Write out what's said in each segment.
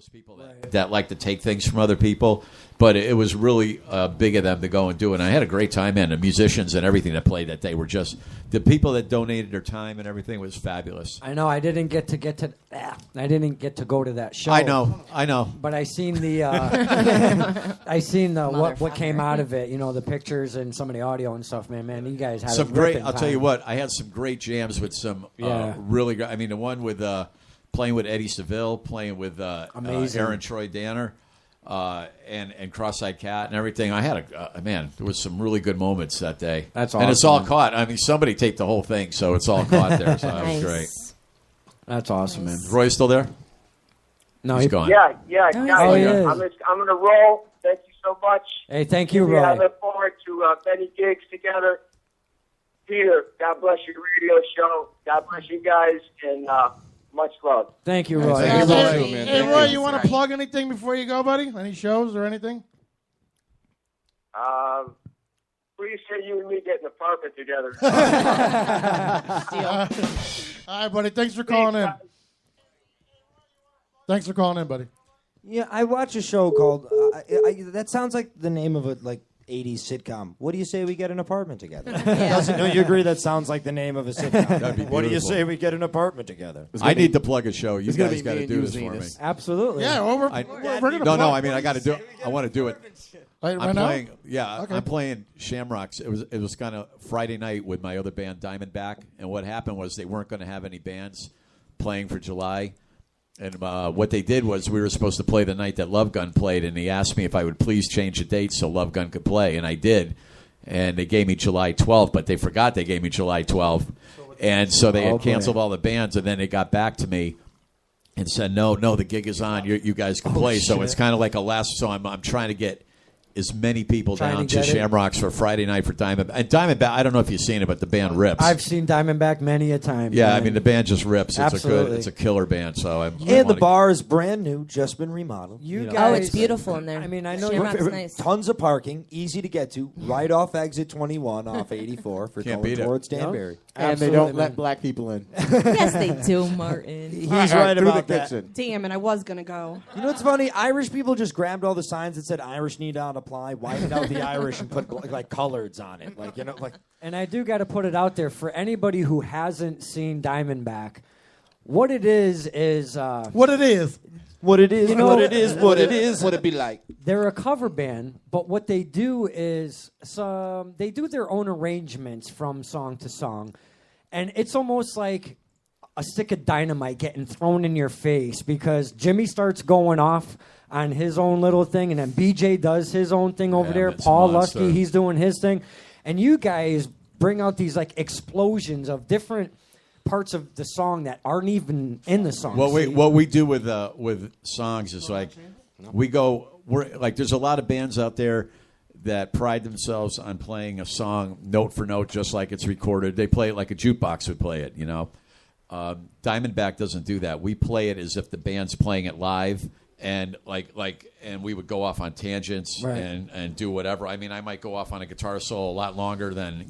those people that like to take things from other people. But it was really big of them to go and do it. And I had a great time, and the musicians and everything that played that day were just the people that donated their time and everything was fabulous. I know. I didn't get to I didn't get to go to that show. I know. But I seen the what came out of it. You know, the pictures and some of the audio and stuff. Man, you guys had some great. I'll tell you what. I had some great jams with some really great. I mean, the one with playing with Eddie Seville, playing with Aaron Troy Danner, and Cross-Eyed Cat and everything. I had there was some really good moments that day. That's awesome. And it's all caught. I mean, somebody taped the whole thing, so it's all caught there. So that was great. That's awesome, man. Is Roy still there? No, he's gone. Yeah, guys. Oh, he is. I'm going to roll. Thank you so much. Hey, thank you, Roy. I look forward to many gigs together. Peter, God bless your radio show. God bless you guys, and much love. Thank you, Roy. Hey, Roy, you want to plug anything before you go, buddy? Any shows or anything? Please say you and me get an apartment together. All right, buddy. Thanks for calling in. Thanks for calling in, buddy. Yeah, I watch a show called. That sounds like the name of a 80s sitcom. What do you say we get an apartment together? Don't you agree that sounds like the name of a sitcom? That'd be what do you beautiful. say we get an apartment together? I need to plug a show. You guys got to do this for me. Absolutely. Yeah, well, we're going to No, I mean, I got to do it. I want to do it. Right I'm now? playing. Yeah, Okay. I'm playing Shamrocks. It was kind of Friday night with my other band Diamondback, and what happened was they weren't going to have any bands playing for July. And what they did was we were supposed to play the night that Love Gun played, and he asked me if I would please change the date so Love Gun could play, and I did. And they gave me July 12th, but they forgot they gave me July 12th. And so they had canceled all the bands, and then they got back to me and said, no, the gig is on. You guys can play. So it's kind of like a last. So I'm trying to get as many people down to Shamrocks for Friday night for Diamondback. And Diamondback, I don't know if you've seen it, but the band rips. I've seen Diamondback many a time. Yeah, man. I mean, the band just rips. Absolutely. It's a killer band. So The bar is brand new, just been remodeled. You know. guys, it's beautiful in there. I mean, I know Shamrock's nice. Tons of parking, easy to get to, right off exit 21 off 84 for Can't going beat it. towards Danbury. And they don't let black people in. Yes, they do, Martin. He's right about that. kitchen. Damn it, I was going to go. You know what's funny? Irish people just grabbed all the signs that said Irish need not apply, whited out the Irish and put like coloreds on it. And I do got to put it out there for anybody who hasn't seen Diamondback. What it is What it is. What it is, You know, what it is, what it is. What it be like? they're a cover band, but what they do is they do their own arrangements from song to song, and it's almost like a stick of dynamite getting thrown in your face because Jimmy starts going off on his own little thing, and then BJ does his own thing over there. it's Paul monster. Lusky, he's doing his thing, and you guys bring out these like explosions of different parts of the song that aren't even in the song. What we do with songs is like we're like there's a lot of bands out there that pride themselves on playing a song note for note just like it's recorded. They play it like a jukebox would play it, you know. Diamondback doesn't do that. We play it as if the band's playing it live, and and we would go off on tangents and do whatever. I mean, I might go off on a guitar solo a lot longer than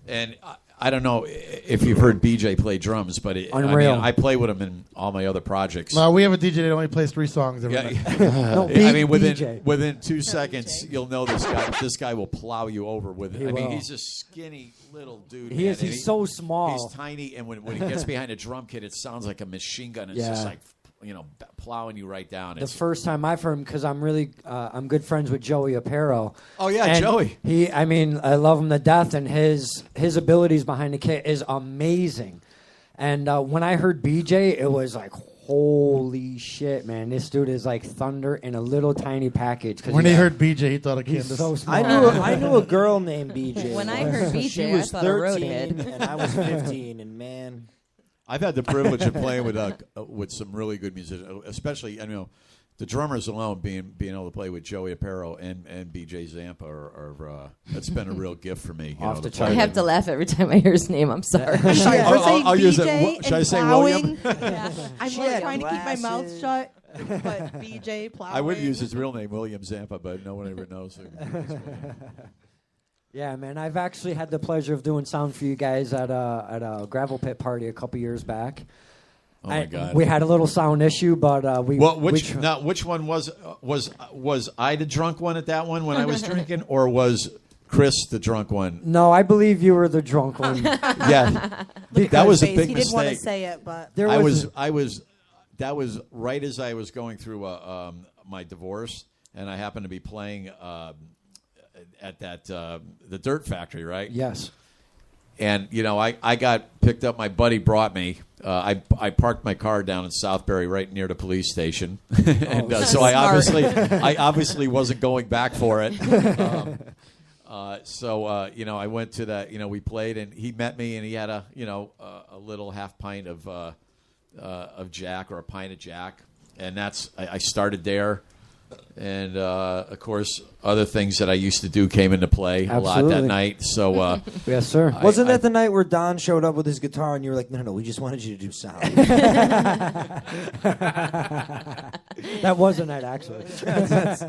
and. I don't know if you've heard BJ play drums, but Unreal. I play with him in all my other projects. No, we have a DJ that only plays 3 songs every night. No, I mean, BJ. within 2 seconds, you'll know this guy. This guy will plow you over with it. I mean, will. he's a skinny little dude. He man, is. and He's so small. He's tiny, and when he gets behind a drum kit, it sounds like a machine gun. It's just like plowing you right down. The first time I've heard him, because I'm I'm good friends with Joey Aparo. Oh yeah, And Joey. I love him to death, and his abilities behind the kit is amazing. And when I heard BJ, it was like, holy shit, man! This dude is like thunder in a little tiny package. When he heard BJ, he thought of he's Candace. so small. I knew a girl named BJ. When I heard BJ, she I was thought of 13 Roadhead. and I was 15, and man. I've had the privilege of playing with some really good musicians, especially the drummers alone being able to play with Joey Aparo and BJ Zampa are that's been a real gift for me. Off the to play I chart. have with to laugh every time I hear his name. I'm sorry. Sorry, I'll- we're saying I'll use it. BJ Should I and say plowing. William? I'm She really had trying to keep my mouth glasses. shut, but BJ plowing. I would use his real name, William Zampa, but no one ever knows. Yeah, man. I've actually had the pleasure of doing sound for you guys at a gravel pit party a couple years back. Oh my God. We had a little sound issue, but we. Well, we which one was I the drunk one at that one when I was drinking, or was Chris the drunk one? No, I believe you were the drunk one. Yeah, that was a Face. big He didn't want to mistake. say it, but There I was. was. That was right as I was going through my divorce, and I happened to be playing at that the Dirt Factory, right? Yes. And I got picked up. My buddy brought me. I parked my car down in Southbury, right near the police station, and so I obviously wasn't going back for it. So I went to that. We played, and he met me, and he had a little half pint of Jack, or a pint of Jack, and I started there. And of course, other things that I used to do came into play a lot that Absolutely. night. So Yes, sir. Wasn't that the night where Don showed up with his guitar and you were like, no, we just wanted you to do sound? That was the night, actually.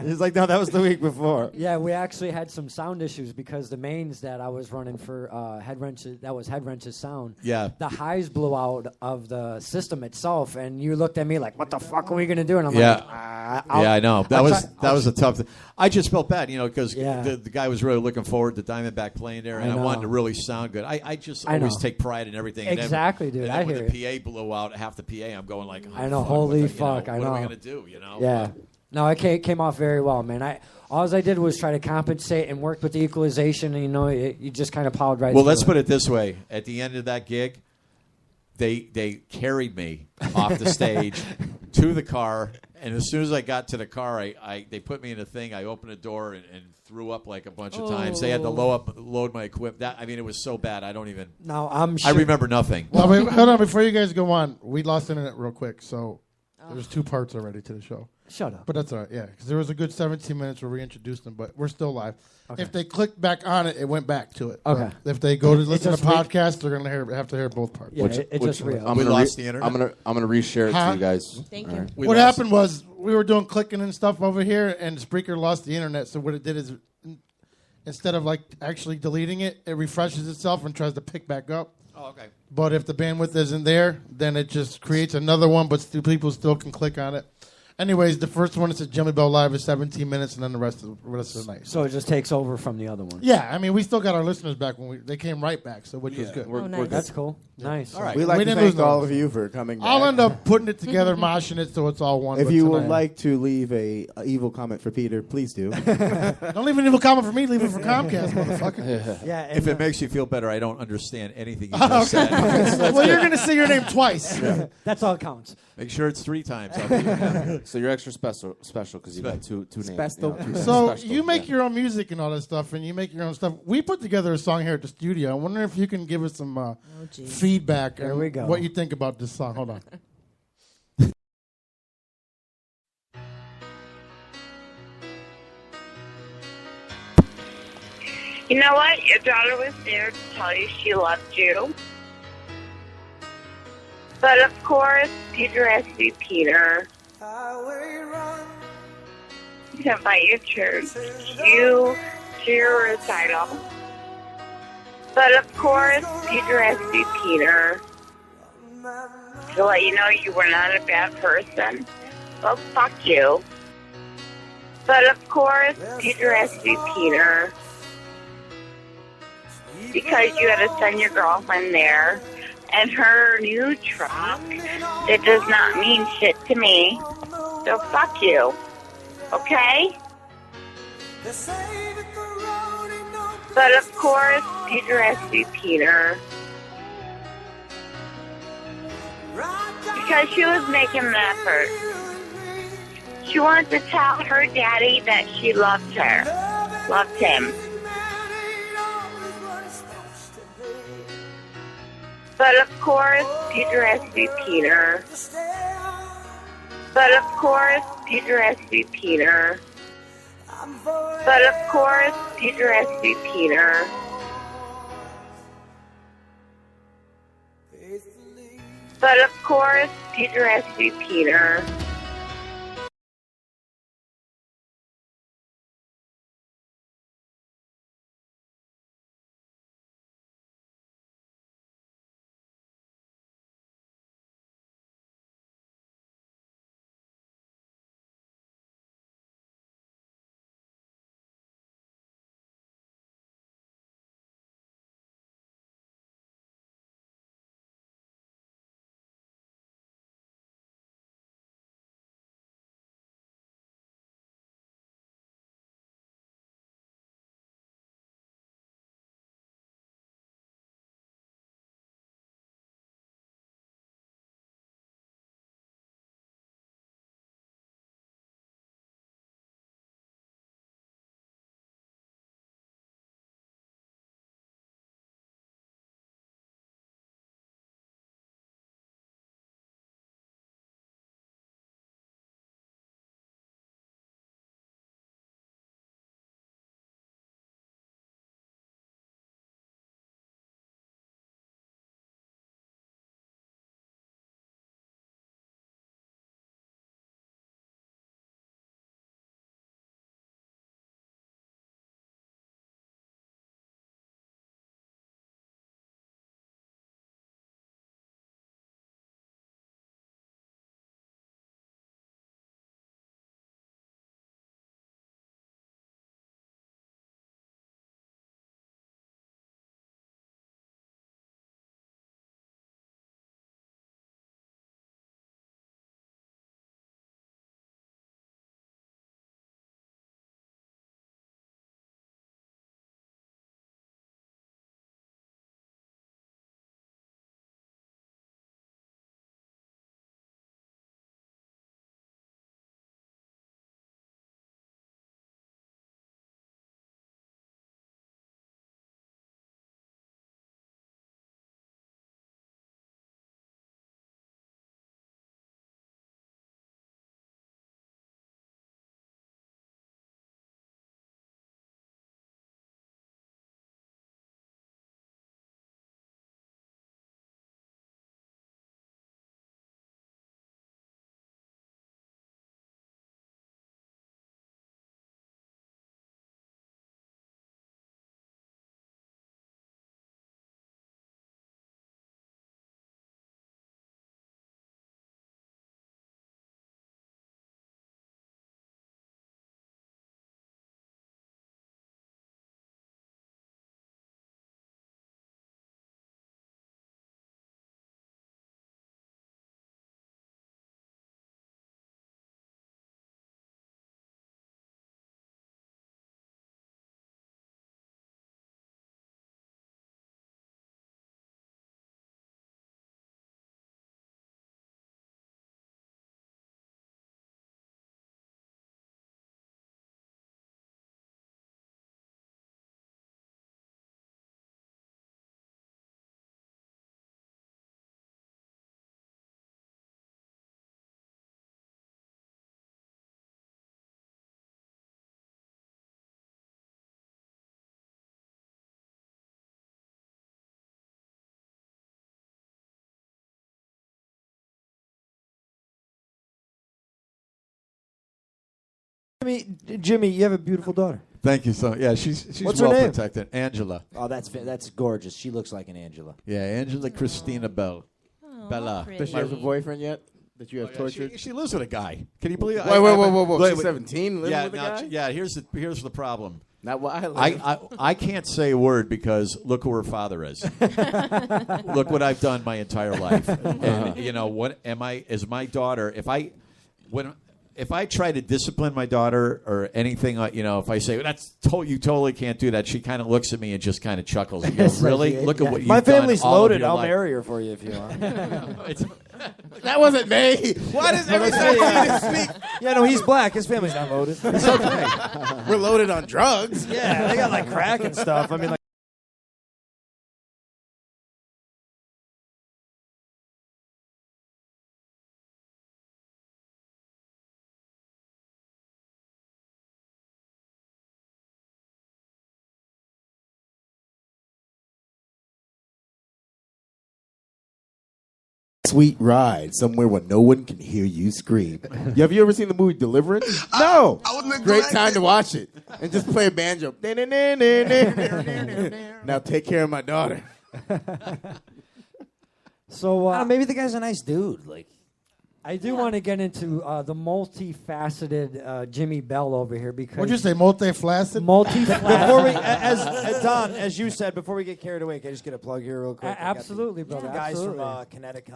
He's like, no, that was the week before. Yeah, we actually had some sound issues because the mains that I was running for Head Wrench's sound. Yeah. The highs blew out of the system itself, and you looked at me like, "What the fuck are we gonna do?" And I'm Yeah. like, yeah, I know. That was a tough thing. I just felt bad, because Yeah. the guy was really looking forward to Diamondback playing there, and I know. wanted to really sound good. I just I always know. take pride in everything. And Exactly, dude. And then I when hear the PA blew out, half the PA, I'm going like, oh, I know, fuck, holy what fuck, I what are we know. gonna do? Yeah. No, it came off very well, man. All I did was try to compensate and work with the equalization, and you just kind of plowed right. Well, through let's it. put it this way: at the end of that gig, they carried me off the stage to the car, and as soon as I got to the car, they put me in a thing. I opened the door and threw up like a bunch of times. They had to load my equipment. It was so bad. I don't even. No, I'm sure. I remember nothing. Well, wait, hold on. Before you guys go on, we lost internet real quick, so there's 2 parts already to the show. Shut up. But that's all right, yeah, because there was a good 17 minutes where we introduced them, but we're still live. Okay. If they click back on it, it went back to it. Okay. But if they go to listen to just the podcast, they're gonna have to hear both parts. Yeah, it just real. We lost the internet? I'm gonna reshare it Huh? to you guys. Thank All you. right. We What lost- happened was we were doing clicking and stuff over here, and Spreaker lost the internet. So what it did is, instead of like actually deleting it, it refreshes itself and tries to pick back up. Oh, okay. But if the bandwidth isn't there, then it just creates another one, but people still can click on it. Anyways, the first one is at Jimi Bell Live is 17 minutes, and then the rest of the night. So it just takes over from the other one. Yeah, I mean, we still got our listeners back they came right back, so which was good. Oh, nice. That's cool. Nice. All right. We'd like We to didn't lose thank all no- of you for coming back. I'll end up putting it together, moshing it, so it's all one. If but you would tonight- like to leave a evil comment for Peter, please do. don't leave an evil comment for me, leave it for Comcast, motherfucker. Yeah. And, If it makes you feel better, I don't understand anything you just said. Well, you're going to say your name twice. that's all counts. Make sure it's 3 times. I'll be happy. So you're extra special because you got two names. Special. two So special, you make yeah. your own music and all that stuff, and you make your own stuff. We put together a song here at the studio. I wonder if you can give us some geez. feedback There and we go. what you think about this song. Hold on. You know what? Your daughter was there to tell you she loved you. But of course, Peter has to be Peter. To invite you to your recital. But of course, Peter has to be Peter. To let you know you were not a bad person. Well, fuck you. But of course, Peter has to be Peter. Because you had to send your girlfriend there. And her new truck, that does not mean shit to me. So fuck you. Okay? But of course, Peter has to be Peter. Because she was making an effort. She wanted to tell her daddy that she loved him. But of course, Peter has to be Peter. But of course, Peter has to be Peter. But of course, Peter has to be Peter. But of course, Peter has to be Peter. Jimmy, you have a beautiful daughter. Thank you. So yeah, she's What's her well name? protected. Angela. Oh, that's gorgeous. She looks like an Angela. Yeah, Angela Christina Bell. Bella. Does she have a boyfriend yet? That you have Yeah, tortured? she lives with a guy. Can you believe it? Whoa. She's 17, living Yeah, with a guy? yeah. Here's the problem. Not why I can't say a word because look who her father is. Look what I've done my entire life. And you know what? Is my daughter? If I try to discipline my daughter or anything, if I say you totally can't do that, she kind of looks at me and just kind of chuckles. And goes, really? Look at what you've My done family's all of loaded. your I'll life." marry her for you if you want. That wasn't me. Why does every time you need to speak? Yeah, no, he's black. His family's not loaded. It's okay. We're loaded on drugs. Yeah, they got like crack and stuff. I mean, like. Sweet ride somewhere where no one can hear you scream. Have you ever seen the movie Deliverance? No. Great time to watch it. And just play a banjo. Now take care of my daughter. So Maybe the guy's a nice dude. Like, I do want to get into the multifaceted Jimi Bell over here because What'd you say, multi-flaccid? multifaceted. before we, as Don, as you said, before we get carried away, can I just get a plug here real quick? Absolutely, The brother. guys absolutely. from Connecticut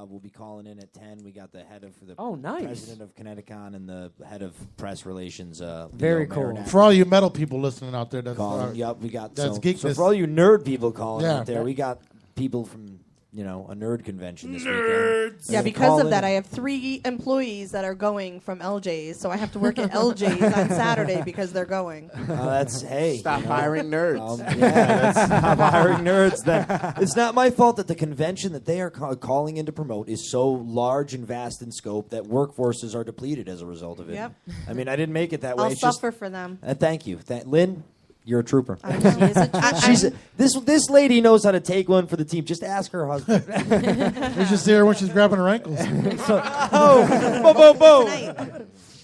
will be calling in at 10. We got the head of the Nice. president of Connecticut and the head of press relations. Very Leo cool. Marinette For all you metal people listening out there, that's calling. Yep, we got that's so geekness. for all you nerd people calling Yeah. out there, we got people from a nerd convention this weekend. Yeah, because of that, I have 3 employees that are going from LJ's, so I have to work at LJ's on Saturday because they're going. That's Stop hiring nerds. Stop hiring nerds. Then it's not my fault that the convention that they are calling in to promote is so large and vast in scope that workforces are depleted as a result of it. Yep. I mean, I didn't make it that way. I'll It's just- suffer for them. thank you, Lynn. You're a trooper. She is a trooper. This lady knows how to take one for the team. Just ask her husband. You should see her when she's grabbing her ankles.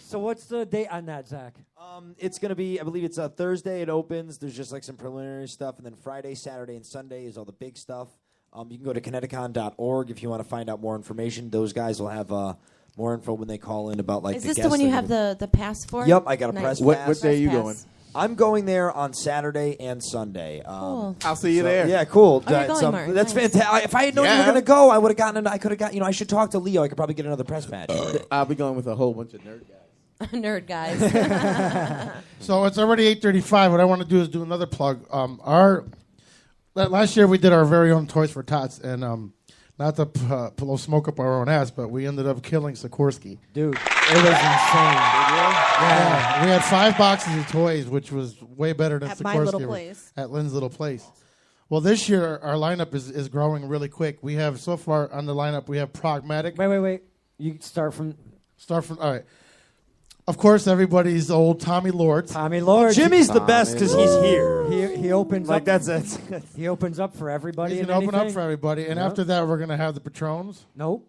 So what's the date on that, Zach? It's going to be, I believe it's Thursday. It opens. There's just like some preliminary stuff, and then Friday, Saturday, and Sunday is all the big stuff. You can go to Connecticut.org if you want to find out more information. Those guys will have more info when they call in about like. Is the this the guests one you that are have gonna- the pass for? Yep, I got a Nice. press What pass. day are you Press going? pass. I'm going there on Saturday and Sunday. Cool. I'll see you there. Yeah, cool. Oh, you're going, Martin. That's Nice. fantastic. If I had known you were Yeah. going to go, I would have gotten. I could have got. I should talk to Leo. I could probably get another press badge. I'll be going with a whole bunch of nerd guys. Nerd guys. So it's already 8:35. What I want to do is do another plug. Last year we did our very own Toys for Tots, and not to blow smoke up our own ass, but we ended up killing Sikorsky. Dude, it was insane. Yeah, we had 5 boxes of toys, which was way better than At Sikorsky. my little place. At Lynn's little place. Well, this year our lineup is growing really quick. We have so far on the lineup we have Pragmatic. Wait. You start from All right. Of course, everybody's old Tommy Lord. Tommy Lord. Jimmy's the best because he's here. He opens Like up. that's it. He opens up for everybody. He's and going to open up anything. for everybody. And Yep. after that, we're going to have the Patrons. Nope.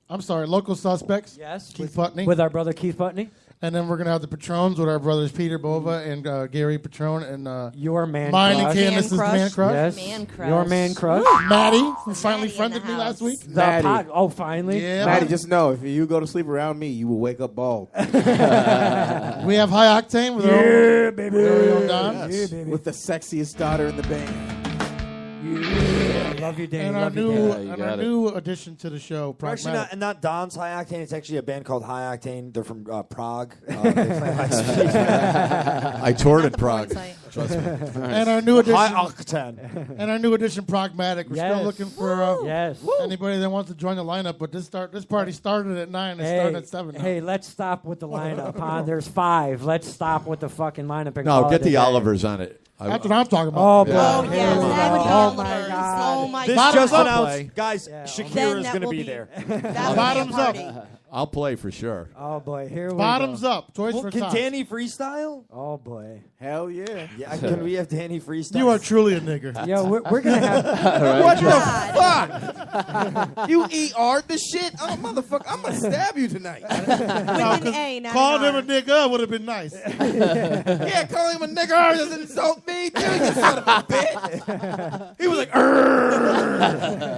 I'm sorry, Local Suspects. Yes. Keith Putney. With our brother Keith Putney. And then we're going to have the Patrons with our brothers Peter Bova and Gary Patron and Your man mine crush. and Candace's Man man crush. crush. Yes. Man crush. Your man crush. Maddie, who finally Maddie in friended the me last house. week. The Maddie. finally. Yeah. Maddie, just know if you go to sleep around me, you will wake up bald. We have High Octane with our own, very own Don. With the sexiest daughter in the band. Love you, Danny. And our Love you, new Danny. you and got our it. new addition to the show, We're actually Pragmatic. not Don's High Octane. It's actually a band called High Octane. They're from Prague. They play last week. I toured in Not the porn Prague. site. Trust me. And our new addition, High Octane. and our new addition, Pragmatic. We're still Yes. looking for Yes. anybody that wants to join the lineup. But this party started at 9. It's starting at 7 now. Hey, let's stop with the lineup, huh? There's 5. Let's stop with the fucking lineup. And No, call get it a the day. Olivers on it. That's what I'm talking Oh, about. boy. Oh, yes, that would be Oh, Oliver. my God. God. Oh my This God. just up. announced, guys. Yeah. Shakira Then is that going to will be be- there. That will Bottoms be a up. party. I'll play for sure. Oh boy, here we Bottoms go. up. Toys Well, for can tots. Danny freestyle? Oh boy. Hell yeah. Yeah, can we have Danny freestyle? You are truly a nigger. Yeah, we're gonna have. What God. the fuck? You ER'd the shit? Oh, motherfucker, I'm going to stab you tonight. With an A, not Calling an him a R. nigga would have been nice. Yeah, calling him a nigger doesn't insult me, too, you son of a bitch. He was like,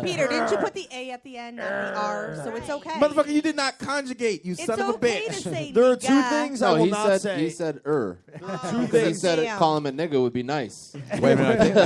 Peter, didn't you put the A at the end, not the R? So it's okay. motherfucker, you did not conjugate, you It's son of a okay to bitch. say There are two nigga. things I No, will he not said say. he said Two He things. said Damn. call him a nigga would be nice. Wait a minute.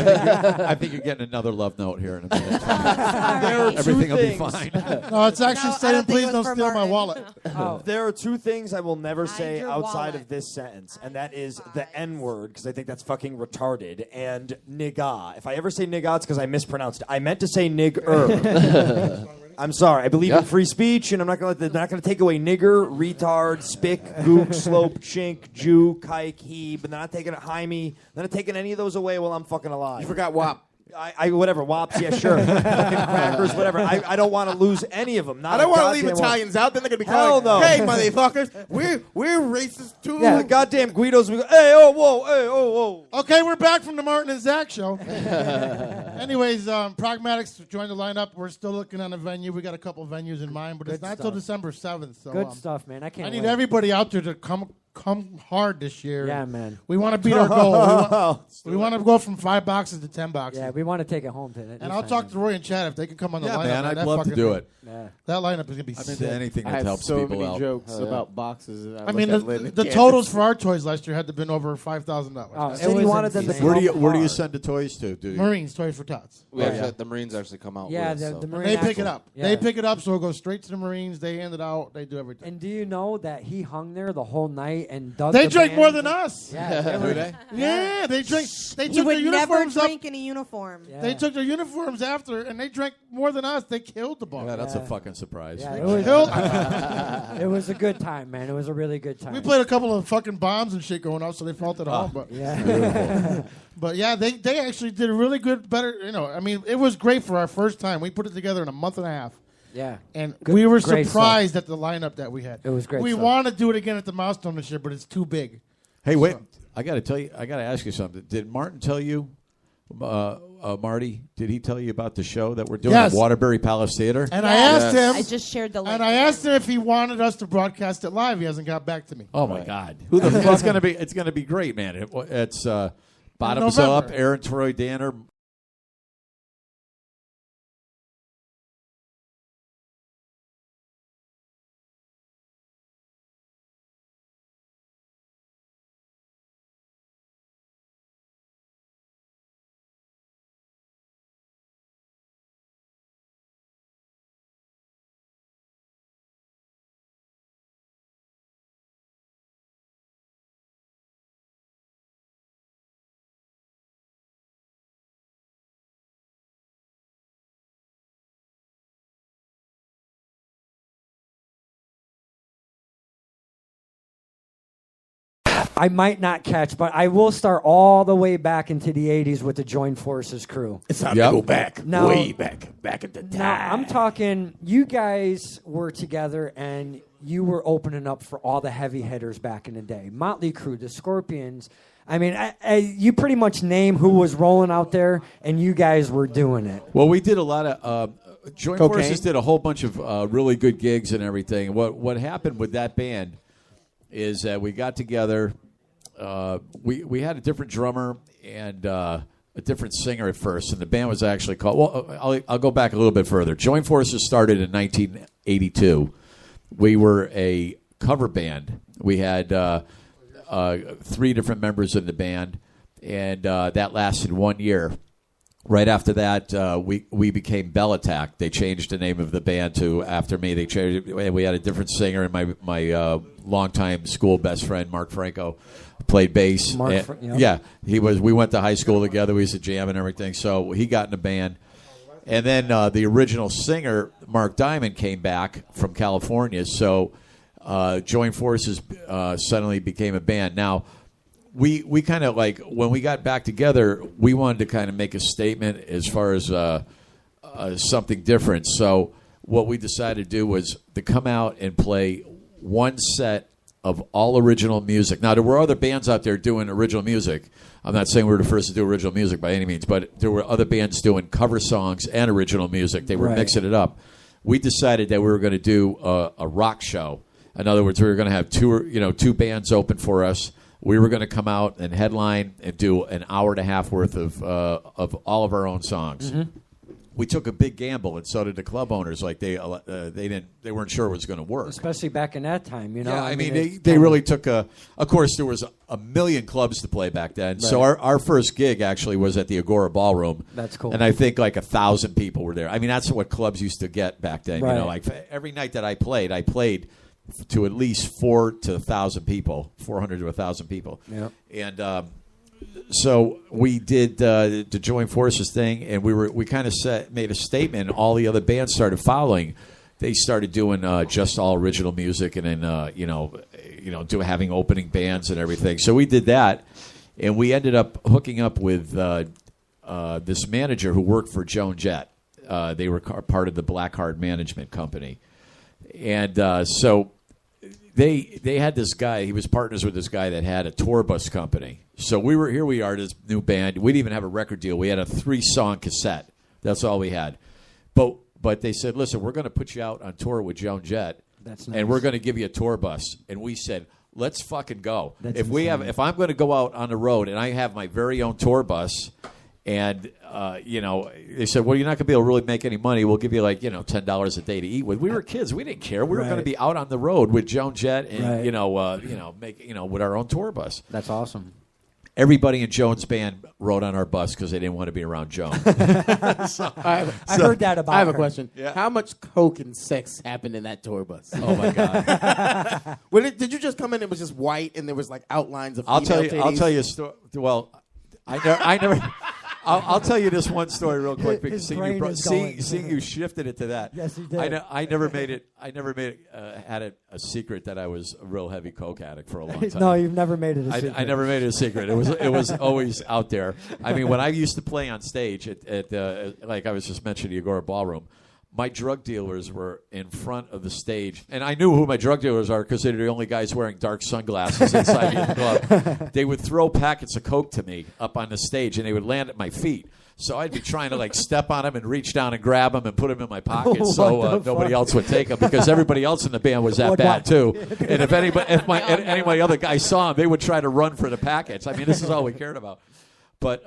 I think you're getting another love note here in a minute. There are two Everything will be things. fine. No, it's actually No, I saying, don't think please it don't was for steal my Martin. wallet. Oh, There are two things I will never Hide say your outside wallet. of this sentence, and that is the N word, because I think that's fucking retarded, and nigga. If I ever say nigga, it's because I mispronounced it. I meant to say nigger. I'm sorry. I believe in free speech, and I'm not going to take away nigger, retard, spick, gook, slope, chink, Jew, kike, he, but they're not taking it Jaime. They're not taking any of those away while I'm fucking alive. You forgot WAP. I whatever, wops, yeah, sure. Fucking crackers, whatever. I don't want to lose any of them. Not I don't want want to leave Italians out. Then they're going to be Hell calling, no. hey, motherfuckers, we're racist too. Yeah, goddamn Guidos. We go, hey, oh, whoa, hey, oh, whoa. Okay, we're back from the Martin and Zach show. Anyways, Pragmatics joined the lineup. We're still looking on a venue. We got a couple venues in mind, but it's Good not stuff. till December 7th. So good stuff, man. I can't. I need wait. everybody out there to come hard this year. Yeah, man. We want to beat our goal. We want to go from 5 boxes to 10 boxes. Yeah, we want to take it home today. And I'll talk to Roy and Chad if they can come on the Yeah, lineup. man, That I'd love to fucking do thing- it. Yeah. That lineup is gonna be I'm sick. into anything I that have helps so people many out. jokes Hell yeah. about boxes. I mean, the totals for our toys last year had to have been over $5,000. Oh, Said he wanted them to insane. Where do you hard. send the toys to? Do you? Marines, Toys for Tots. We Oh, actually, yeah. the Marines actually come out. Yeah, with, the so. Marine They pick Axle. it up. Yeah. They pick it up, so it goes straight to the Marines. They hand it out. They do everything. And do you know that he hung there the whole night and dug They the drank band? more than us. Yeah, they Do were- they? Yeah, they drank. They You took their would never uniforms up. drink in a uniform. Yeah. They took their uniforms after, and they drank more than us. They killed the bar. Yeah, that's a Yeah. fucking surprise. Yeah, They it was, killed- it was a good time, man. It was a really good time. we played a couple of fucking bombs and shit going off, so they felt it all. But Yeah. but yeah, they actually did a really good, better. I mean, it was great for our first time. We put it together in a month and a half. Yeah. And Good- we were great surprised at the lineup that we had. It was great We stuff. want to do it again at the Milestone this year, but it's too big. Hey, wait! I got to tell you. I got to ask you something. Did Martin tell you, Marty? Did he tell you about the show that we're doing Yes. at Waterbury Palace Theater? And I asked I him, just shared the link. and I asked him if he wanted us to broadcast it live. He hasn't got back to me. Oh my God! Who the? It's gonna be. It's gonna be great, man. It's bottoms November. up. Aaron Troy Danner. I might not catch, but I will start all the way back into the 80s with the Joint Forces crew. It's time Yep. to go back, Now- way back at the time. Now, I'm talking, you guys were together and you were opening up for all the heavy hitters back in the day. Motley Crue, the Scorpions. I mean, you pretty much name who was rolling out there, and you guys were doing it. Well, we did a lot of Joint Cocaine? Forces did a whole bunch of really good gigs and everything. What happened with that band is that we got together. We had a different drummer and a different singer at first, and the band was actually called. Well, I'll go back a little bit further. Joint Forces started in 1982. We were a cover band. We had 3 different members in the band, and that lasted 1 year. Right after that, we became Bell Attack. They changed the name of the band to after me. They changed. We had a different singer, and my longtime school best friend Mark Franco played bass. Mark And- Fra- yep. Yeah, he was. We went to high school together. We used to jam and everything. So he got in the band, and then the original singer Mark Diamond came back from California. So Joint Forces suddenly became a band. Now, we kind of like when we got back together, we wanted to kind of make a statement as far as something different. So what we decided to do was to come out and play one set of all original music. Now, there were other bands out there doing original music. I'm not saying we were the first to do original music by any means, but there were other bands doing cover songs and original music. They were mixing it up. We decided that we were going to do a rock show. In other words, we were going to have two bands open for us. We were going to come out and headline and do an hour and a half worth of all of our own songs. Mm-hmm. We took a big gamble, and so did the club owners. Like they weren't sure it was going to work, especially back in that time. You know, yeah. I mean, they really took a. Of course, there was a million clubs to play back then. Right. So our first gig actually was at the Agora Ballroom. That's cool. And I think like 1,000 people were there. I mean, that's what clubs used to get back then. Right. You know, like every night that I played to at least 400 to 1,000 people. Yeah. And so we did the Join Forces thing, and we kind of made a statement. And all the other bands started following. They started doing just all original music, and then having opening bands and everything. So we did that, and we ended up hooking up with this manager who worked for Joan Jett. They were part of the Blackheart Management Company, and so they had this guy. He was partners with this guy that had a tour bus company. So we are, this new band. We didn't even have a record deal. We had a 3-song cassette. That's all we had. But they said, listen, we're going to put you out on tour with Joan Jett. That's nice. And we're going to give you a tour bus. And we said, let's fucking go. That's if I'm going to go out on the road and I have my very own tour bus, and they said, well, you're not going to be able to really make any money. We'll give you like $10 a day to eat with. We were kids. We didn't care. We were going to be out on the road with Joan Jett and with our own tour bus. That's awesome. Everybody in Joan's band rode on our bus because they didn't want to be around Joan. I heard that about I have a her. question. Yeah. How much coke and sex happened in that tour bus? Oh, my God. Did you just come in and it was just white and there was like outlines of I'll female tell you a story. Well, I never... I'll tell you this one story real quick because seeing you shifted it to that. Yes, you did. I never made it. Had a secret that I was a real heavy coke addict for a long time. No, you've never made it a secret. I never made it a secret. It was always out there. I mean, when I used to play on stage at like I was just mentioning the Agora Ballroom, my drug dealers were in front of the stage. And I knew who my drug dealers are because they're the only guys wearing dark sunglasses inside the club. They would throw packets of coke to me up on the stage, and they would land at my feet. So I'd be trying to like step on them and reach down and grab them and put them in my pocket so nobody else would take them because everybody else in the band was that bad too. And if any of my other guys saw them, they would try to run for the packets. I mean, this is all we cared about. But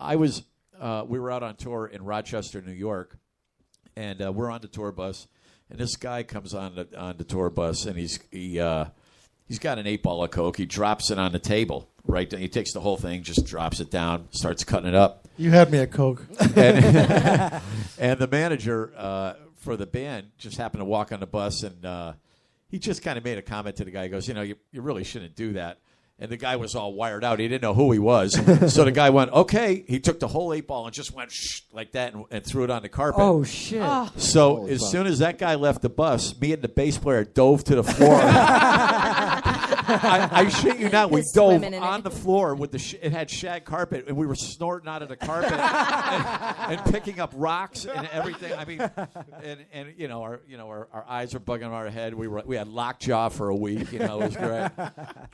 we were out on tour in Rochester, New York. And we're on the tour bus, and this guy comes on the tour bus, and he's got an 8-ball of coke. He drops it on the table, right? He takes the whole thing, just drops it down, starts cutting it up. You had me at coke. And the manager for the band just happened to walk on the bus, and he just kind of made a comment to the guy. He goes, you really shouldn't do that. And the guy was all wired out. He didn't know who he was. So the guy went, okay. He took the whole 8-ball and just went shh like that and threw it on the carpet. Oh, shit. Oh. So as soon as that guy left the bus, me and the bass player dove to the floor. I shit you not. We dove on the floor with it had shag carpet, and we were snorting out of the carpet and picking up rocks and everything. I mean, and our eyes were bugging our head. We had lockjaw for a week. It was great.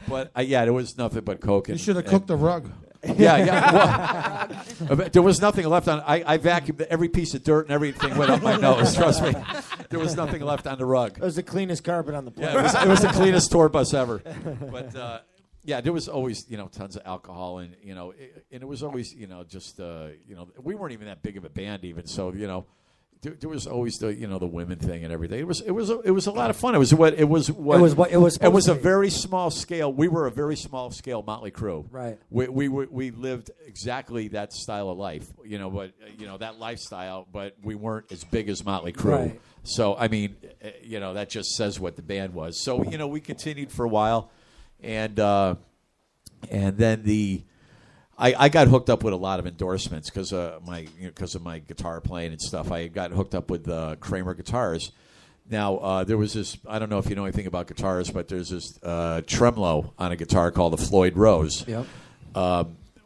But it was nothing but coke. You should have cooked the rug. Yeah. Well, there was nothing left on. I vacuumed every piece of dirt and everything went up my nose. Trust me, there was nothing left on the rug. It was the cleanest carpet on the planet. Yeah, it was the cleanest tour bus ever. But there was always tons of alcohol and and it was always just we weren't even that big of a band even, so there was always the the women thing and everything. It was a lot of fun. It was a very small scale. We were a very small scale Motley Crue. Right. We lived exactly that style of life. But that lifestyle. But we weren't as big as Motley Crue. Right. So I mean, that just says what the band was. So we continued for a while, and then I got hooked up with a lot of endorsements because of my guitar playing and stuff. I got hooked up with Kramer Guitars, Now, there was this, I don't know if you know anything about guitars, but there's this tremolo on a guitar called a Floyd Rose. Yep.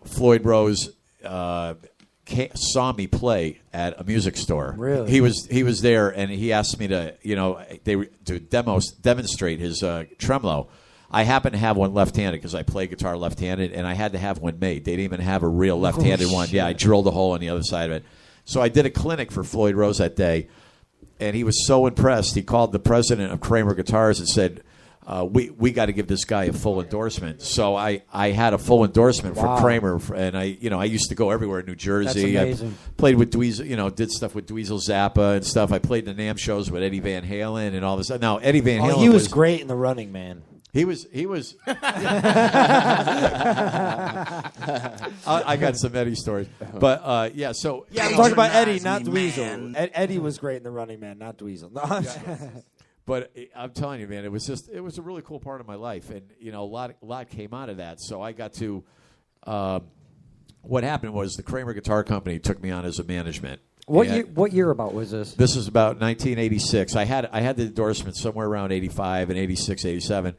Floyd Rose saw me play at a music store. Really? He was there, and he asked me to, demonstrate his tremolo. I happen to have one left-handed because I play guitar left-handed, and I had to have one made. They didn't even have a real left-handed one. Yeah, I drilled a hole on the other side of it. So I did a clinic for Floyd Rose that day, and he was so impressed. He called the president of Kramer Guitars and said, we got to give this guy a full endorsement. So I had a full endorsement from Kramer, and I used to go everywhere in New Jersey. That's amazing. I played with Dweezil, did stuff with Dweezil Zappa and stuff. I played the NAMM shows with Eddie Van Halen and all this. Now Eddie Van Halen, he was great in The Running Man. He was. I got some Eddie stories, but yeah. So yeah, I'm talking about Eddie, not Dweezil. Eddie was great in The Running Man, not Dweezil. No, but I'm telling you, man, it was a really cool part of my life, and a lot came out of that. So I got to. What happened was the Kramer Guitar Company took me on as a management. What year about was this? This is about 1986. I had the endorsement somewhere around 85 and 86, 87.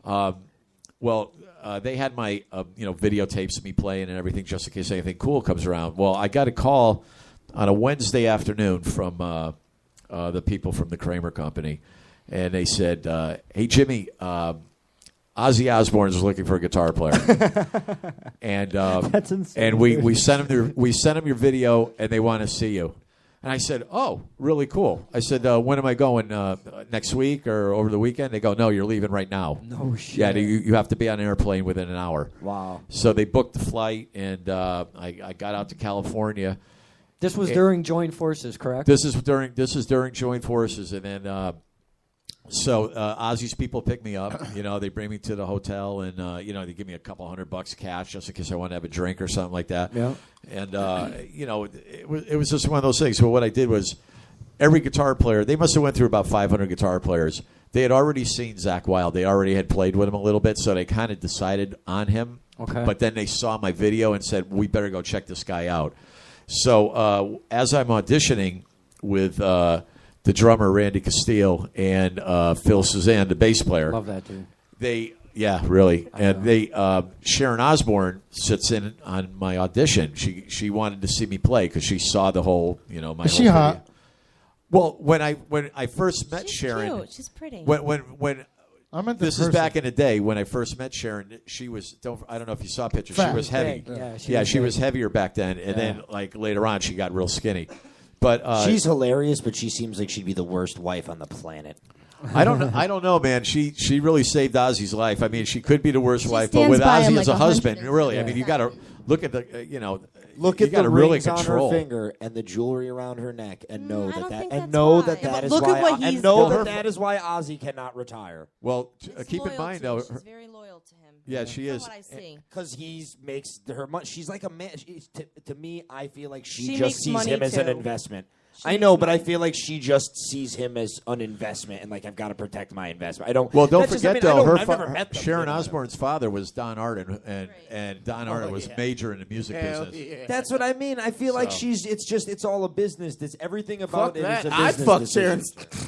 They had my videotapes of me playing and everything just in case anything cool comes around. Well, I got a call on a Wednesday afternoon from the people from the Kramer Company, and they said, "Hey Jimmy, Ozzy Osbourne is looking for a guitar player." And that's insane. And we sent them your video, and they want to see you. And I said, "Oh, really cool." I said, "When am I going? Next week or over the weekend?" They go, "No, you're leaving right now." No shit. Yeah, you have to be on an airplane within an hour. Wow. So they booked the flight, and I got out to California. This was during Joint Forces, correct? This is during Joint Forces, and then so Ozzy's people pick me up. They bring me to the hotel, and they give me a couple $100 cash just in case I want to have a drink or something like that. Yeah. And it was just one of those things. So what I did was every guitar player. They must have went through about 500 guitar players. They had already seen Zakk Wylde. They already had played with him a little bit, so they kind of decided on him. Okay. But then they saw my video and said, "We better go check this guy out." So as I'm auditioning with the drummer Randy Castile and Phil Suzanne, the bass player, love that dude. Sharon Osbourne sits in on my audition. She wanted to see me play because she saw the whole my. Is whole she video. hot? Well, when I first met Sharon, cute. She's pretty. When I meant this is back in the day when I first met Sharon. She was I don't know if you saw pictures. Fat. She was heavy. She was heavier back then, and then later on she got real skinny. But she's hilarious, but she seems like she'd be the worst wife on the planet. I don't know, man. She really saved Ozzy's life. I mean, she could be the worst wife, but stands with by him Ozzy like as a husband, 100%. really. I mean, you got to look at the Look you at the gotta really rings on control. her finger and the jewelry around her neck, and know I that don't that think and that's know why. that Yeah, that but is look why at what and he's know done. that is why Ozzy cannot retire Well, She's keep in loyal mind to though. him. She's very loyal to him. Yeah, she is. From what I see. because he makes her money. She's like a man. To me, I feel like she She just makes sees money, him as an too. investment. She I know, makes but I money. feel like she just sees him as an investment, and like I've got to protect my investment. I don't. Well, don't that's just- I forget mean, I though, don't- her I've never met them, Sharon you know. Osbourne's father was Don Arden, and Don Arden was major in the music business. That's what I mean. I feel like So. it's all a business. It's everything about Fuck it that. is a I'd business fuck decision.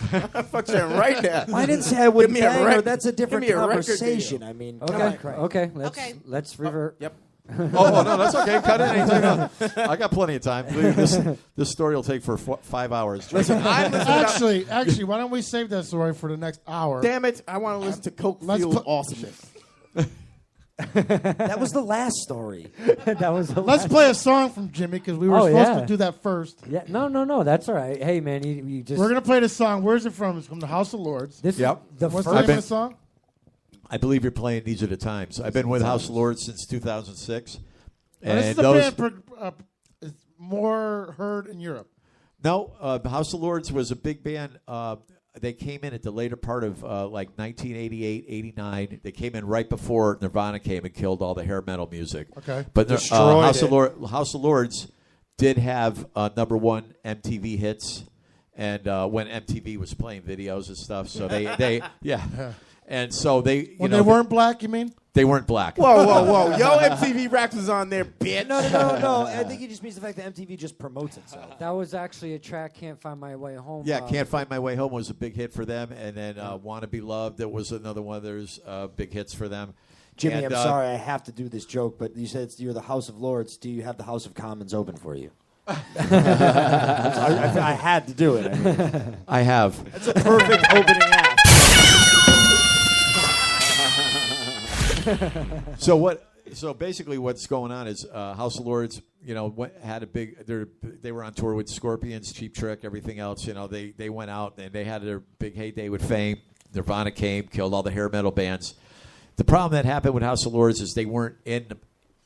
Sharon. I'd fuck Sharon right now. I didn't say I wouldn't Give me a bang her. record- That's a different give me a record conversation. deal. I mean, Okay. Okay. Let's revert. Yep. Oh no, that's okay. Cut it anytime. I got plenty of time. This story will take for 5 hours. Listen, I'm listening to Actually, why don't we save that story for the next hour? Damn it! I want to listen to Coke Let's Fueled put- Awesomeness. that was the last story. That was. Let's play a song from Jimmy because we were supposed to do that first. Yeah. No. That's all right. Hey, man, you just. We're gonna play this song. Where's it from? It's from the House of Lords. This Yep. is the What's first. the name of the song? I believe you're playing These Are the Times. I've been with House of Lords since 2006. This is the band is more heard in Europe. No, House of Lords was a big band. They came in at the later part of like 1988, 89. They came in right before Nirvana came and killed all the hair metal music. Okay. But Destroyed House of Lords did have #1 MTV hits, and when MTV was playing videos and stuff, so they yeah. And so they When they weren't black, you mean? They weren't black. Whoa. Yo, MTV Raps was on there, bitch. No. I think he just means the fact that MTV just promotes itself. That was actually a track, Can't Find My Way Home. Yeah, Can't Find My Way Home was a big hit for them. And then Wanna Be Loved, that was another one of their big hits for them. Jimmy, And, I'm sorry I have to do this joke, but you said you're the House of Lords. Do you have the House of Commons open for you? I had to do it. I mean. I have. That's a perfect opening act. So basically, what's going on is House of Lords. Had a big. They were on tour with Scorpions, Cheap Trick, everything else. They went out and they had their big heyday with Fame. Nirvana came, killed all the hair metal bands. The problem that happened with House of Lords is they weren't in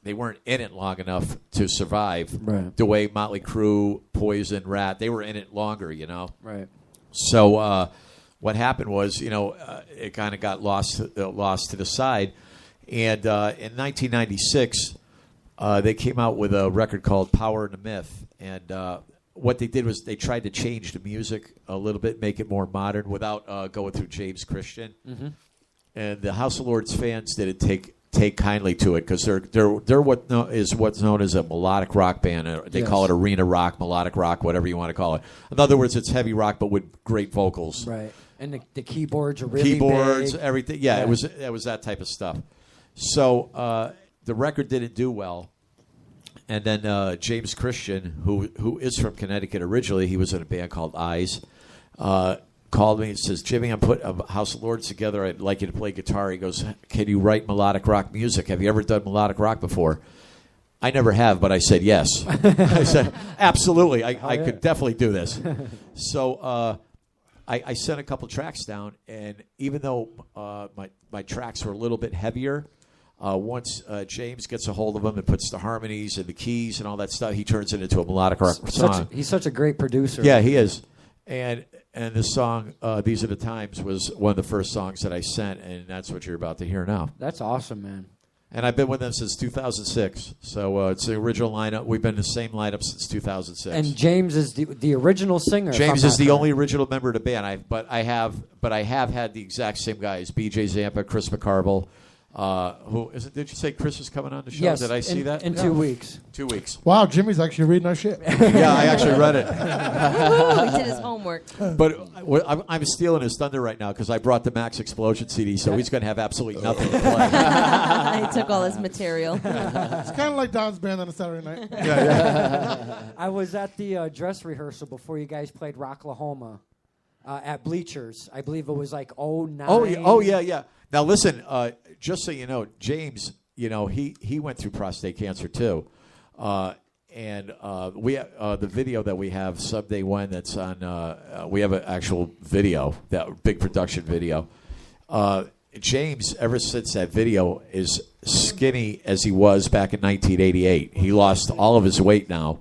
it long enough to survive. Right. The way Motley Crue, Poison, Rat, they were in it longer. Right. So what happened was, it kind of got lost to the side. And in 1996, they came out with a record called Power and the Myth. And what they did was they tried to change the music a little bit, make it more modern without going through James Christian. Mm-hmm. And the House of Lords fans didn't take kindly to it because they're what's known as a melodic rock band. They call it arena rock, melodic rock, whatever you want to call it. In other words, it's heavy rock but with great vocals. Right. And the keyboards are really big. Everything. Yeah, it was that type of stuff. So the record didn't do well. And then James Christian, who is from Connecticut originally, he was in a band called Eyes, called me and says, Jimmy, I'm putting a House of Lords together. I'd like you to play guitar. He goes, can you write melodic rock music? Have you ever done melodic rock before? I never have, but I said yes. I said, absolutely. I could definitely do this. So I sent a couple tracks down, and even though my tracks were a little bit heavier, once James gets a hold of them and puts the harmonies and the keys and all that stuff, he turns it into a melodic rock song. He's such a great producer. Yeah, he is. And this song, These Are the Times, was one of the first songs that I sent, and that's what you're about to hear now. That's awesome, man. And I've been with them since 2006. So it's the original lineup. We've been in the same lineup since 2006. And James is the original singer. James is the only original member of the band. But I have had the exact same guys: B.J. Zampa, Chris McCarville. Who is it? Did you say Chris is coming on the show? Yes. Did I see that? In 2 weeks. 2 weeks. Wow, Jimmy's actually reading our shit. Yeah, I actually read it. He did his homework. But I'm stealing his thunder right now because I brought the Max Explosion CD, so he's going to have absolutely nothing to play. He took all his material. It's kind of like Don's band on a Saturday night. I was at the dress rehearsal before you guys played Rocklahoma at Bleachers. I believe it was like 09. Oh yeah. Now listen, just so you know, James, he went through prostate cancer too, and we the video that we have, Someday When, that's on. We have an actual video, that big production video. James, ever since that video, is skinny as he was back in 1988. He lost all of his weight now.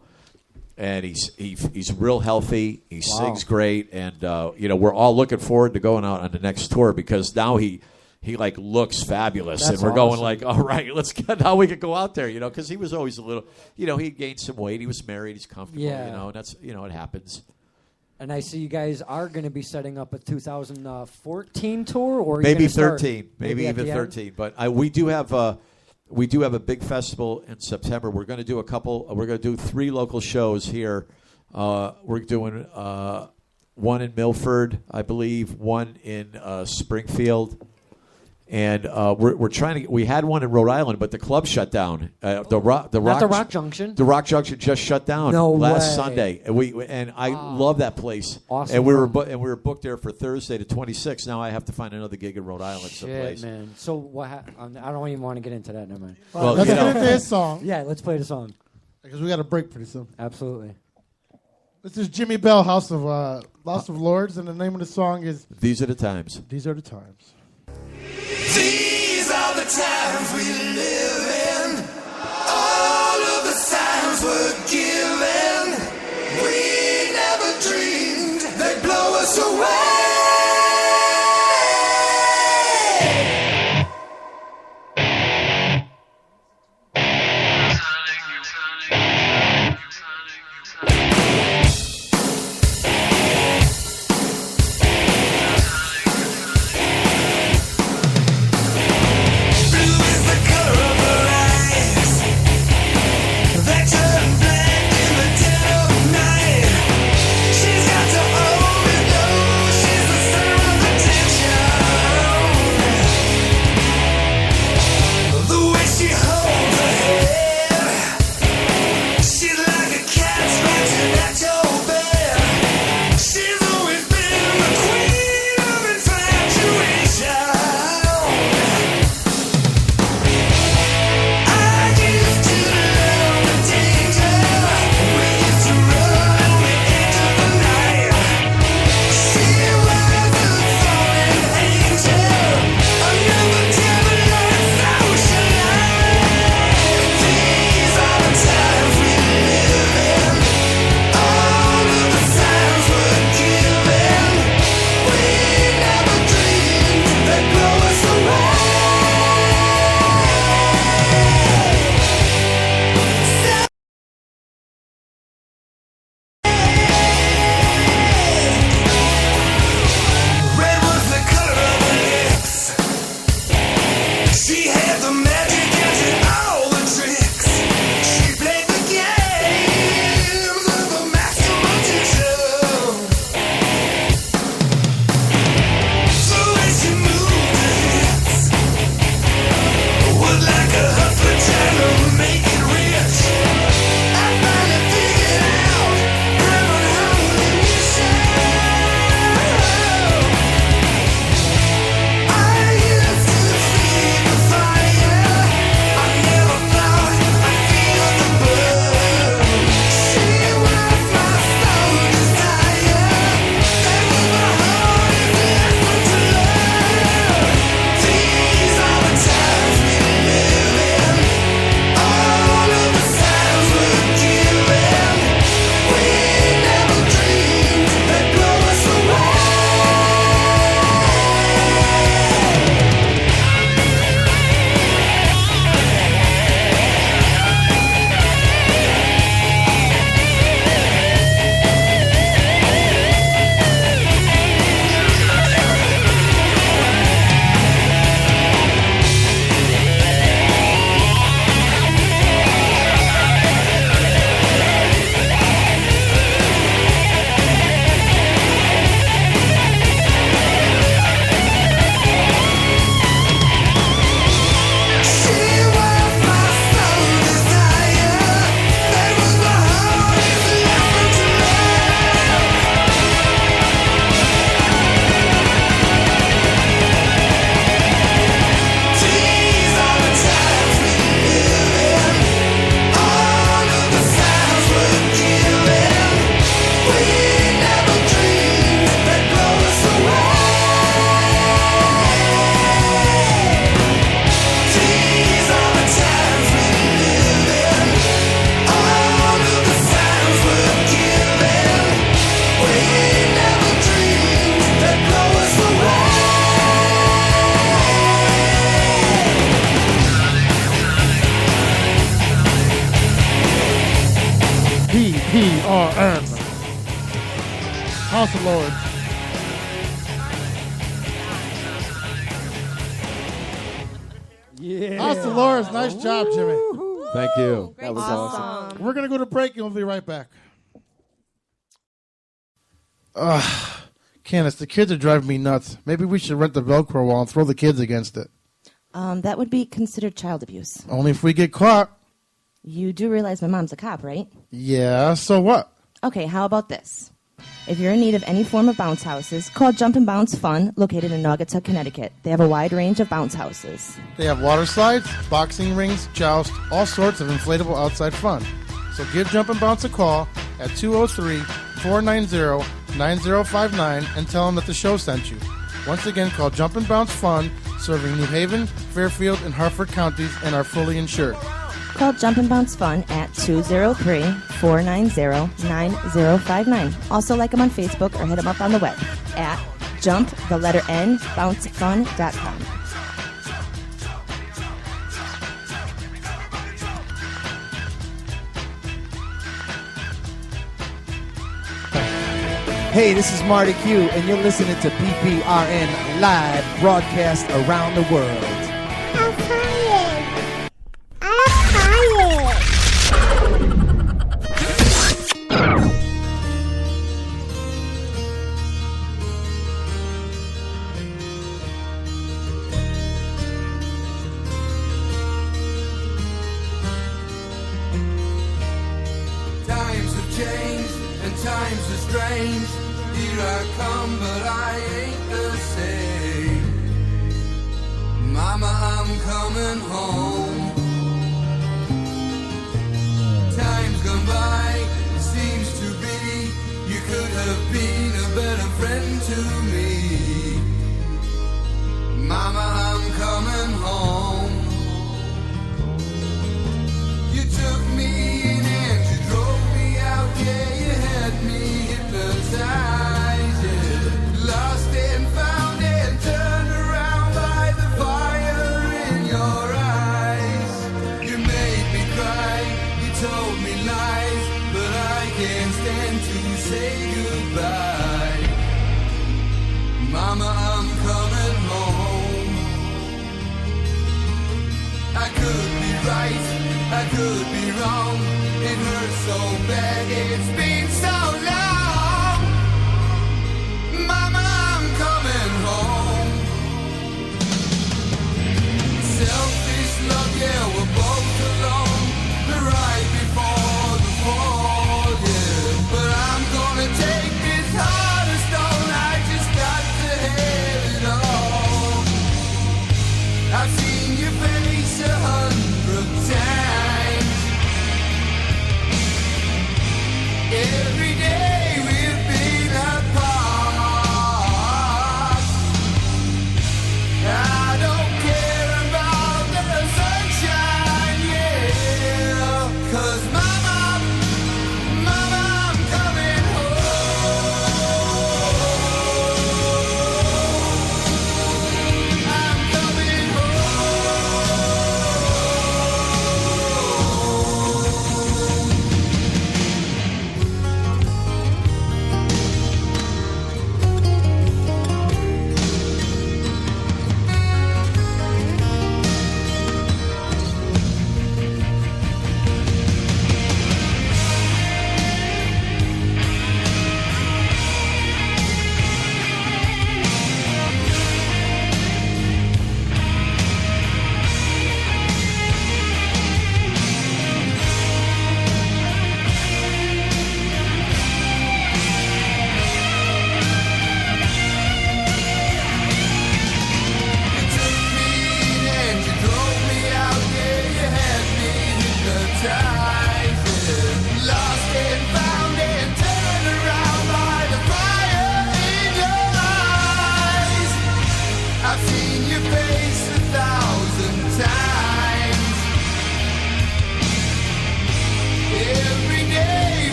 And he's real healthy. He sings great, and we're all looking forward to going out on the next tour because now he like looks fabulous, That's and we're awesome. going like, all right, let's get how we could go out there, because he was always a little, he gained some weight. He was married. He's comfortable, and that's it happens. And I see you guys are going to be setting up a 2014 tour, or Maybe 13, maybe even 13. But we do have a big festival in September. We're going to do We're going to do 3 local shows here. We're doing one in Milford, I believe, one in Springfield, and we're trying to. We had one in Rhode Island, but the club shut down. The Rock Junction. The Rock Junction just shut down last Sunday, and I love that place. Awesome. And we were booked there for Thursday the 26th. Now I have to find another gig in Rhode Island someplace. Shit, man. So what? I don't even want to get into that. Never mind. Well, let's get into his song. Yeah, let's play the song. Because we got a break pretty soon. Absolutely. This is Jimi Bell, House of Lords, and the name of the song is These Are the Times. These Are the Times. These are the times we live in. All of the signs were given. We never dreamed they'd blow us away. Blue is PPRN. House of Lords. Yeah. House of Lords, nice job, Jimmy. Thank you. That was awesome. We're going to go to break and we'll be right back. Candace, the kids are driving me nuts. Maybe we should rent the Velcro wall and throw the kids against it. That would be considered child abuse. Only if we get caught. You do realize my mom's a cop, right? Yeah, so what? Okay, how about this? If you're in need of any form of bounce houses, call Jump and Bounce Fun, located in Naugatuck, Connecticut. They have a wide range of bounce houses. They have water slides, boxing rings, joust, all sorts of inflatable outside fun. So give Jump and Bounce a call at 203-490-9059 and tell them that the show sent you. Once again, call Jump and Bounce Fun, serving New Haven, Fairfield, and Hartford counties, and are fully insured. Call Jump and Bounce Fun at 203-490-9059. Also like them on Facebook or hit them up on the web at jumpbouncefun.com. Hey, this is Marty Q, and you're listening to PPRN live broadcast around the world. I'm tired. Times have changed and times are strange. Here I come, but I ain't the same. Mama, I'm coming home. Time's gone by, it seems to be. You could have been a better friend to me. Mama, I'm coming home. You took me in and you drove me out. Yeah, you had me hypnotized. Yeah. Lost and found and turned around by the fire in your eyes. You made me cry, you told me lies, but I can't stand to say goodbye. Mama, I'm coming home. I could be right, I could be wrong. It hurts so bad, it's been so long. Mama, I'm coming home. Selfish love, yeah, we're both alone. Right before the fall, yeah. But I'm gonna take this heart of stone. I just got to have it all. I've seen your face 100 times. Every day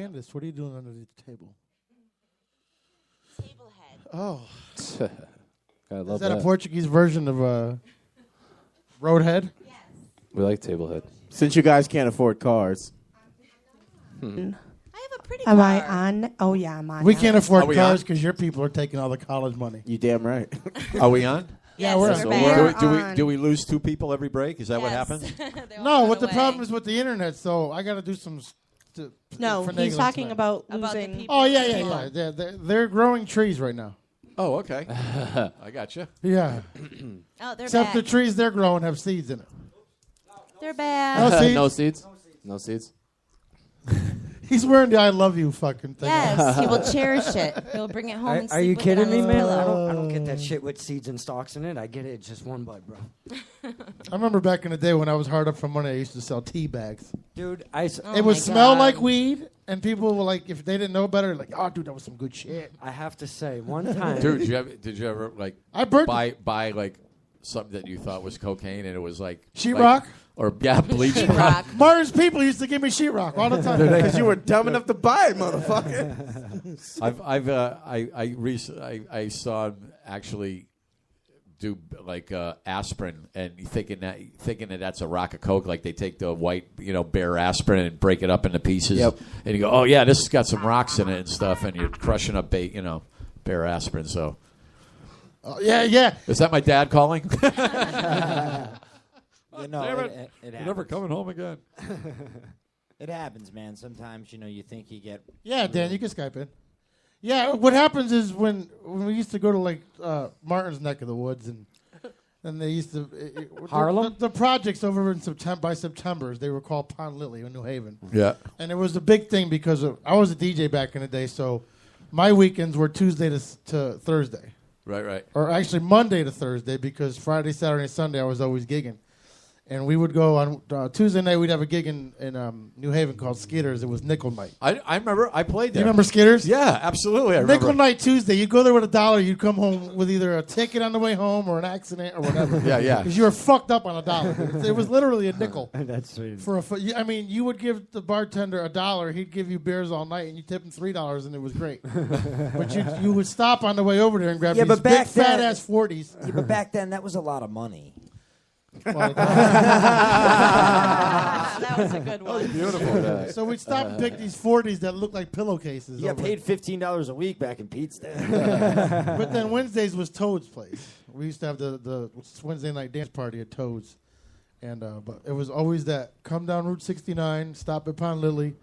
Candace, what are you doing underneath the table? Table head. Oh. Gotta love Is that a Portuguese version of Roadhead? We like table head. Since you guys can't afford cars. Am I on? Oh yeah, I'm on. We now. can't Are afford we cars on? because your people are taking all the college money. You damn right. Are we on? Yeah, we're Yes, on. we're Do on. we lose 2 people every break? Is that what happens? No, what the problem is with the internet, so I got to do some. No, he's talking about losing. Oh yeah. They're growing trees right now. Oh, okay. I got you. Yeah. Oh, they're Except back. the trees they're growing have seeds in it. They're bad. No seeds. No seeds. No seeds. He's wearing the "I love you" fucking thing. Yes, he will cherish it. He'll bring it home and Are sleep you with kidding it on me, his man? pillow. I don't get that shit with seeds and stalks in it. I get it. It's just one bud, bro. I remember back in the day when I was hard up for money, I used to sell tea bags. Dude, it would smell like weed, and people were like, if they didn't know better, like, oh, dude, that was some good shit. I have to say, one time, Dude, did you ever like buy like something that you thought was cocaine and it was like sheetrock? Or bleach rock? Martin's people used to give me sheetrock all the time Because you were dumb enough to buy it, motherfucker. I saw him actually do like aspirin and thinking that that's a rock of coke. Like they take the white, bare aspirin and break it up into pieces. Yep. And you go, oh yeah, this has got some rocks in it and stuff. And you're crushing up bare aspirin. So. Yeah. Is that my dad calling? No, Damn it You're happens. never coming home again. It happens, man. Sometimes you think you get. Yeah, Dan, you can Skype in. Yeah, what happens is when we used to go to like Martin's neck of the woods and they used to Harlem? the projects over in September they were called Pond Lily in New Haven. Yeah. And it was a big thing because I was a DJ back in the day, so my weekends were Tuesday to Thursday. Right. Or actually Monday to Thursday because Friday, Saturday, and Sunday I was always gigging. And we would go on Tuesday night. We'd have a gig in New Haven called Skitters. It was nickel night. I remember I played there. You remember Skitters? Yeah, absolutely. I remember. Nickel night Tuesday. You'd go there with $1. You'd come home with either a ticket on the way home or an accident or whatever. Yeah. Because you were fucked up on $1. It was literally a nickel. That's sweet. You would give the bartender $1. He'd give you beers all night, and you tip him $3, and it was great. But you would stop on the way over there and grab these big fat ass 40s. Yeah, but back then that was a lot of money. That was a good one. Beautiful. So we'd stop and pick these 40s that looked like pillowcases. You got paid $15 a week back in Pete's day. But then Wednesdays was Toad's place. We used to have the Wednesday night dance party at Toad's. And but it was always that come down Route 69, stop at Pond Lily,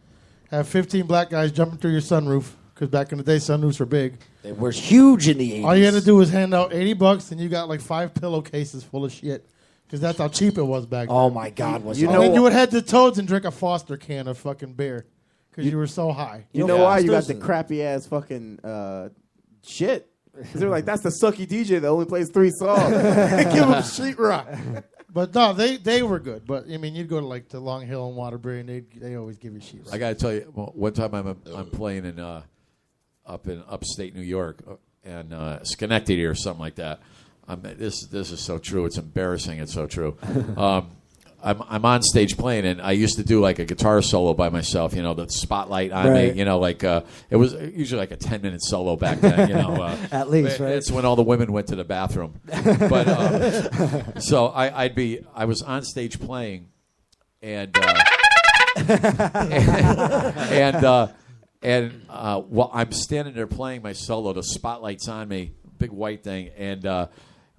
have 15 black guys jumping through your sunroof. Because back in the day, sunroofs were big. They were huge in the 80s. All you had to do was hand out $80 and you got like 5 pillowcases full of shit. Because that's how cheap it was back then. Oh my God! And you would head to Toad's and drink a Foster can of fucking beer. Because you were so high. You know why? You got the crappy ass fucking shit. Because they're like, that's the sucky DJ that only plays 3 songs. Give them sheetrock. But no, they were good. But I mean, you'd go to like to Long Hill and Waterbury, and they always give you sheetrock. I got to tell you, one time I'm playing in up in upstate New York and Schenectady or something like that. This is so true. It's embarrassing. It's so true. I'm on stage playing, and I used to do like a guitar solo by myself. The spotlight on me. It was usually like a 10-minute solo back then. At least, right? It's when all the women went to the bathroom. But so I was on stage playing, and while I'm standing there playing my solo, the spotlight's on me, big white thing, and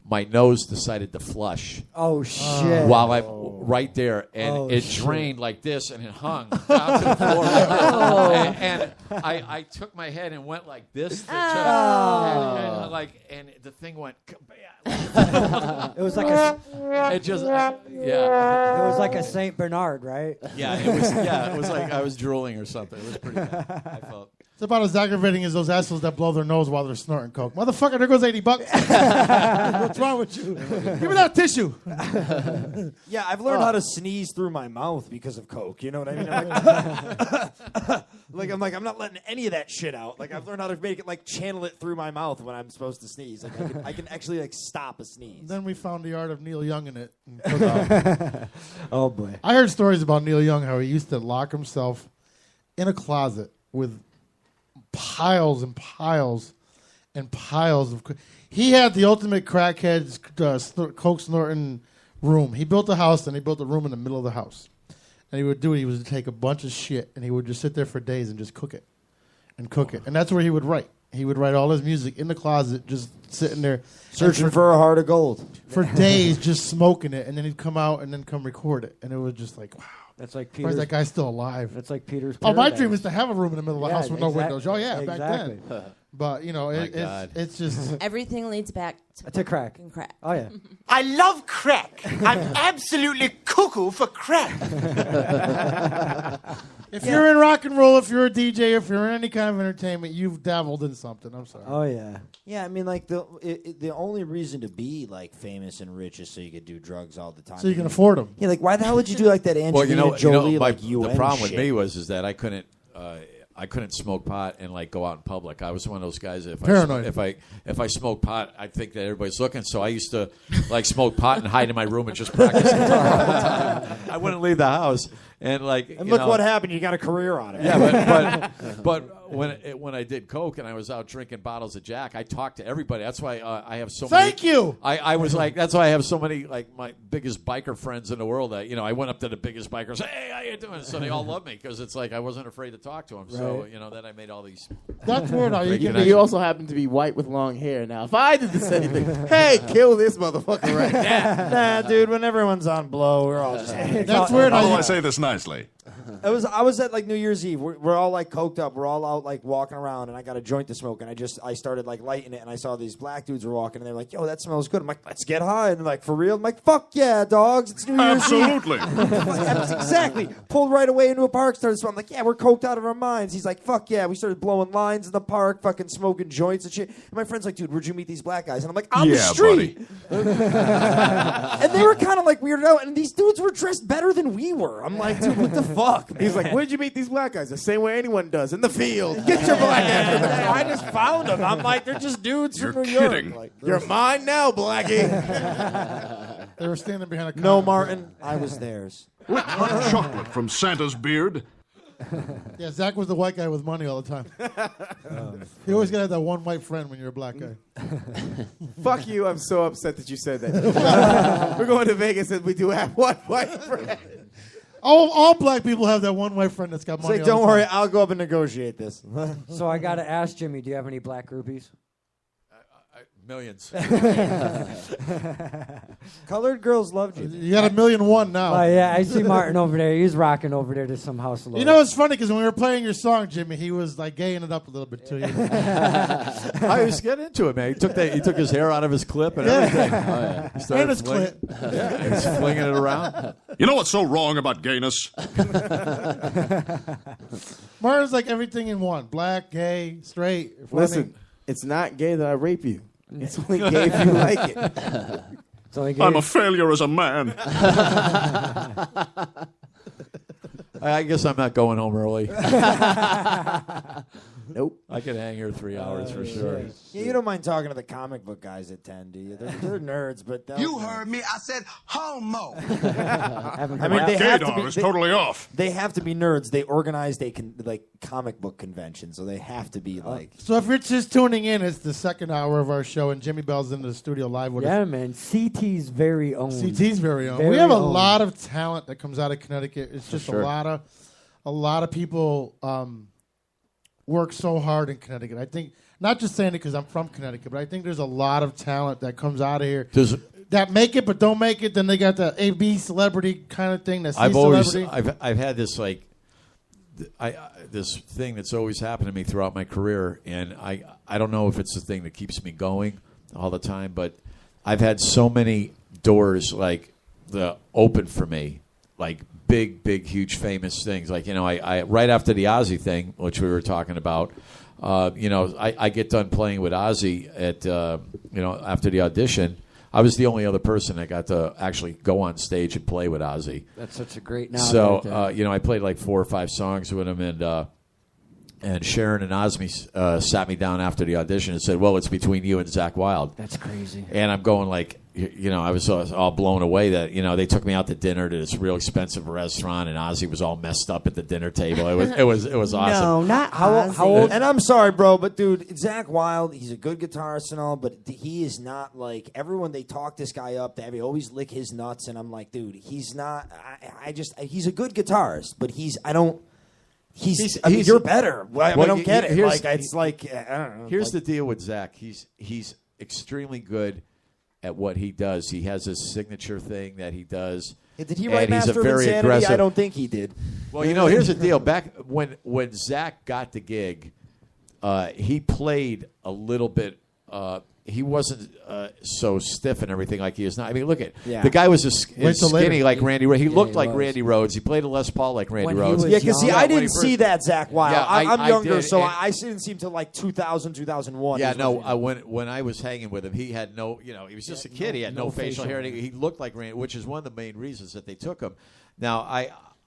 my nose decided to flush. Oh, shit. While I'm right there, and it drained like this, and it hung down to the floor. And I took my head and went like this. And the thing went. It was like a. It just yeah. It was like a Saint Bernard, right? Yeah, it was like I was drooling or something. It was pretty bad. I felt. It's about as aggravating as those assholes that blow their nose while they're snorting coke. Motherfucker, there goes $80. What's wrong with you? Give me that tissue. Yeah, I've learned how to sneeze through my mouth because of coke. You know what I mean? I'm not letting any of that shit out. Like I've learned how to make it channel it through my mouth when I'm supposed to sneeze. I can actually stop a sneeze. Then we found the art of Neil Young in it. Oh boy. I heard stories about Neil Young how he used to lock himself in a closet with piles and piles and piles of. He had the ultimate crackhead coke snorting room. He built a house and he built a room in the middle of the house. And he would do it. He would take a bunch of shit and he would just sit there for days and just cook it and cook it. And that's where he would write. He would write all his music in the closet, just sitting there. Searching for a heart of gold. For days, just smoking it. And then he'd come out and then come record it. And it was just like, wow. That's like Why is that guy still alive? That's like Peter's Oh, my Paradise. dream is to have a room in the middle of the house with no exact- windows. Oh, yeah, exactly. back then. But, you know, it's just... Everything leads back to crack. And crack. Oh, yeah. I love crack. I'm absolutely cuckoo for crack. If you're in rock and roll, if you're a DJ, if you're in any kind of entertainment, you've dabbled in something. I'm sorry. Oh, yeah. Yeah, I mean, like, the only reason to be, like, famous and rich is so you could do drugs all the time. So you can afford them. Yeah, like, why the hell would you do, like, that Angelina Jolie, like, UN the problem shit? with me was that I couldn't smoke pot and like go out in public. I was one of those guys that Paranoid. if I smoke pot, I think that everybody's looking. So I used to like smoke pot and hide in my room and just practice guitar all the time. I wouldn't leave the house. And like, And look what happened. You got a career on it. Yeah, but when I did coke and I was out drinking bottles of Jack, I talked to everybody. That's why I have so many. Thank you. I was like, that's why I have so many like my biggest biker friends in the world. That I went up to the biggest bikers. Hey, how you doing? So they all love me because it's like I wasn't afraid to talk to them. So then I made all these. That's weird. How You also happen to be white with long hair. Now, if I did the same thing, hey, kill this motherfucker right now. Nah, dude. When everyone's on blow, we're all just. That's weird. How do I say this nicely? I was at like New Year's Eve. We're all like coked up. We're all out like walking around, and I got a joint to smoke. And I started like lighting it, and I saw these black dudes were walking, and they're like, "Yo, that smells good." I'm like, "Let's get high." And they're like, "For real?" I'm like, "Fuck yeah, dogs! It's New Year's Absolutely. Eve." Exactly. Pulled right away into a park. Started smoking. I'm like, "Yeah, we're coked out of our minds." He's like, "Fuck yeah!" We started blowing lines in the park, fucking smoking joints and shit. And my friend's like, "Dude, where'd you meet these black guys?" And I'm like, "On the street." And they were kind of like weirded out, and these dudes were dressed better than we were. I'm like, "Dude, what the fuck?" He's like, where'd you meet these black guys? The same way anyone does, in the field. Get your black ass in the field. I just found them. I'm like, they're just dudes You're from New kidding. York. Like, You're mine now, Blackie. They were standing behind a no, Martin, I was theirs. With hot chocolate from Santa's beard. Yeah, Zach was the white guy with money all the time. You always gotta have that one white friend when you're a black guy. Fuck you. I'm so upset that you said that. We're going to Vegas and we do have one white friend. All black people have that one white friend that's got It's money. like, all don't the worry, time. I'll go up and negotiate this. So I got to ask Jimmy, do you have any black groupies? Millions. Colored girls loved you. You got 1,000,001 now. Oh, yeah, I see Martin over there. He's rocking over there to some house a little. You know, it's funny because when we were playing your song, Jimmy, he was like gaying it up a little bit to you. I was getting into it, man. He took his hair out of his clip and everything. Oh, yeah. He started And his fling- Yeah, he's flinging it around. You know what's so wrong about gayness? Martin's like everything in one: black, gay, straight. funny. Listen, it's not gay that I rape you. It's only gay if you like it. It's only gay. I'm a failure as a man. I guess I'm not going home early. Nope. I could hang here 3 hours for sure. Yeah, you don't mind talking to the comic book guys at 10, do you? They're nerds, but You heard me. I said homo. I mean, My they have to gaydar be. is totally off. They have to be nerds. They organized a comic book convention, so they have to be like. So if you're just tuning in, it's the second hour of our show, and Jimmy Bell's in the studio live with Yeah, us. man. CT's very own. CT's very own. Very We have a own. lot of talent that comes out of Connecticut. It's just sure. a lot of people work so hard in Connecticut. I think not just saying it because I'm from Connecticut, but I think there's a lot of talent that comes out of here that make it but don't make it. Then they got the AB celebrity kind of thing. That C celebrity. I've had this this thing that's always happened to me throughout my career, and I don't know if it's the thing that keeps me going all the time, but I've had so many doors like open for me, like big, huge, famous things. Like, I right after the Ozzy thing, which we were talking about, I get done playing with Ozzy at, after the audition. I was the only other person that got to actually go on stage and play with Ozzy. That's such a great. Now So, I played like 4 or 5 songs with him, and And Sharon and Osmy sat me down after the audition and said, well, it's between you and Zach Wilde. That's crazy. And I'm going like, I was all blown away that, they took me out to dinner to this real expensive restaurant, and Ozzy was all messed up at the dinner table. It was awesome. No, not How Ozzy. old? And I'm sorry, bro, but dude, Zach Wilde, he's a good guitarist and all, but he is not like everyone. They talk this guy up. They always lick his nuts, and I'm like, dude, he's not. He's a good guitarist, but I mean, you're better. I don't get it. It's like I don't know. Here's the deal with Zach. He's extremely good at what he does. He has a signature thing that he does. Did he write and he's Master a very of Insanity? aggressive. I don't think he did. Well, here's the deal. Back when Zach got the gig, he played a little bit. He wasn't so stiff and everything like he is now. I mean, look at the guy was skinny like Randy Rhoads. He looked like Randy Rhoads. He played a Les Paul like Randy Rhoads. Yeah, because I didn't see that Zach Wilde. Yeah, I'm younger, did, so I didn't see him till like 2000, 2001. Yeah, no. When I was hanging with him, he had no. He was just a kid. He had no facial hair. He looked like Randy, which is one of the main reasons that they took him. Now,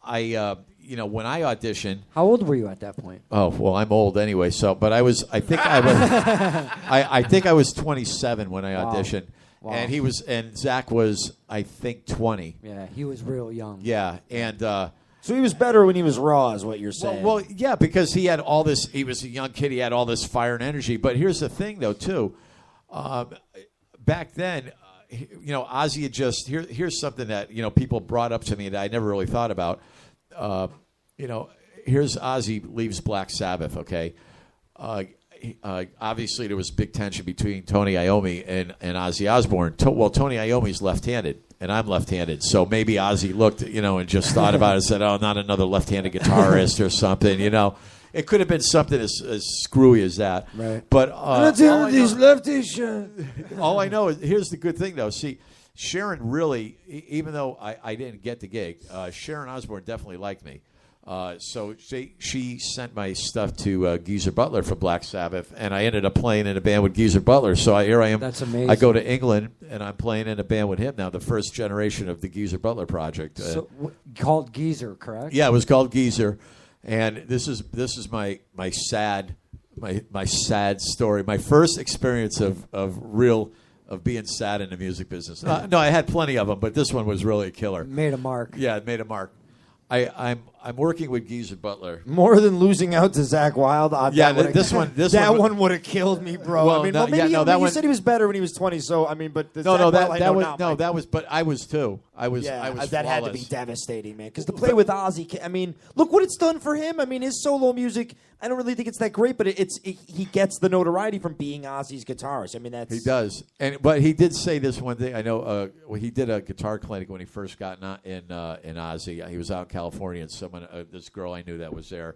when I auditioned, how old were you at that point? Oh well, I'm old anyway. So, but I think I was 27 when I auditioned, and Zach was I think 20. Yeah, he was real young. Yeah, and so he was better when he was raw, is what you're saying. Well, yeah, because he had all this. He was a young kid. He had all this fire and energy. But here's the thing, though, too. Back then, Ozzy had just here's something that people brought up to me that I never really thought about. Here's Ozzy leaves Black Sabbath, okay? Obviously, there was big tension between Tony Iommi and Ozzy Osbourne. Tony Iommi's left-handed, and I'm left-handed. So maybe Ozzy looked, and just thought about it and said, oh, not another left-handed guitarist or something, It could have been something as screwy as that. Right. But these lefties. all I know is, here's the good thing, though. See, Sharon really, even though I didn't get the gig, Sharon Osbourne definitely liked me. So she sent my stuff to Geezer Butler from Black Sabbath, and I ended up playing in a band with Geezer Butler. So here I am. That's amazing. I go to England, and I'm playing in a band with him now, the first generation of the Geezer Butler project. Called Geezer, correct? Yeah, it was called Geezer, and this is my sad story. My first experience of being sad in the music business. No, I had plenty of them, but this one was really a killer. Made a mark. Yeah, it made a mark. I'm working with Geezer Butler. More than losing out to Zach Wilde. This one would have killed me, bro. Well, you said he was better when he was 20. So I mean, but that was. But I was too. I was. That flawless. had to be devastating, man. Because to play with Ozzy, I mean, look what it's done for him. I mean, his solo music. I don't really think it's that great, but he gets the notoriety from being Ozzy's guitarist. I mean, he does. But he did say this one thing. I know. He did a guitar clinic when he first got in Ozzy. He was out in California, and someone, this girl I knew that was there.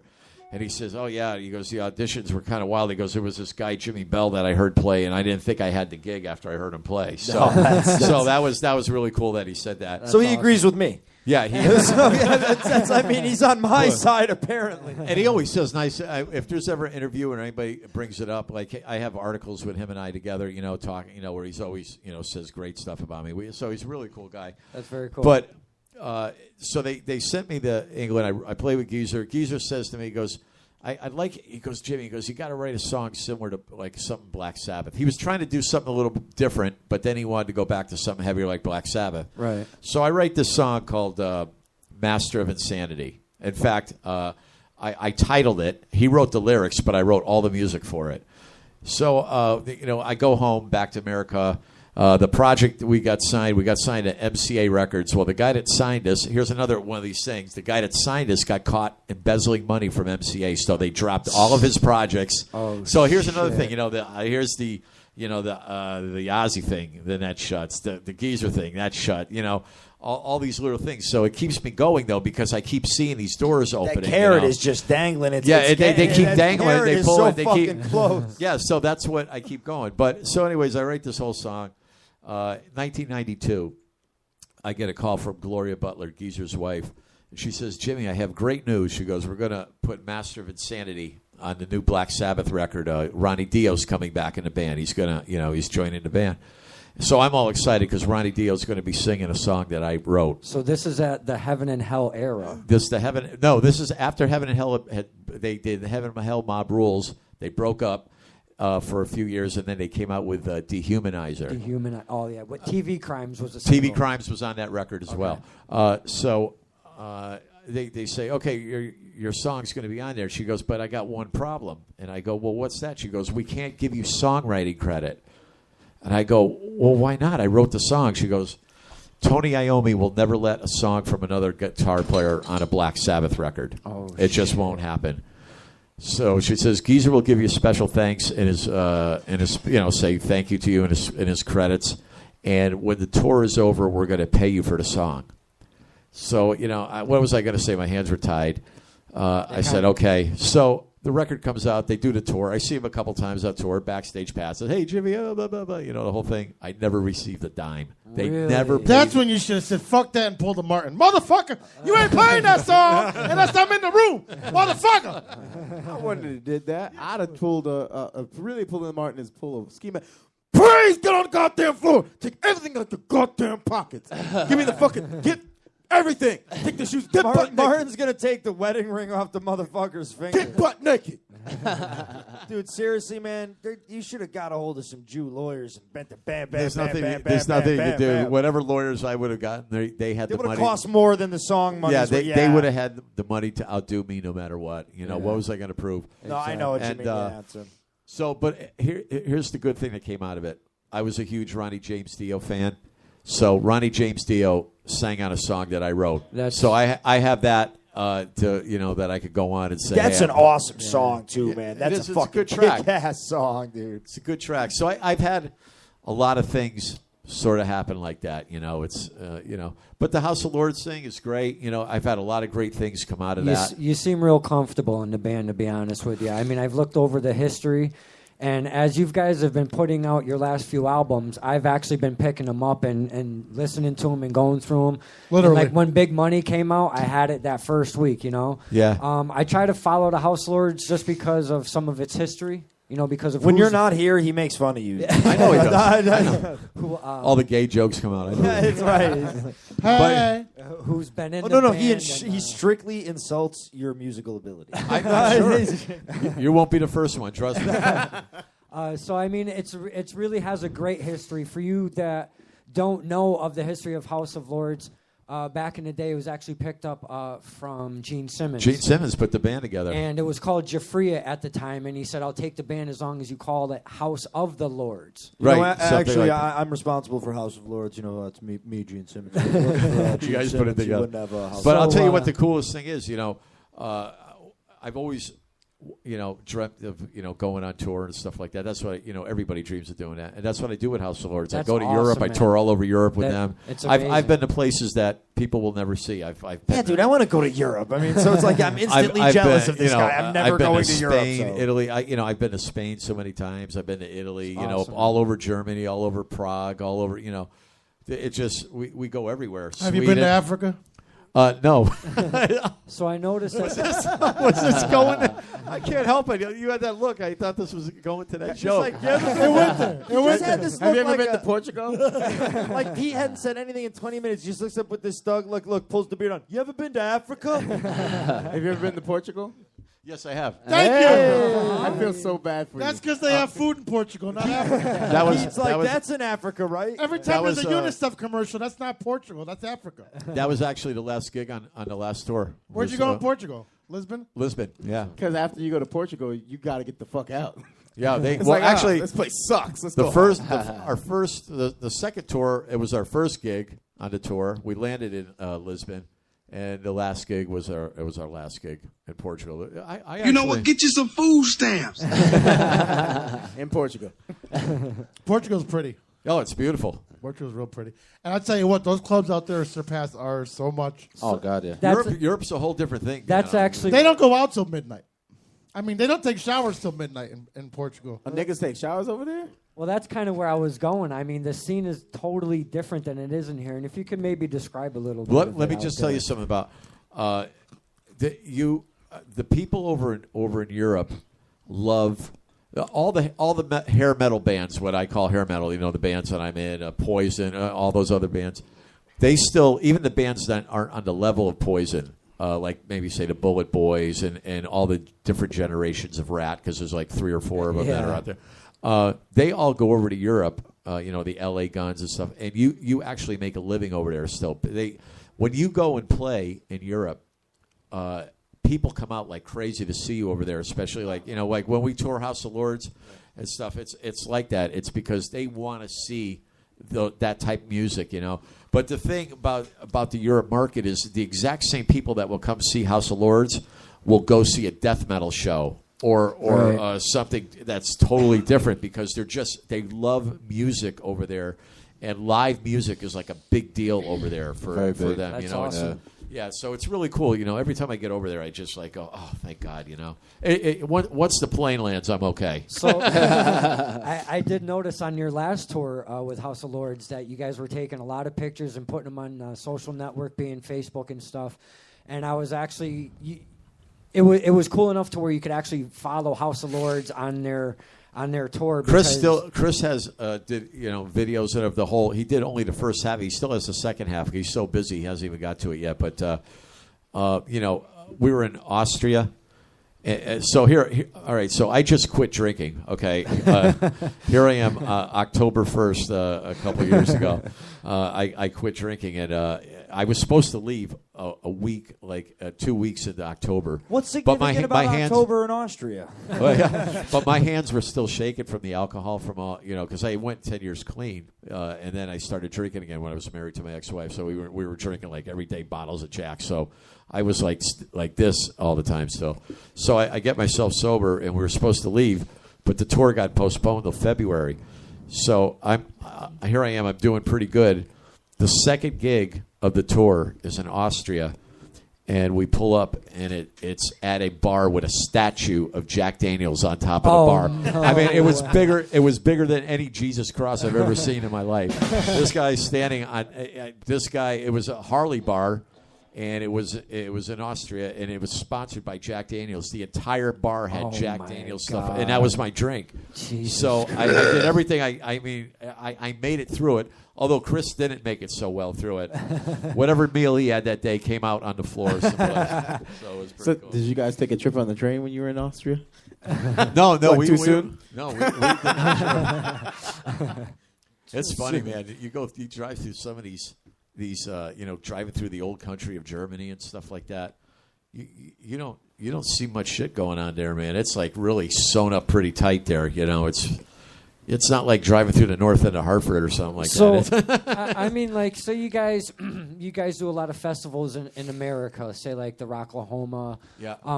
And he says, oh, yeah. He goes, the auditions were kind of wild. He goes, there was this guy, Jimi Bell, that I heard play, and I didn't think I had the gig after I heard him play. So, that was really cool that he said that. So he agrees with me. Yeah, he is. I mean, he's on my side, apparently. And he always says nice. If there's ever an interview and anybody brings it up, like I have articles with him and I together, talking, where he's always, says great stuff about me. So he's a really cool guy. That's very cool. But so they sent me to England. I play with Geezer. Geezer says to me, he goes, he goes, Jimmy, he goes, you got to write a song similar to like something Black Sabbath. He was trying to do something a little different, but then he wanted to go back to something heavier like Black Sabbath. Right. So I write this song called Master of Insanity. In fact, I titled it. He wrote the lyrics, but I wrote all the music for it. So, I go home back to America. The project we got signed to MCA Records. Well, the guy that signed us, here's another one of these things. The guy that signed us got caught embezzling money from MCA, so they dropped all of his projects. Oh, so here's another thing. Here's the Ozzy thing, then that shuts. The Geezer thing, that shut. All these little things. So it keeps me going, though, because I keep seeing these doors opening. That carrot is just dangling. They keep dangling. They pull it. They keep close. Yeah, so that's what I keep going. But so, anyways, I write this whole song. 1992, I get a call from Gloria Butler, Geezer's wife. And she says, Jimmy, I have great news. She goes, we're going to put Master of Insanity on the new Black Sabbath record. Ronnie Dio's coming back in the band. He's going to, he's joining the band. So I'm all excited because Ronnie Dio's going to be singing a song that I wrote. So this is at the Heaven and Hell era. This is after Heaven and Hell. They did the Heaven and Hell Mob Rules. They broke up for a few years, and then they came out with Dehumanizer. Oh yeah, what TV Crimes was a TV single. Crimes was on that record as well. They say, okay, your song's going to be on there. She goes, but I got one problem. And I go, well, what's that? She goes, we can't give you songwriting credit. And I go, well, why not? I wrote the song. She goes, Tony Iommi will never let a song from another guitar player on a Black Sabbath record. It just won't happen. So she says, Geezer will give you special thanks in his say thank you to you in his credits. And when the tour is over, we're going to pay you for the song. So, what was I going to say? My hands were tied. I said, okay. So the record comes out. They do the tour. I see him a couple times on tour, backstage passes. Hey, Jimmy, blah, blah, blah. The whole thing. I never received a dime. They never paid. That's when you should have said, fuck that and pulled a Martin. Motherfucker, you ain't playing that song unless I'm in the room. Motherfucker. I wouldn't have did that. I'd have pulled really pulling a Martin is pull a schema. Please get on the goddamn floor. Take everything out your goddamn pockets. Give me the fucking, get everything. Take the shoes. Get butt naked. Martin's going to take the wedding ring off the motherfucker's finger. Get butt naked. Dude, seriously, man, you should have got a hold of some Jew lawyers and bent the bam, bam, There's bam, nothing. bam, There's bam, nothing bam, you could do. bam. Whatever lawyers I would have gotten, they had They the would have money. cost more than the song money. Yeah, they would have had the money to outdo me no matter what. What was I going to prove? No, I know what you mean. So, but here's the good thing that came out of it. I was a huge Ronnie James Dio fan. So Ronnie James Dio sang on a song that I wrote. So I have that that I could go on and say that's hey, an awesome song too, man. That's a fucking good track. kick-ass song, dude. It's a good track. So I've had a lot of things sort of happen like that. It's but the House of Lords thing is great. I've had a lot of great things come out of that. You seem real comfortable in the band, to be honest with you. I mean, I've looked over the history. And as you guys have been putting out your last few albums, I've actually been picking them up and listening to them and going through them. Literally. And like when Big Money came out, I had it that first week, Yeah. I try to follow the House Lords just because of some of its history. Because of when you're not here, he makes fun of you. I know he does. I know. All the gay jokes come out. I know. That's right. Hey. Who's been in the no, band he strictly insults your musical ability. I'm not sure. You won't be the first one, trust me. So I mean, it's really has a great history. For you that don't know of the history of House of Lords, back in the day, it was actually picked up from Gene Simmons. Gene Simmons put the band together. And it was called Jafria at the time, and he said, I'll take the band as long as you call it House of the Lords. Right. Actually, I'm responsive for House of Lords. It's me, Gene Simmons. You guys put it together. But I'll tell you what the coolest thing is, I've always dreamt of going on tour and stuff like that. That's what everybody dreams of doing that, and that's what I do with House of Lords. I go to Europe. I tour all over Europe with them. I've been to places that people will never see. I've been dude, I want to go to Europe. I mean, so it's like I'm instantly jealous of this guy. I'm never going to Europe. Spain, Italy. I've been to Spain so many times. I've been to Italy. Awesome. All over Germany, all over Prague, all over. It just we go everywhere. Have you been to Africa? No. So I noticed that. What's this going? I can't help it. You had that look. I thought this was going to that show. It went there. Have you ever been to Portugal? Like he hadn't said anything in 20 minutes. He just looks up with this thug look, pulls the beard on. You ever been to Africa? Have you ever been to Portugal? Yes, I have. Thank you. I feel so bad for you. That's because they have food in Portugal, not Africa. That's in Africa, right? Every time there's a UNICEF commercial, that's not Portugal, that's Africa. That was actually the last gig on the last tour. Where'd you go in Portugal? Lisbon? Lisbon, yeah. Because after you go to Portugal, you got to get the fuck out. Yeah, actually, this place sucks. Let's go. The second tour, it was our first gig on the tour. We landed in Lisbon. And the last gig was our last gig in Portugal. I you know what? Get you some food stamps. In Portugal. Portugal's pretty. Oh, it's beautiful. Portugal's real pretty. And I'll tell you what, those clubs out there surpass ours so much. Oh, God, yeah. Europe's a whole different thing. That's actually... They don't go out till midnight. I mean, they don't take showers till midnight in Portugal. Niggas take showers over there? Well, that's kind of where I was going. I mean, the scene is totally different than it is in here. And if you could maybe describe a little bit. Let me just tell you something about the people over in Europe love. all the hair metal bands, what I call hair metal, the bands that I'm in, Poison, all those other bands, they still, even the bands that aren't on the level of Poison, like maybe say the Bullet Boys and all the different generations of Rat, because there's like 3 or 4 of them that are out there. They all go over to Europe, the LA Guns and stuff, and you actually make a living over there still. When you go and play in Europe, people come out like crazy to see you over there, especially like when we tour House of Lords and stuff. It's like that. It's because they want to see that type of music, But the thing about the Europe market is the exact same people that will come see House of Lords will go see a death metal show or something that's totally different, because they love music over there, and live music is like a big deal over there for them. That's awesome. Yeah, so it's really cool. Every time I get over there, I just like go, oh, thank God. Once the plane lands, I'm okay. So I did notice on your last tour with House of Lords that you guys were taking a lot of pictures and putting them on social network, being Facebook and stuff. And I was actually, it was cool enough to where you could actually follow House of Lords on their tour. Chris has did videos of the whole. He did only the first half. He still has the second half. He's so busy he hasn't even got to it yet. But we were in Austria. So here, all right. So I just quit drinking. Okay, here I am, October 1st, a couple of years ago. I quit drinking, and I was supposed to leave a week, 2 weeks into October. What's significant about October in Austria? But my hands were still shaking from the alcohol, from all because I went 10 years clean, and then I started drinking again when I was married to my ex-wife. So we were drinking like every day bottles of Jack. So I was like this all the time still. So I get myself sober, and we were supposed to leave, but the tour got postponed till February. So here I am. I'm doing pretty good. The second gig of the tour is in Austria, and we pull up, and it's at a bar with a statue of Jack Daniels on top of the bar. No. I mean, it was bigger. It was bigger than any Jesus cross I've ever seen in my life. This guy's standing on. It was a Harley bar, and it was in Austria, and it was sponsored by Jack Daniels. The entire bar had Jack Daniels stuff, and that was my drink. Jesus so I did everything. I made it through it. Although Chris didn't make it so well through it. Whatever meal he had that day came out on the floor someplace. So it was pretty cool. Did you guys take a trip on the train when you were in Austria? No. Too soon? No, we did not. It's funny, man. You drive through some of these driving through the old country of Germany and stuff like that. You don't see much shit going on there, man. It's like really sewn up pretty tight there. It's not like driving through the north end of Hartford or something like that. I mean, so you guys do a lot of festivals in America, say like the Rocklahoma,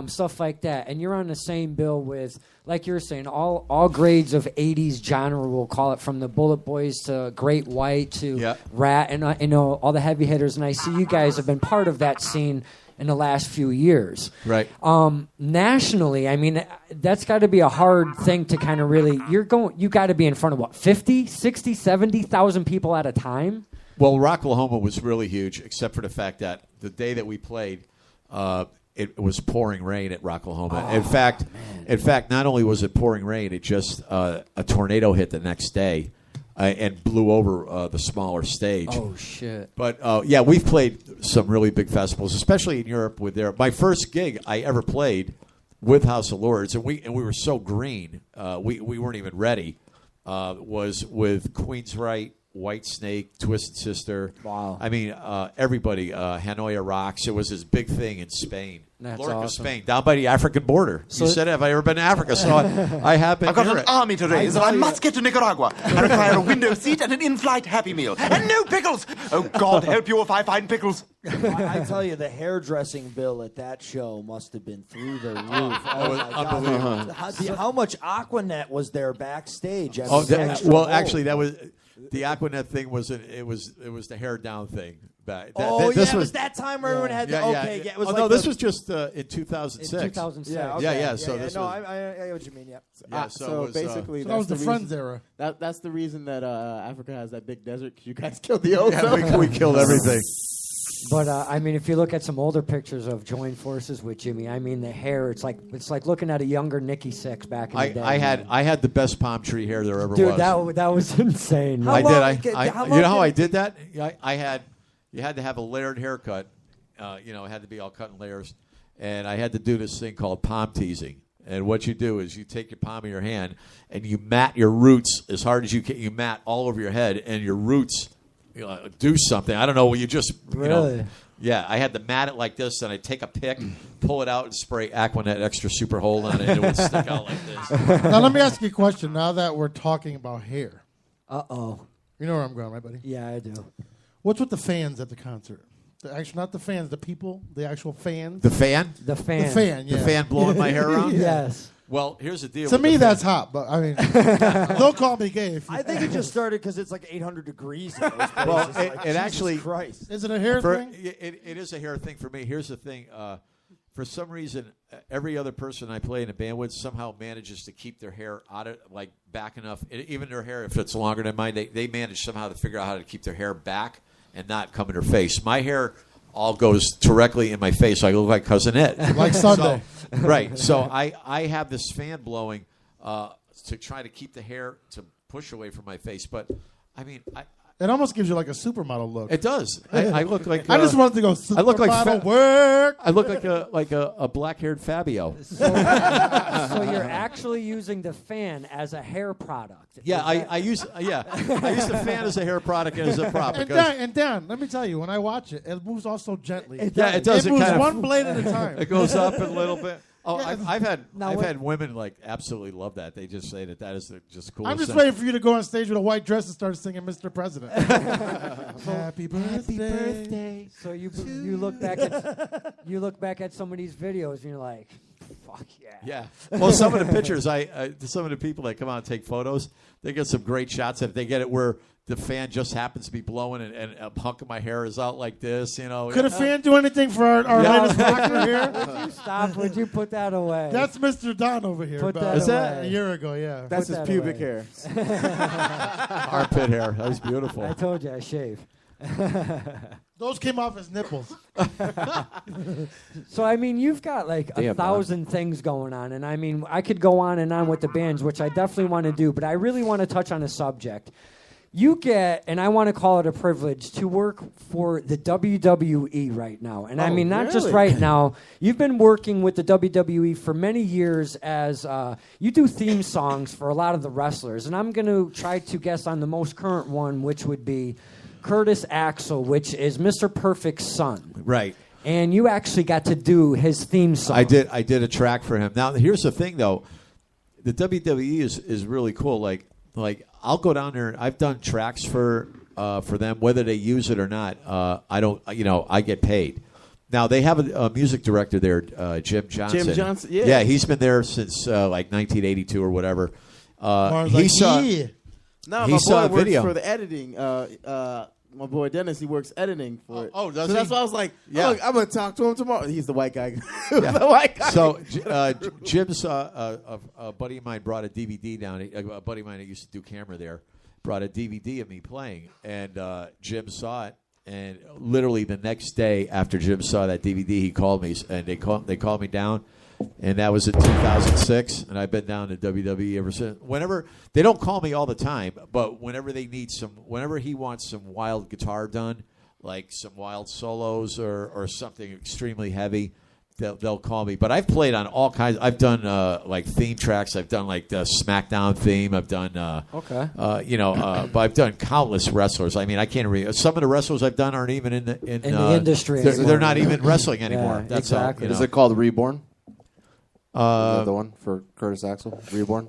stuff like that, and you're on the same bill with, like you were saying, all grades of 80s genre, we'll call it, from the Bullet Boys to Great White to Rat, and all the heavy hitters, and I see you guys have been part of that scene in the last few years. Right. Nationally, I mean, that's got to be a hard thing to kind of really, you got to be in front of 50, 60, 70,000 people at a time? Well, Rocklahoma was really huge, except for the fact that the day that we played, it was pouring rain at Rocklahoma. In fact, not only was it pouring rain, it just a tornado hit the next day. And blew over the smaller stage. Oh shit! But we've played some really big festivals, especially in Europe. My first gig I ever played with House of Lords, and we were so green, we weren't even ready. Was with Queensryche, White Snake, Twisted Sister. Wow! I mean, everybody. Hanoi Rocks. It was this big thing in Spain. That's Lorca, awesome. Spain, down by the African border. You said, have I ever been to Africa? So I have been. I've got near an it. army to raise, and I must get to Nicaragua. I require a window seat and an in-flight Happy Meal. And no pickles! Oh, God help you if I find pickles. I tell you, the hairdressing bill at that show must have been through the roof. Oh, my unbelievable. God. How much Aquanet was there backstage? I mean, Actually, that was the Aquanet thing. It was the hair down thing. It was that time where everyone had it was this was just in 2006. In 2006. I get what you mean. Yeah. So basically, that was the Friends era. That's the reason that Africa has that big desert, because you guys killed the ozone. We killed everything. But I mean, if you look at some older pictures of joined forces with Jimmy, I mean, the hair, it's like looking at a younger Nikki Sixx back in the day. I had the best palm tree hair there ever Dude, was. that was insane. I did. You know how I did that? You had to have a layered haircut. It had to be all cut in layers. And I had to do this thing called palm teasing. And what you do is you take your palm of your hand and you mat your roots as hard as you can. You mat all over your head, and your roots do something. I don't know. You just really. Yeah, I had to mat it like this, and I'd take a pick, pull it out, and spray Aquanet extra super hold on it, and it would stick out like this. Now, let me ask you a question. Now that we're talking about hair. Uh-oh. You know where I'm going, right, buddy? Yeah, I do. What's with the fans at the concert? Not the fans, the people, the actual fans. The fan? The fan. The fan, yeah. The fan blowing my hair around? Yes. Well, here's the deal. To with me, the that's fan. hot, but I mean, don't call me gay. If you I think it just started because it's like 800 degrees. In those places. Well, Like, it Jesus actually Christ. Is it a hair thing? It is a hair thing for me. Here's the thing. For some reason, every other person I play in a band with somehow manages to keep their hair out of, like, back enough. Even their hair, if it's longer than mine, they manage somehow to figure out how to keep their hair back and not come in their face. My hair all goes directly in my face, so I look like Cousin Ed. Like Sunday. Right. So I have this fan blowing to try to keep the hair to push away from my face. But, I mean, It almost gives you like a supermodel look. it does. I look like I just wanted to go I look like supermodel work. I look like a black-haired Fabio. So you're actually using the fan as a hair product. Yeah, I use the fan as a hair product and as a prop. And Dan, let me tell you, when I watch it, it moves also gently. It does. It moves kind of, one blade at a time. It goes up a little bit. Oh, Yeah. I've had women like absolutely love that. They just say that is the just coolest I'm just thing. waiting for you to go on stage with a white dress and start singing "Mr. President." Happy birthday. So you look back at some of these videos and you're like, fuck yeah. Yeah. Well, some of the pictures, some of the people that come out and take photos, they get some great shots. If they get it where the fan just happens to be blowing and a hunk of my hair is out like this, Could a fan do anything for our latest rocker here? Would you stop? Would you put that away? That's Mr. Don over here. Put about that away. a year ago? Yeah. That's Put his that pubic away. hair. Armpit hair. That was beautiful. I told you I shave. Those came off as nipples. So, I mean, you've got like Damn, 1,000 things going on. And I mean, I could go on and on with the bands, which I definitely want to do. But I really want to touch on a subject. You get, and I want to call it a privilege, to work for the WWE right now. And I mean, not just right now. You've been working with the WWE for many years as you do theme songs for a lot of the wrestlers. And I'm going to try to guess on the most current one, which would be Curtis Axel, which is Mr. Perfect's son. Right. And you actually got to do his theme song. I did a track for him. Now, here's the thing, though. The WWE is really cool. Like I'll go down there. I've done tracks for them, whether they use it or not. I don't. I get paid. Now they have a music director there, Jim Johnson. Jim Johnson, yeah. Yeah, he's been there since like 1982 or whatever. Marvin's He like, saw. yeah. No, He my saw boy a video. works for the editing. My boy Dennis, he works editing for it. Oh, does so he? that's why I was like, Yeah. look, I'm gonna talk to him tomorrow. He's the white guy. Yeah. The white guy. So Jim's a buddy of mine brought a DVD down. A buddy of mine that used to do camera there brought a DVD of me playing, and Jim saw it. And literally the next day after Jim saw that DVD, he called me, and they called me down, and that was in 2006. And I've been down to WWE ever since. Whenever they don't call me all the time, but whenever they need whenever he wants some wild guitar done, like some wild solos or something extremely heavy, they'll call me. But I've played on all kinds. I've done like theme tracks. I've done like the SmackDown theme. I've done but I've done countless wrestlers. I mean, I can't read. Some of the wrestlers I've done aren't even in the industry They're anymore. not even wrestling anymore. Yeah, That's exactly. how, Is it called Reborn? Is that the one for Curtis Axel? Reborn?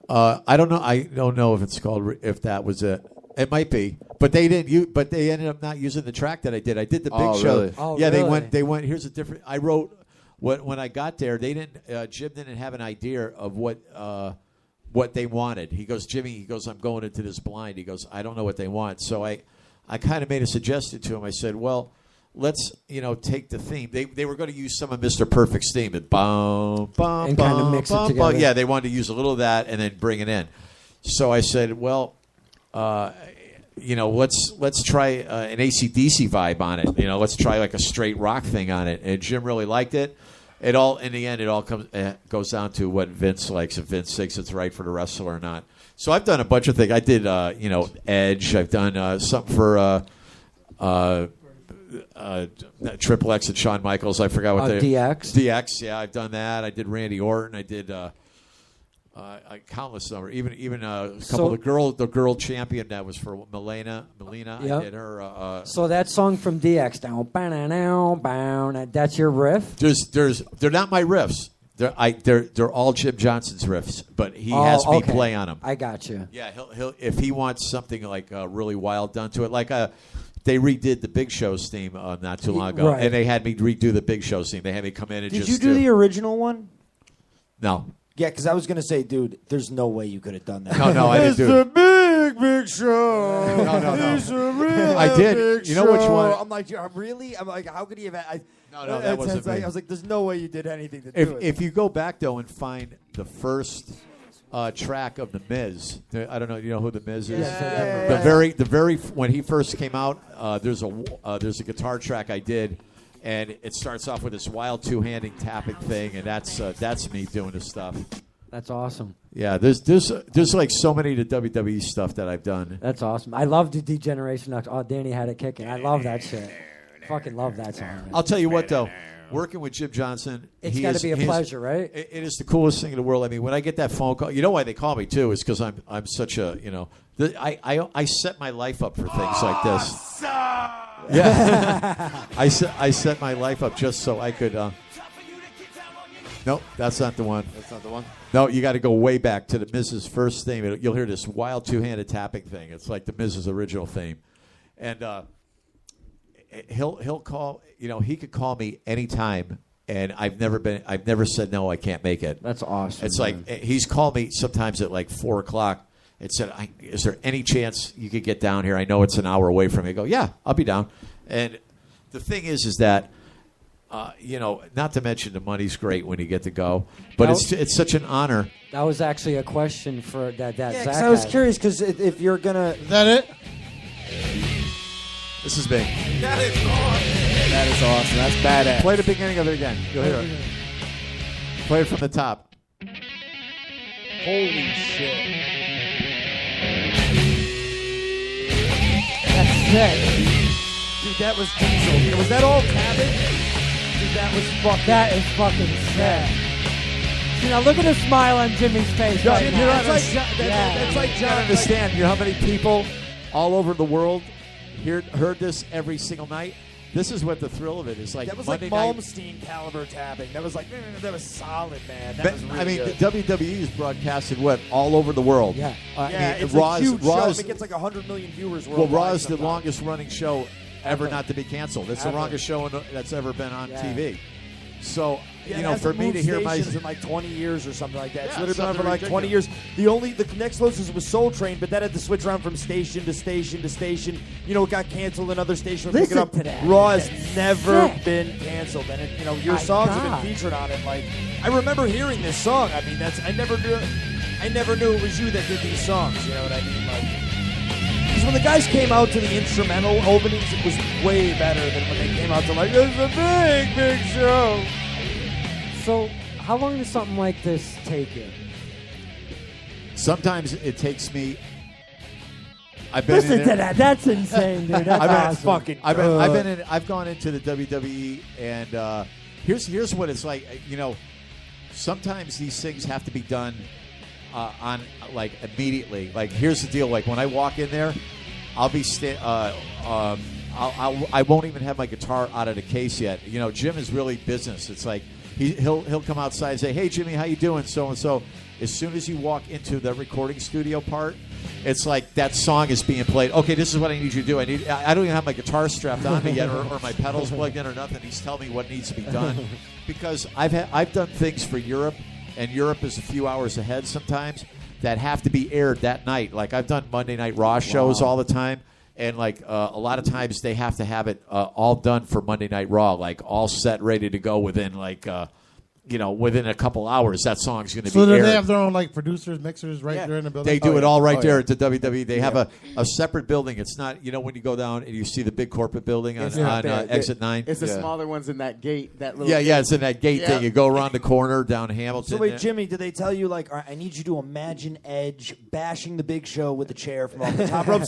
I don't know. I don't know if it's called. If that was it. It might be, but they didn't. But they ended up not using the track that I did. I did the big show. Really? Oh, yeah, really? They went. Here's a different. I wrote when I got there. They didn't. Jim didn't have an idea of what they wanted. He goes, Jimmy. He goes, I'm going into this blind. He goes, I don't know what they want. So I kind of made a suggestion to him. I said, well, let's take the theme. They were going to use some of Mr. Perfect's theme, and And kind of mix it together. Yeah, they wanted to use a little of that and then bring it in. So I said, well, let's try an AC/DC vibe on it. Let's try like a straight rock thing on it. And Jim really liked it. It all in the end, it all goes down to what Vince likes. If Vince thinks it's right for the wrestler or not. So I've done a bunch of things. I did, Edge. I've done something for Triple X and Shawn Michaels. I forgot what they DX. DX. Yeah, I've done that. I did Randy Orton. I did countless number. Even a couple of the girl champion that was for Melina. Yep. I did her. So that song from DX, that's your riff? They're not my riffs. They're all Jim Johnson's riffs, but he has me play on them. I got you. Yeah, he'll if he wants something like really wild done to it, like they redid the Big Show's theme not too long ago, Right. and they had me redo the Big Show's theme. They had me come in and Did just you do the original one? No. Yeah, because I was going to say, dude, there's no way you could have done that. No, I didn't do it. Big show. No. It's a really I did. big You know which show. one? I'm like, really? I'm like, how could he have? No, that wasn't me. I was like, there's no way you did anything to do it. If you go back though and find the first track of the Miz, I don't know. You know who the Miz is? Yeah. The very when he first came out, there's a guitar track I did, and it starts off with this wild two-handing tapping thing, and that's me doing the stuff. That's awesome. Yeah, there's like so many of the WWE stuff that I've done. That's awesome. I love the Degeneration X. Oh, Danny had it kicking. I love that shit. Fucking love that song. I'll tell you what though, working with Jim Johnson, It's got to be a pleasure, right? It is the coolest thing in the world. I mean, when I get that phone call, you know why they call me too is because I'm such a I set my life up for things like this. Yeah, I set my life up just so I could. Nope, that's not the one. That's not the one. No, you got to go way back to the Miz's first theme. You'll hear this wild two-handed tapping thing. It's like the Miz's original theme, and he'll call. He could call me anytime, and I've never said no. I can't make it. That's awesome. It's like he's called me sometimes at like 4:00 and said, "Is there any chance you could get down here? I know it's an hour away from me." I go, "Yeah, I'll be down." And the thing is that. Not to mention the money's great when you get to go, but it's such an honor. That was actually a question for that. Yeah, Zach I was had. curious because if you're gonna, Is that it? This is big. That is awesome. That's badass. Play the beginning of it again. You'll hear it. Play it from the top. holy shit, That's sick. dude, that was Diesel. Was that all Cabot? Dude, that is fucking sick. Now look at the smile on Jimmy's face. No, right you now. know, That's like you gotta understand. You know how many people all over the world heard this every single night? This is what the thrill of it is. Like That was Monday like night. Malmsteen caliber tapping. That was like, that was solid, man. That was really I mean, good. the WWE is broadcasted all over the world. Yeah. Yeah, it's Raw's, a huge show. I Raw's, think it's like 100 million viewers well, worldwide. Raw is the sometimes. longest running show ever not to be canceled. It's the Ever. longest show that's ever been on Yeah. TV. So, Yeah, you it know, hasn't for me to moved hear my stations in like 20 years or something like that. It's Yeah, literally been on for something like 20 years. The next closest was Soul Train, but that had to switch around from station to station to station. You know, it got canceled. Another station would pick it Listen up. to that. Raw has That's never sick. been canceled, and it, your My songs have God. been featured on it. Like, I remember hearing this song. I mean, I never knew it was you that did these songs. You know what I mean? Like, because when the guys came out to the instrumental openings, it was way better than when they came out to like, "It's a big, big show." So, how long does something like this take you? Sometimes it takes me. I've been Listen in to it. that. That's insane, dude. That's awesome. I've gone into the WWE, and here's what it's like. Sometimes these things have to be done on like immediately. Like here's the deal. Like when I walk in there, I'll be I won't even have my guitar out of the case yet. Jim is really business. It's like he'll come outside and say, "Hey Jimmy, how you doing?" So and so. As soon as you walk into the recording studio part, it's like that song is being played. Okay, this is what I need you to do. I don't even have my guitar strapped on me yet, or my pedals plugged in or nothing. He's telling me what needs to be done because I've done things for Europe, and Europe is a few hours ahead sometimes that have to be aired that night. Like I've done Monday Night Raw shows all the time, and like a lot of times they have to have it all done for Monday Night Raw, like all set, ready to go within like. within a couple hours, that song's going to So be do aired. they have their own like producers, mixers right there in the building? They do it all right there yeah. at the WWE. They have a separate building. It's not, when you go down and you see the big corporate building on, Exit 9. It's the smaller ones in that gate. That little Yeah, it's in that gate Yeah. thing. You go around the corner down Hamilton. So wait, there. Jimmy, did they tell you like, all right, I need you to imagine Edge bashing the Big Show with the chair from off the top ropes?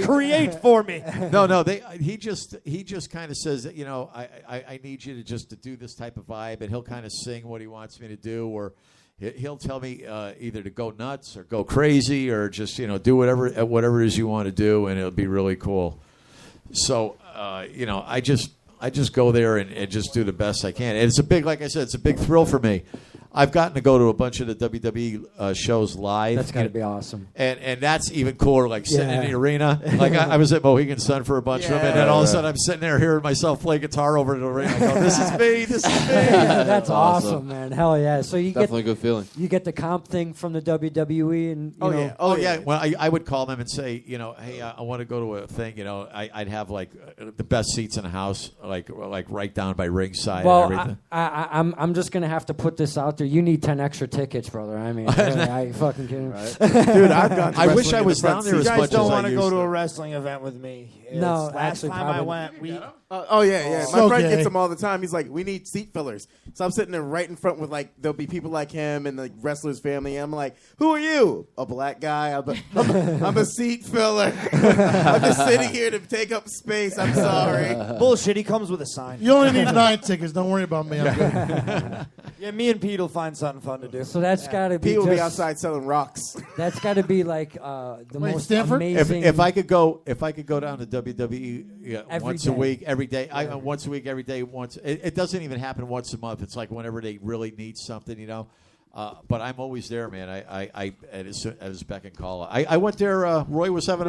Create for me. No. He just kind of says that I need you to do this type of vibe, and he'll kind of sing what he wants me to do, or he'll tell me either to go nuts or go crazy or just do whatever it is you want to do, and it'll be really cool. So I just go there and just do the best I can. And it's a big, like I said, it's a big thrill for me. I've gotten to go to a bunch of the WWE shows live. That's got to be awesome. And that's even cooler, like sitting in the arena. Like I was at Mohegan Sun for a bunch of them, and then all of a sudden I'm sitting there hearing myself play guitar over the ring. I go, this is me, this is me. That's awesome, man. Hell yeah. So you Definitely a good feeling. You get the comp thing from the WWE, and you know. Oh yeah. Well, I would call them and say, hey, I want to go to a thing. I'd have like the best seats in the house, like right down by ringside. Well, and everything. I'm just gonna have to put this out there. You need 10 extra tickets, brother. I mean, really, are you fucking kidding? Dude, I've gone to I wish wrestling I in was the front down there seat. as You guys much don't as I want to go used to to. a wrestling event with me. No, Last actually, time I probably- went, we. Oh yeah. So My friend gay. gets them all the time. He's like, we need seat fillers. So I'm sitting there right in front with there'll be people like him and the wrestler's family. I'm like, who are you? A black guy. I'm a seat filler. I'm just sitting here to take up space. I'm sorry. Bullshit. He comes with a sign. You only need 9 tickets. Don't worry about me. I'm good. Yeah, me and Pete will find something fun to do. So that's got to be. Pete will be just- outside selling rocks. That's got to be like the Wait, most Stanford? amazing. If I could go down to WWE Every once day. a week, every day, once a week, every day, once. It doesn't even happen once a month. It's like whenever they really need something, But I'm always there, man. I at his beck and call. I went there. Roy was having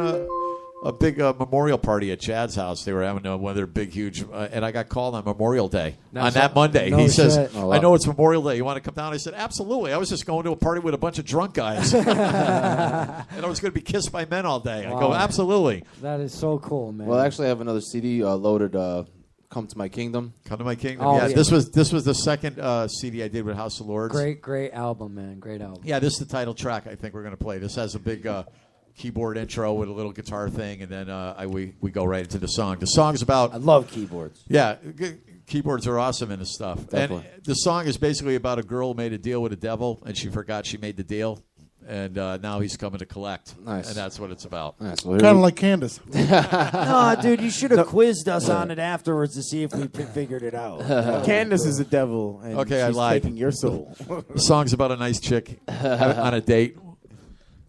a big memorial party at Chad's house. They were having one of their big, huge, and I got called on Memorial Day on that Monday. No He says, shit. Oh, wow. "I know it's Memorial Day. You want to come down?" I said, "Absolutely." I was just going to a party with a bunch of drunk guys, and I was going to be kissed by men all day. I go, Wow. "Absolutely." That is so cool, man. Well, actually, I have another CD loaded. Come to My Kingdom. Come to My Kingdom. Oh, yeah, yeah. this was the second CD I did with House of Lords. great album, man. Great album. Yeah, this is the title track. I think we're going to play. This has a big keyboard intro with a little guitar thing, and then we go right into the song. The song's about. I love keyboards. Yeah, keyboards are awesome in this stuff. Definitely. And the song is basically about a girl who made a deal with the devil, and she forgot she made the deal, and now he's coming to collect. Nice. And that's what it's about. Nice. Kind of like Candace. No, dude, you should have quizzed us on it afterwards to see if we figured it out. Candace is a devil. And Okay, I she's lied. taking your soul. The song's about a nice chick on a date.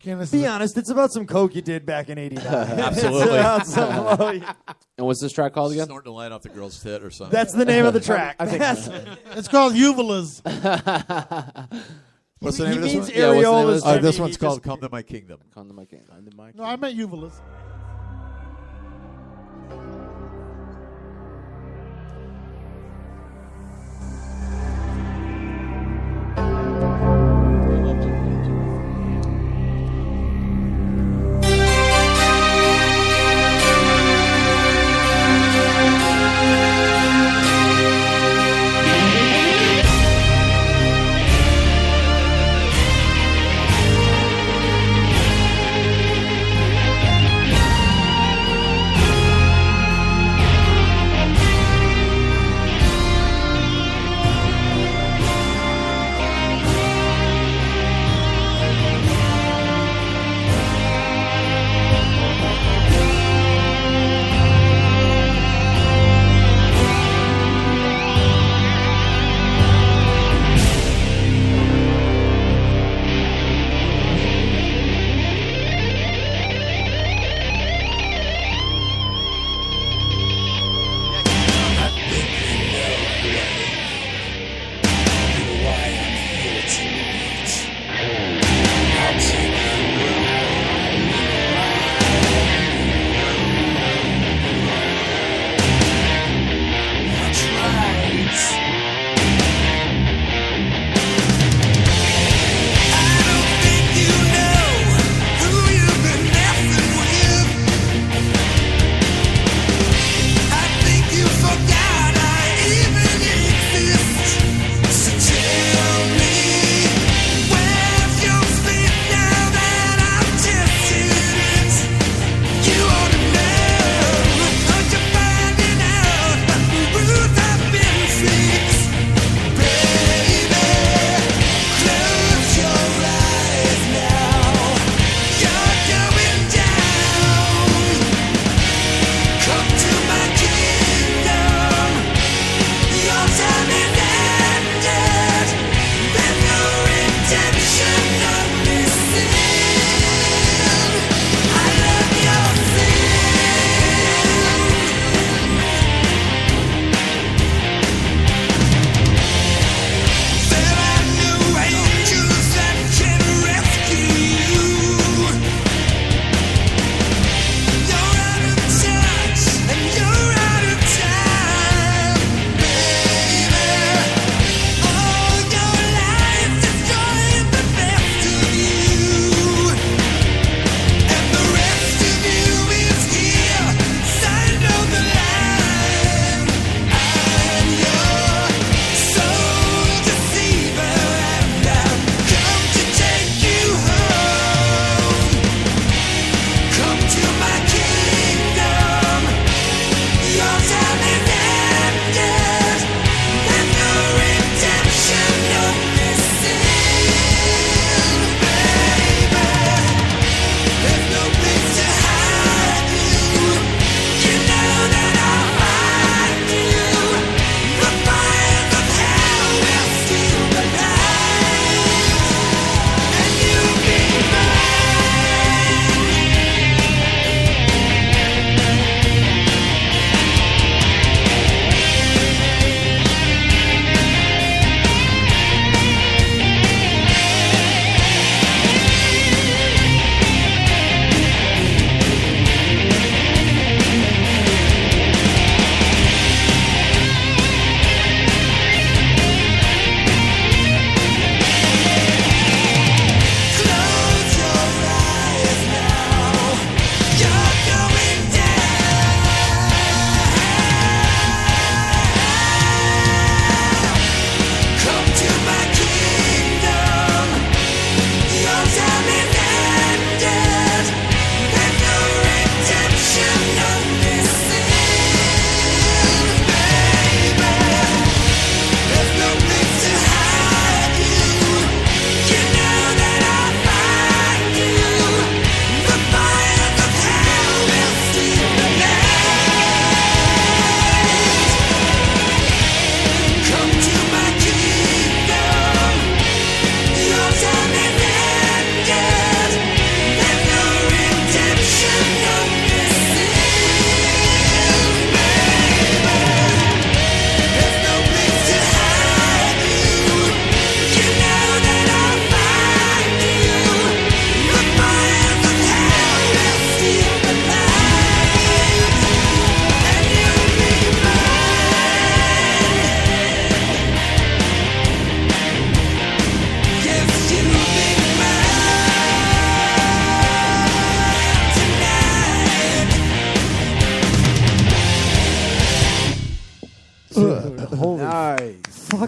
Candace Be is honest, it's about some coke you did back in '89. Absolutely. And what's this track called again? Snorting the light off the girl's tit or something. That's the name of the track. I think it's called Uvulas. What's the name he of this means one? Yeah, what's the name of areolas. this Jimmy. This He one's just- called "Come to My Kingdom." Come to My Kingdom. No, I meant Uvulas.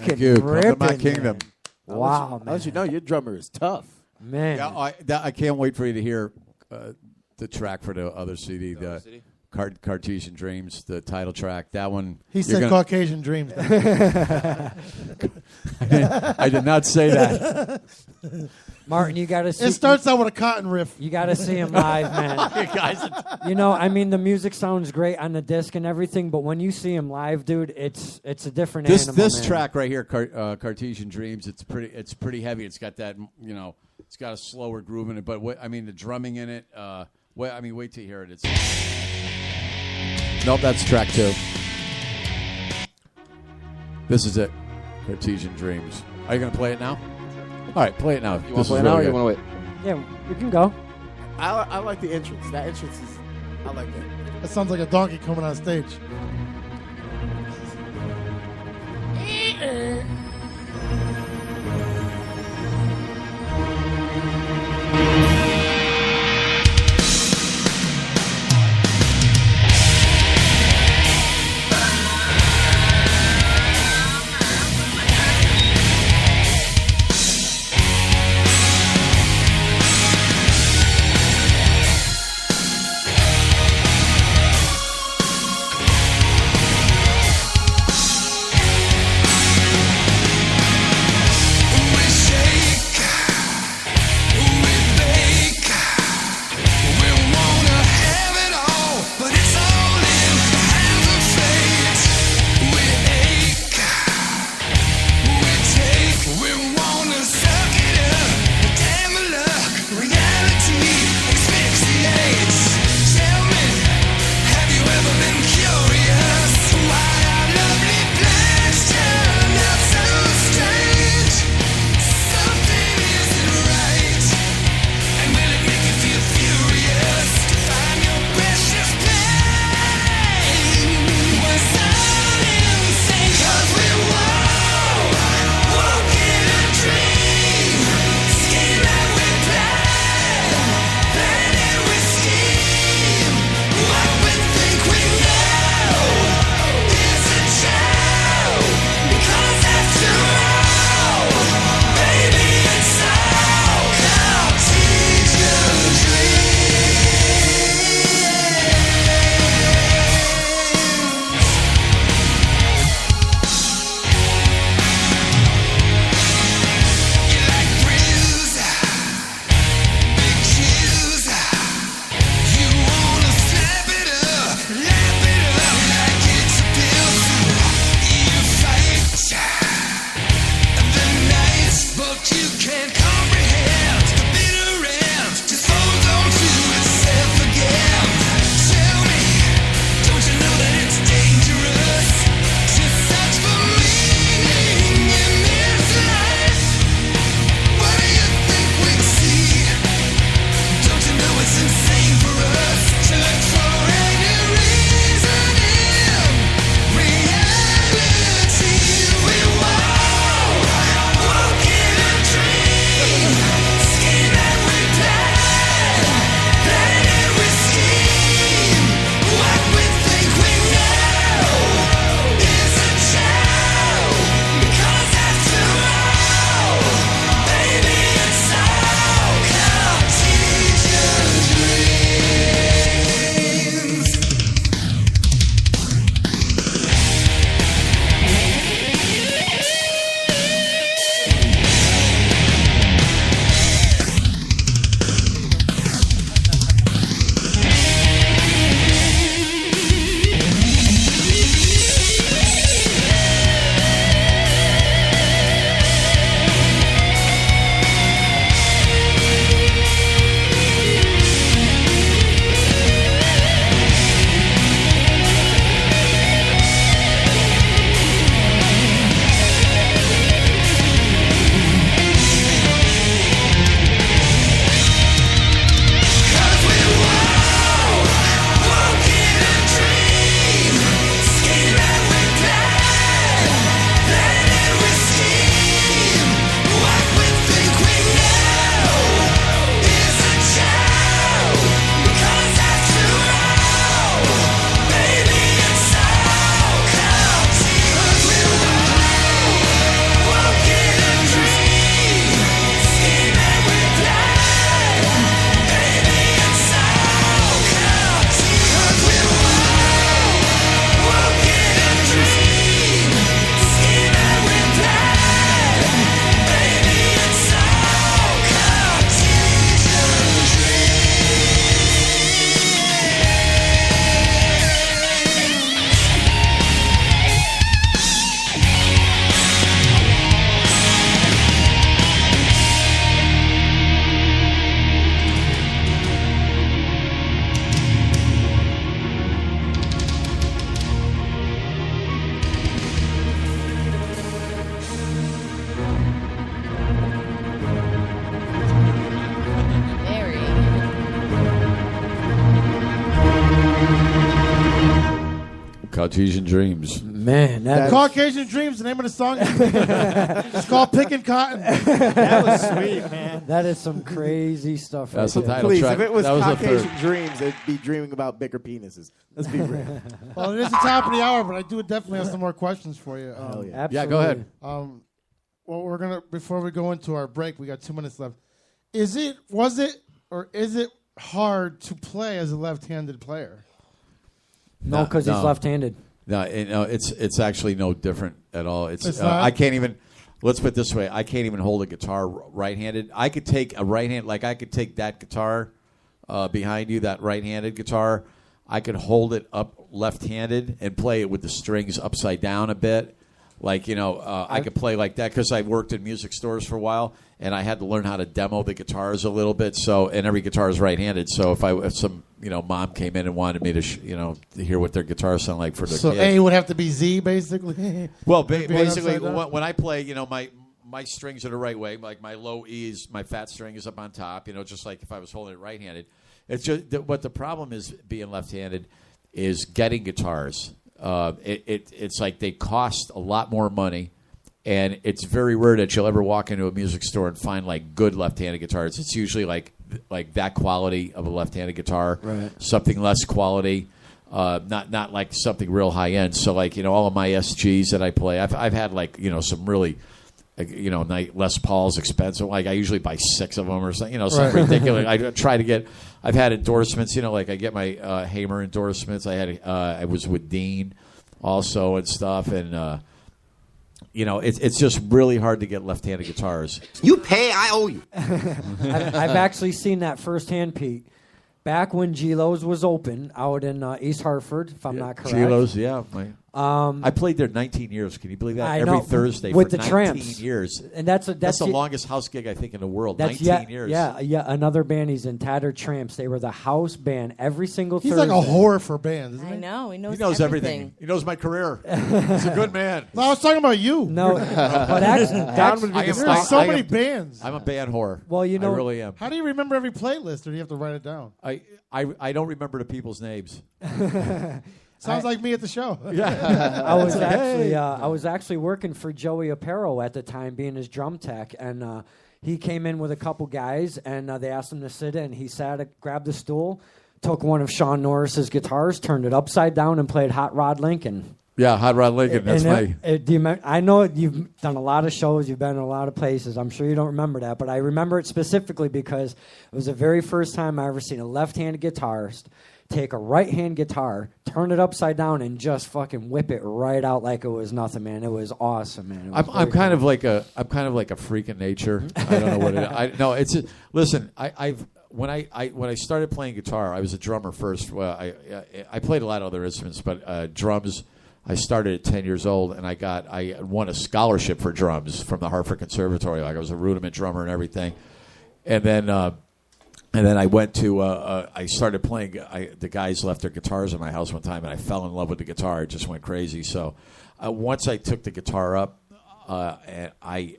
fucking Thank you. Come to ripping. my kingdom. Man. Wow, I'll let you know your drummer is tough. man. Yeah, I can't wait for you to hear the track for the other CD, the Cartesian Dreams, the title track. That one. He said Caucasian Dreams. I did not say that. Martin, you got to see. It starts out with a cotton riff. You got to see him live, man. You know, I mean, the music sounds great on the disc and everything, but when you see him live, dude, it's a different animal. This man. track right here, Cartesian Dreams, it's pretty heavy. It's got that, you know, it's got a slower groove in it. But the drumming in it. Wait till you hear it. It's nope, that's track 2. This is it, Cartesian Dreams. Are you gonna play it now? All right, play it now. You want to play it now or you want to wait? Yeah, we can go. I like the entrance. That entrance is. I like that. That sounds like a donkey coming on stage. Caucasian Dreams. Man, that Caucasian Dreams, the name of the song. It's called Pickin' Cotton. That was sweet, man. that is some crazy stuff. That's right the there. title Please, track. if it was That was the Caucasian third. Dreams, they'd be dreaming about bigger penises. Let's be real. Well, it is the top of the hour, but I do definitely have some more questions for you. Hell yeah. Absolutely. Yeah, go ahead. Well, we're gonna before we go into our break, we got 2 minutes left. Is it hard to play as a left-handed player? No, because he's left-handed. No, it's actually no different at all. It's not? I can't even. Let's put it this way: I can't even hold a guitar right-handed. I could take a right-hand, like I could take that guitar behind you, that right-handed guitar. I could hold it up left-handed and play it with the strings upside down a bit. Like, I could play like that because I worked in music stores for a while, and I had to learn how to demo the guitars a little bit. So, and every guitar is right-handed. So, if some mom came in and wanted me to to hear what their guitar sound like for their So kid. A would have to be Z, basically. Well, Being basically, upside down? when I play, my strings are the right way. Like my low E is, my fat string is up on top. Just like if I was holding it right-handed. It's just what the problem is being left-handed is getting guitars. It's like they cost a lot more money, and it's very rare that you'll ever walk into a music store and find like good left-handed guitars. It's usually like that quality of a left-handed guitar, Right. something less quality, not like something real high-end. So like all of my SGs that I play, I've had like some really Les Paul's expensive. Like I usually buy 6 of them or something. Something Right. ridiculous. I try to get. I've had endorsements. Like I get my Hamer endorsements. I was with Dean also and stuff, and it's just really hard to get left-handed guitars. You pay, I owe you. I've actually seen that firsthand, Pete. Back when Gilo's was open out in East Hartford, if I'm not correct. Gilos, yeah. I played there 19 years. Can you believe that? I Every know, Thursday with for the 19 Tramps. years. And that's the longest house gig I think in the world. That's 19 years. Yeah, another band. He's in Tattered Tramps. They were the house band every single He's Thursday. like a whore for bands, isn't I he? know. He knows, He knows everything. He knows my career. He's a good man. No, I was talking about you. No, but actually, there's so many bands. I'm a band whore. Well, I really am. How do you remember every playlist, or do you have to write it down? I don't remember the people's names. Sounds like me at the show. I was actually working for Joey Aparo at the time, being his drum tech, and he came in with a couple guys, and they asked him to sit in. He sat, grabbed a stool, took one of Sean Norris's guitars, turned it upside down, and played Hot Rod Lincoln. Yeah, Hot Rod Lincoln. That's I know you've done a lot of shows. You've been in a lot of places. I'm sure you don't remember that, but I remember it specifically because it was the very first time I ever seen a left-handed guitarist take a right-hand guitar, turn it upside down, and just fucking whip it right out like it was nothing, man. It was awesome, man. I'm kind of like a freak of nature. I don't know what it. No, it's listen. When I started playing guitar, I was a drummer first. Well, I played a lot of other instruments, but drums. I started at 10 years old, and I won a scholarship for drums from the Hartford Conservatory. Like I was a rudiment drummer and everything, and then I went to I started playing. The guys left their guitars in my house one time, and I fell in love with the guitar. It just went crazy. So once I took the guitar up, and I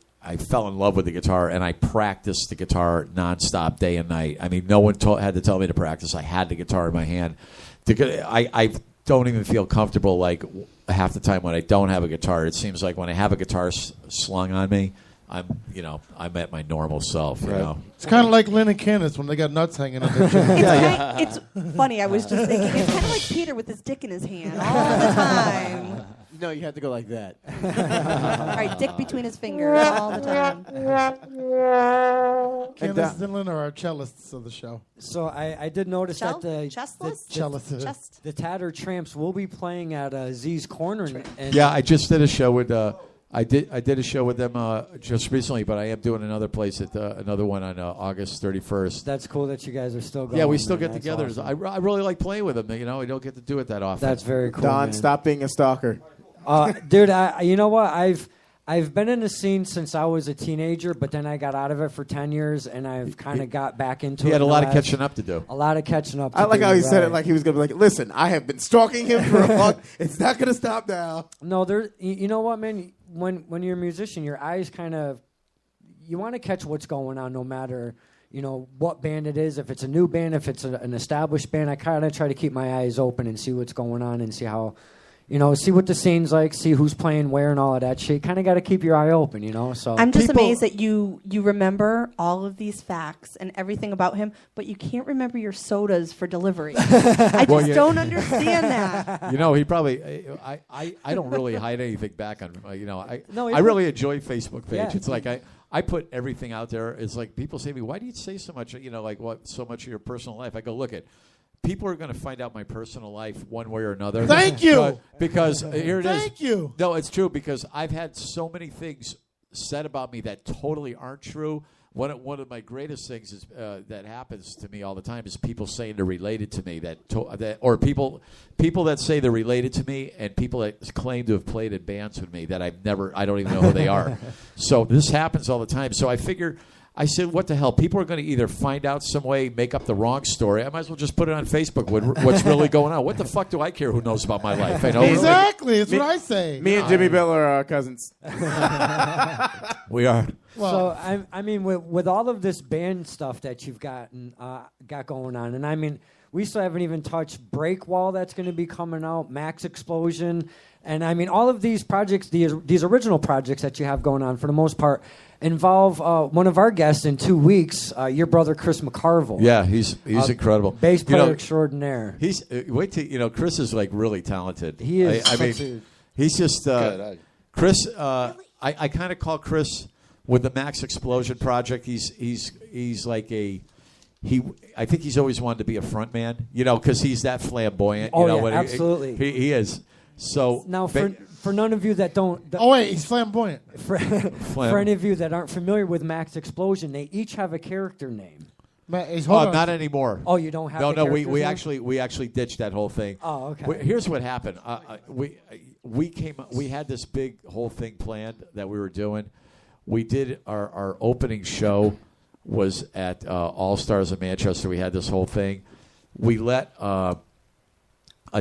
fell in love with the guitar, and I practiced the guitar nonstop, day and night. I mean, no one had to tell me to practice. I had the guitar in my hand. I don't even feel comfortable like half the time when I don't have a guitar. It seems like when I have a guitar slung on me, I'm at my normal self. You know, it's kind of like Lynn and Candace when they got nuts hanging on their chin. It's funny. I was just thinking. It's kind of like Peter with his dick in his hand all the time. No, you had to go like that. All right, dick between his fingers all the time. Candace and Lynn are our cellists of the show. So I did notice that the Cellist. the Tattered Tramps will be playing at Z's Corner. And yeah, I just did a show with. I did a show with them just recently, but I am doing another place at another one on August 31st. That's cool that you guys are still going. Yeah, we still get That's together. awesome. I really like playing with them. You know, we don't get to do it that often. That's very cool. Don, man. stop being a stalker. Dude, you know what? I've been in the scene since I was a teenager, but then I got out of it for 10 years, and I've kind of got back into it. He had a in the lot of last- catching up to do. A lot of catching up. I like do, how he said it right. like he was going to be like, listen, I have been stalking him for a long. It's not going to stop now. No, you know what, man? When you're a musician, your eyes kind of, you want to catch what's going on, no matter what band it is. If it's a new band, if it's an established band, I kind of try to keep my eyes open and see what's going on and see how see what the scene's like, see who's playing where and all of that shit. Kind of got to keep your eye open, So I'm just amazed that you remember all of these facts and everything about him, but you can't remember your sodas for delivery. I just don't understand that. He probably. I don't really hide anything back on. No, I really enjoy Facebook page. Yeah. It's like I put everything out there. It's like people say to me, "Why do you say so much? So much of your personal life?" I go, "Look at." People are going to find out my personal life one way or another. Thank you. Because here it is. Thank you. No, it's true because I've had so many things said about me that totally aren't true. One of my greatest things is that happens to me all the time is people saying they're related to me or people that say they're related to me and people that claim to have played in bands with me that I don't even know who they are. So this happens all the time. So I said, what the hell? People are going to either find out some way, make up the wrong story. I might as well just put it on Facebook. What's really going on? What the fuck do I care who knows about my life? Exactly. That's what I say. Me and Jimmy Bell are cousins. We are. Well, so I mean, with all of this band stuff that you've got going on, and I mean, we still haven't even touched Break Wall that's going to be coming out, Max Explosion, and I mean, all of these projects, these original projects that you have going on, for the most part, involve one of our guests in 2 weeks, your brother Chris McCarville. Yeah, he's incredible. Bass player extraordinaire. He's Chris is like really talented. He is. I mean, he's just Chris. I kind of call Chris with the Max Explosion project. He's like I think he's always wanted to be a front man, because he's that flamboyant. Oh, yeah, absolutely. He is. So now for none of you that don't... he's flamboyant. For any of you that aren't familiar with Max Explosion, they each have a character name. Not anymore. Oh, you don't have No, we actually ditched that whole thing. Oh, okay. Here's what happened. We had this big whole thing planned that we were doing. We did our opening show was at All Stars in Manchester. We had this whole thing. We let a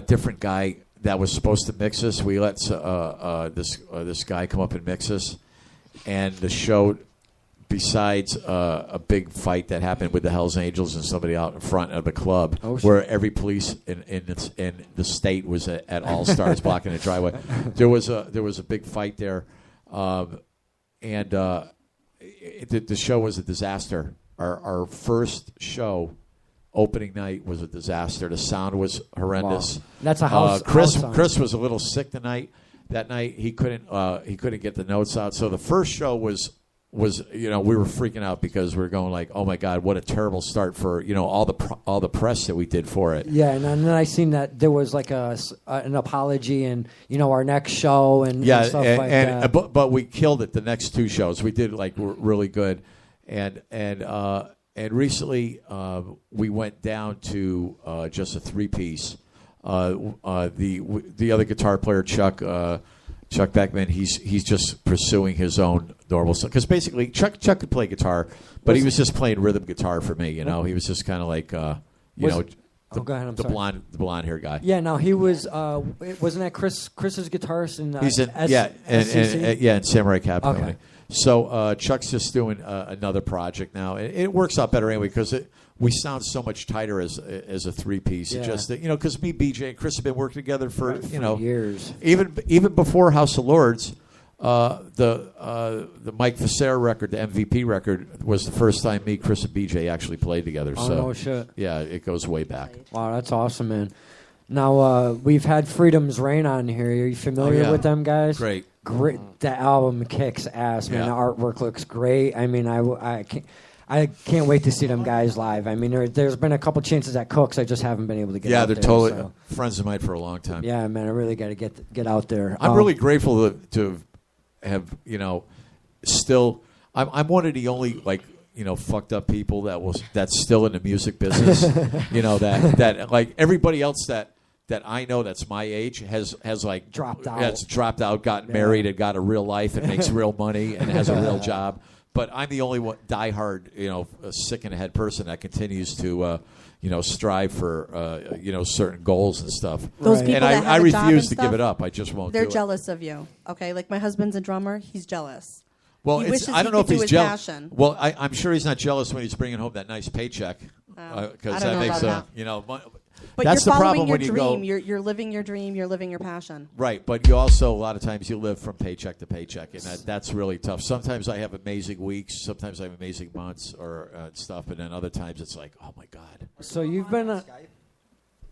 different guy that was supposed to mix us. We let this guy come up and mix us, and the show, besides a big fight that happened with the Hells Angels and somebody out in front of the club, where every police in the state was at All Stars blocking the driveway, there was a big fight there, and the show was a disaster. Our first show. Opening night was a disaster. The sound was horrendous. Wow. That's a house. Chris was a little sick that night. He couldn't get the notes out. So the first show was we were freaking out because we were going like, oh my God, what a terrible start for all the press that we did for it. Yeah, and then I seen that there was like an apology and our next show and stuff like that. But we killed it the next two shows. We did like really good, and recently, we went down to just a 3-piece. The other guitar player, Chuck Beckman, he's just pursuing his own normal stuff. Because basically, Chuck could play guitar, but he was just playing rhythm guitar for me. He was just kind of like, go ahead, I'm sorry. The blonde hair guy. Yeah, no, he was. Wasn't that Chris's guitarist in? He's in in Samurai Cab Company. So Chuck's just doing another project now. It works out better anyway because we sound so much tighter as a 3-piece. Yeah. It just because me, BJ, and Chris have been working together for years. Even before House of Lords, the Mike Visser record, the MVP record, was the first time me, Chris, and BJ actually played together. Oh, so no shit. Yeah, it goes way back. Wow, that's awesome, man. Now we've had Freedom's Reign on here. Are you familiar with them guys? Great. The album kicks ass, man. Yeah. The artwork looks great. I mean, I can't wait to see them guys live. I mean, there's been a couple chances at Cooks. I just haven't been able to get. Yeah, out they're there, totally so. friends of mine for a long time. Yeah, man, I really got to get out there. I'm really grateful to have still. I'm one of the only fucked up people that's still in the music business. that like everybody else that I know that's my age has like dropped out. That's dropped out, gotten married, and got a real life, and makes real money, and has a real job. But I'm the only one diehard, sick in the head person that continues to, strive for, certain goals and stuff. Those people and that I have a job refuse and to stuff, give it up. I just won't. They're do jealous of you. Okay, like my husband's a drummer. He's jealous. Well, he wishes I don't he know if could do he's his jealous. passion. Well, I'm sure he's not jealous when he's bringing home that nice paycheck, because I don't that know makes about But that's you're the following problem your when you dream. go. You're living your dream. You're living your passion. Right, but you also, a lot of times, you live from paycheck to paycheck, and that's really tough. Sometimes I have amazing weeks, sometimes I have amazing months or stuff, and then other times it's like, oh my God. So you've been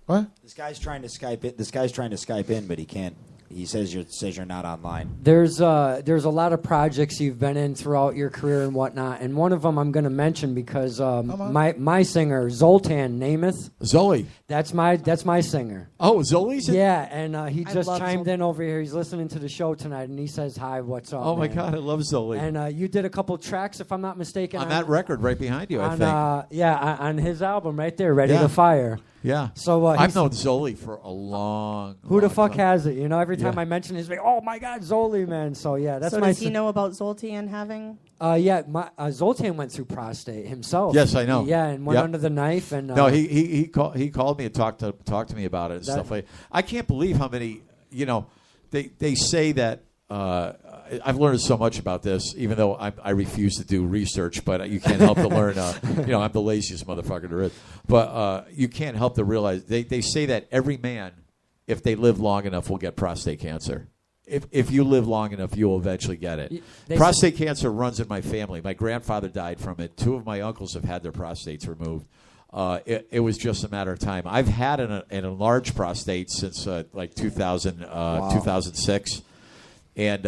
what? This guy's trying to Skype in. This guy's trying to Skype in, but he can't. He says you're not online. There's a lot of projects you've been in throughout your career and whatnot, and one of them I'm going to mention because my singer Zoltan Namath. Zoli. That's my singer. Oh, Zoli's in? Yeah, and he I just love chimed Zoli. in over here. He's listening to the show tonight, and he says hi. What's up? Oh my man? God, I love Zoli. And you did a couple tracks, if I'm not mistaken, on that record right behind you, I think. on his album right there, Ready Yeah. to Fire. Yeah. So I've known Zoli for a long. Who the long fuck time. has it? You know, every time Yeah. I mention his name, oh my God, Zoli, man. So yeah, that's So my. does he know about Zoltan having? Zoltan went through prostate himself. Yes, I know. Yeah, and went Yep. under the knife. And no, he called me and talked to me about it and stuff like. I can't believe how many. They say that. I've learned so much about this, even though I refuse to do research. But you can't help to learn. I'm the laziest motherfucker there is. But you can't help to realize they say that every man, if they live long enough, will get prostate cancer. If you live long enough, you will eventually get it. Prostate cancer runs in my family. My grandfather died from it. 2 of my uncles have had their prostates removed. It was just a matter of time. I've had an enlarged prostate since 2006, and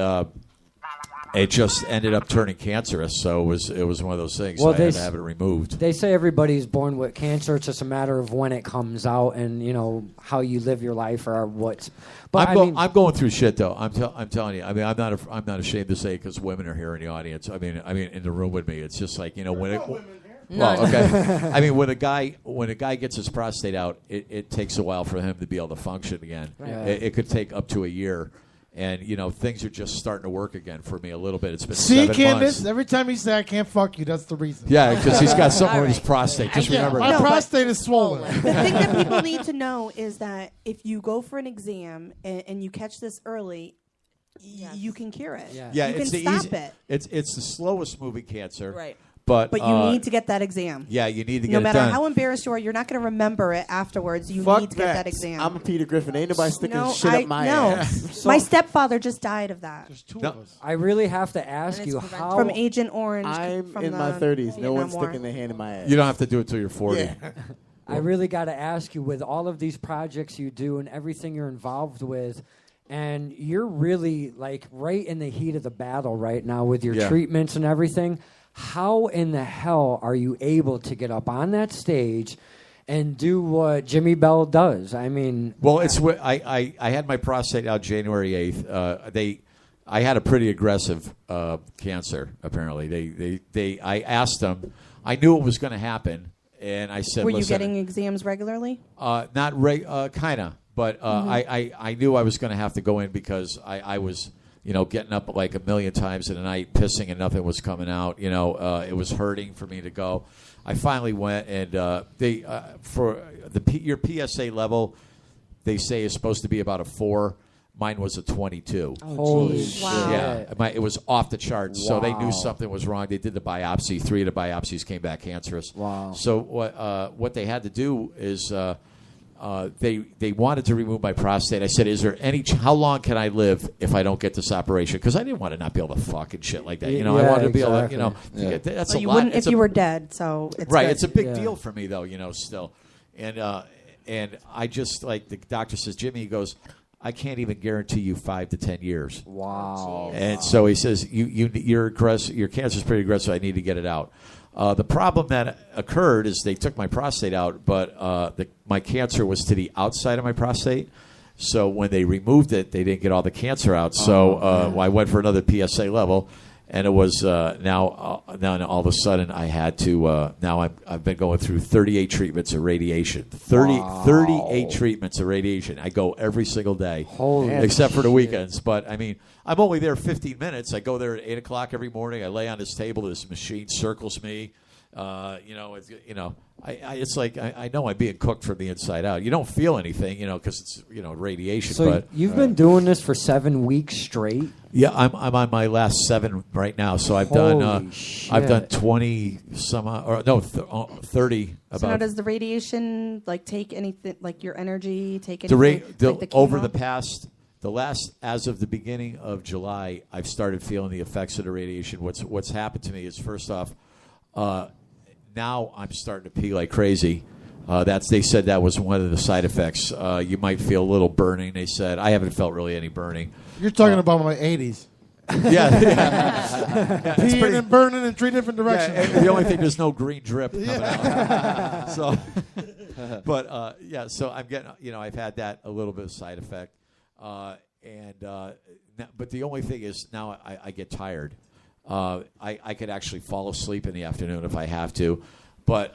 it just ended up turning cancerous. So it was one of those things. Well, I had to have it removed. They say everybody's born with cancer. It's just a matter of when it comes out and how you live your life or what. But I'm going through shit though. I'm telling you. I mean, I'm not ashamed to say because women are here in the audience. I mean, in the room with me. It's just like when it. Well, okay. I mean, when a guy gets his prostate out, it takes a while for him to be able to function again. Right. It could take up to a year. And, things are just starting to work again for me a little bit. It's been See, 7 Candace, months. every time he said I can't fuck you, that's the reason. Yeah, because he's got something with his prostate. Just remember my that. prostate is swollen. The thing that people need to know is that if you go for an exam and you catch this early, you can cure it. Yeah, you can it's the stop easy, it. It's the slowest moving cancer. Right. But you need to get that exam. Yeah, you need to get no it matter done. how embarrassed you are, you're not going to remember it afterwards. You Fuck need to get that exam. I'm a Peter Griffin. Ain't nobody sticking No, shit up my ass. My stepfather just died of that. There's 2 of us. I really have to ask you how From Agent Orange. I'm from in the my 30s. No Vietnam one's War. sticking their hand in my ass. You don't have to do it till you're 40. Yeah. I really got to ask you, with all of these projects you do and everything you're involved with, and you're really like right in the heat of the battle right now with your treatments and everything. How in the hell are you able to get up on that stage and do what Jimi Bell does? I mean, well, it's I had my prostate out January 8th. I had a pretty aggressive cancer. Apparently, I asked them. I knew it was going to happen, and I said, Were you "Listen, getting exams regularly? not kind of, but I knew I was going to have to go in because I was." Getting up like 1 million times in a night, pissing and nothing was coming out. It was hurting for me to go. I finally went, and for your PSA level, they say is supposed to be about a 4. Mine was a 22. Holy shit! Yeah, it was off the charts. So they knew something was wrong. They did the biopsy. 3 of the biopsies came back cancerous. Wow. So what they had to do is. They wanted to remove my prostate. I said, "Is there how long can I live if I don't get this operation?" Because I didn't want to not be able to fuck and shit like that. I wanted to be able to, that's a you lot. wouldn't It's if you were dead. So it's right. good. It's a big deal for me though. Still, and I just like the doctor says, Jimmy. He goes, I can't even guarantee you 5 to 10 years. Wow. And so he says, your cancer's pretty aggressive. I need to get it out. The problem that occurred is they took my prostate out, but my cancer was to the outside of my prostate. So when they removed it, they didn't get all the cancer out. So I went for another PSA level, and it was now all of a sudden I had to. Now I've been going through 38 treatments of radiation. 38 treatments of radiation. I go every single day, except for the weekends. But I mean, I'm only there 15 minutes. I go there at 8 o'clock every morning. I lay on this table. This machine circles me. It's like I know I'm being cooked from the inside out. You don't feel anything, because it's radiation. So but you've been doing this for 7 weeks straight? Yeah, I'm on my last 7 right now. So I've done 20 some or no 30. So now, does the radiation take anything, your energy, take anything? The over the past. As of the beginning of July, I've started feeling the effects of the radiation. What's happened to me is, first off, now I'm starting to pee like crazy. They said that was one of the side effects. You might feel a little burning. They said I haven't felt really any burning. You're talking about my 80s. Yeah. Peeing and burning in 3 different directions. Yeah, the only thing, there's no green drip coming out. So, but so I'm getting. I've had that a little bit of side effect. But the only thing is now I get tired. I could actually fall asleep in the afternoon if I have to. But,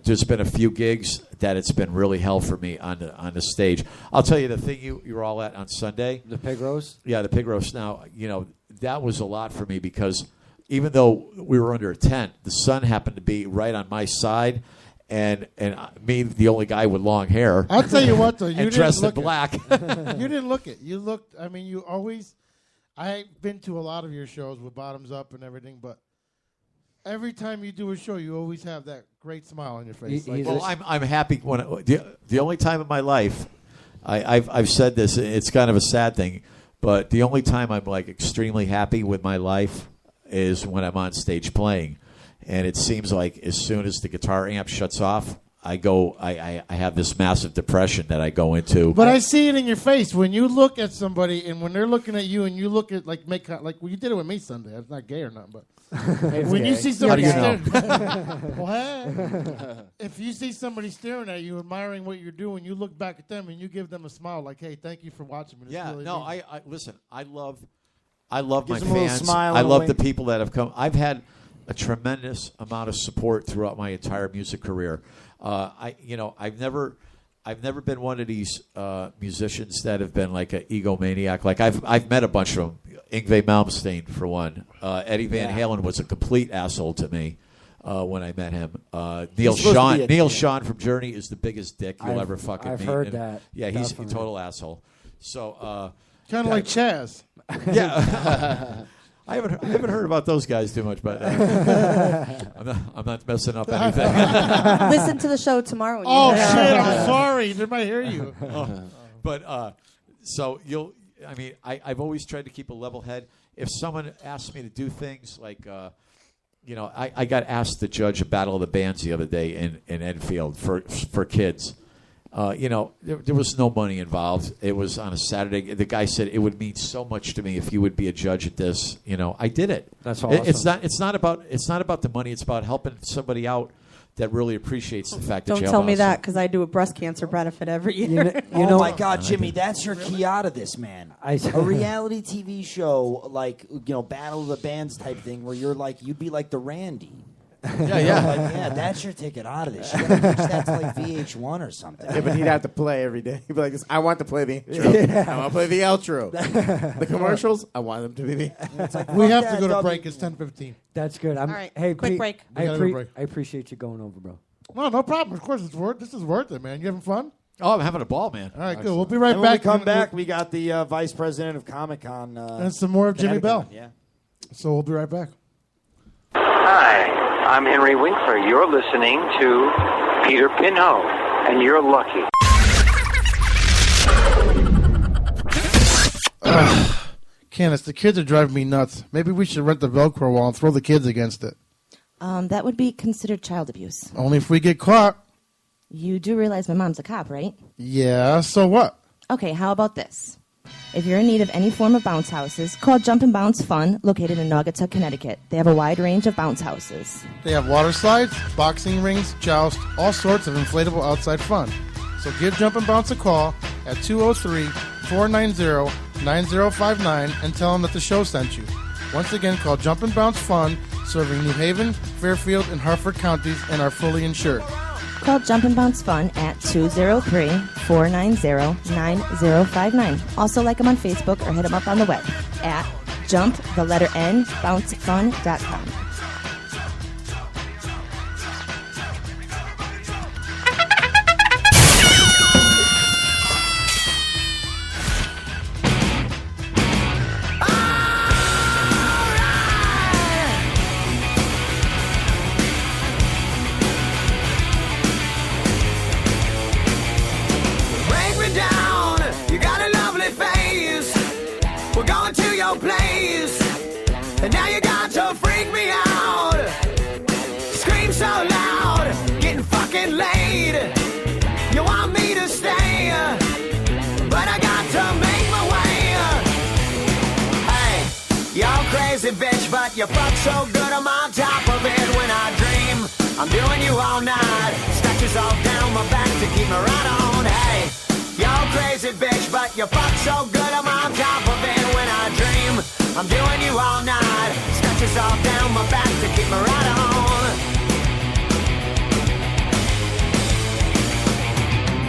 there's been a few gigs that it's been really hell for me on the stage. I'll tell you the thing you were all at on Sunday. The pig roast? Yeah, the pig roast. Now, that was a lot for me because even though we were under a tent, the sun happened to be right on my side. And me, the only guy with long hair. I'll tell you what, though. You and dressed in black. You didn't look it. You looked, you always, I've been to a lot of your shows with Bottoms Up and everything, but every time you do a show, you always have that great smile on your face. I'm happy when the only time in my life, I've said this, it's kind of a sad thing, but the only time I'm extremely happy with my life is when I'm on stage playing. And it seems like as soon as the guitar amp shuts off, I have this massive depression that I go into. But I see it in your face when you look at somebody, and when they're looking at you, and you look at well, you did it with me Sunday. It's not gay or nothing, but when you see somebody, if you see somebody staring at you, admiring what you're doing, you look back at them and you give them a smile, like, "Hey, thank you for watching me." I listen. I love my fans. I love the people that have come. I've had a tremendous amount of support throughout my entire music career. I've never been one of these musicians that have been like an egomaniac. Like I've met a bunch of them. Yngwie Malmsteen, for one. Eddie Van Halen was a complete asshole to me when I met him. Neil Sean from Journey is the biggest dick you'll ever fucking meet. I've heard that. Yeah, he's a total asshole. So kind of like Chaz. Yeah. I haven't heard about those guys too much, but I'm not messing up anything. Listen to the show tomorrow. Shit! I'm sorry. They might hear you. So I've always tried to keep a level head. If someone asks me to do things like, I got asked to judge a Battle of the Bands the other day in Enfield for kids. There was no money involved. It was on a Saturday. The guy said it would mean so much to me if you would be a judge at this. I did it. That's awesome. It's not about the money. It's about helping somebody out that really appreciates the fact that Don't you have tell me awesome. that because I do a breast cancer benefit every year. Oh my God, Jimmy, that's your key out of this, man. A reality TV show Battle of the Bands type thing where you'd be like the Randy. Yeah. That's your ticket out of this. You gotta pitch that to VH1 or something. Yeah, but he'd have to play every day. He'd be like, I want to play the intro. I want to play the outro. The commercials, I want them to be the... We have to go to break. It's 10:15. That's good. All right, hey, quick break. I appreciate you going over, bro. No problem. Of course, this is worth it, man. You having fun? Oh, I'm having a ball, man. All right, good. We'll be right and back. When we come back, we got the vice president of Comic-Con. And some more of Jimi Bell. Yeah. So we'll be right back. Hi, I'm Henry Winkler. You're listening to Peter Pinhole, and you're lucky. Candace, the kids are driving me nuts. Maybe we should rent the Velcro wall and throw the kids against it. That would be considered child abuse. Only if we get caught. You do realize my mom's a cop, right? Yeah, so what? Okay, how about this? If you're in need of any form of bounce houses, call Jump and Bounce Fun, located in Naugatuck, Connecticut. They have a wide range of bounce houses. They have water slides, boxing rings, joust, all sorts of inflatable outside fun. So give Jump and Bounce a call at 203-490-9059 and tell them that the show sent you. Once again, call Jump and Bounce Fun, serving New Haven, Fairfield, and Hartford counties, and are fully insured. Call Jump and Bounce Fun at 203-490-9059. Also like them on Facebook or hit them up on the web at jumpbouncefun.com. but you fuck so good I'm on top of it when I dream. I'm doing you all night, scratches all down my back to keep me right on. Hey, you're crazy bitch, but you fuck so good I'm on top of it when I dream. I'm doing you all night, scratches all down my back to keep me right on.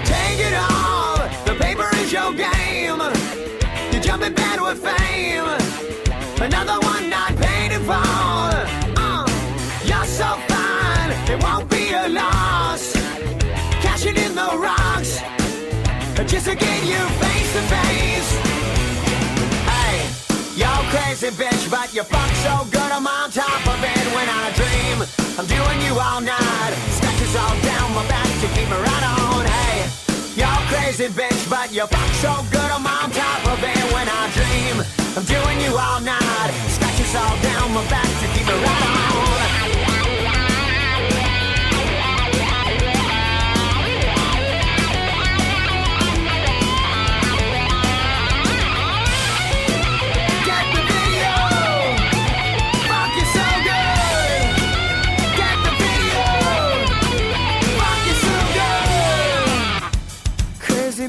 Take it all, the paper is your game. You jump in bed with fame, another one not paid in full. You're so fine, it won't be a loss. Cashing in the rocks, just to get you face to face. Hey, you're crazy bitch, but you fuck so good I'm on top of it when I dream. I'm doing you all night, scratches all down my back to keep me right on. Hey, you're crazy bitch, but you fuck so good I'm on top of it when I dream. I'm doing you all night, scratches all down my back to keep me right on.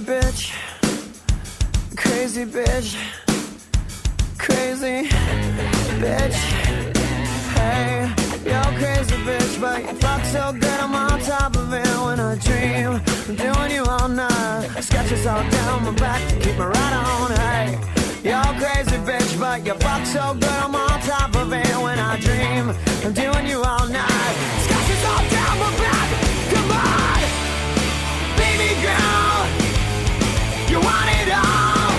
Bitch, crazy bitch, crazy bitch. Hey, you're crazy bitch, but you fuck so good I'm on top of it when I dream. I'm doing you all night, scratches all down my back to keep me right on. Hey, you're crazy bitch, but you fuck so good I'm on top of it when I dream. I'm doing you all night, scratches all down my back. Come on, baby girl. You want it all,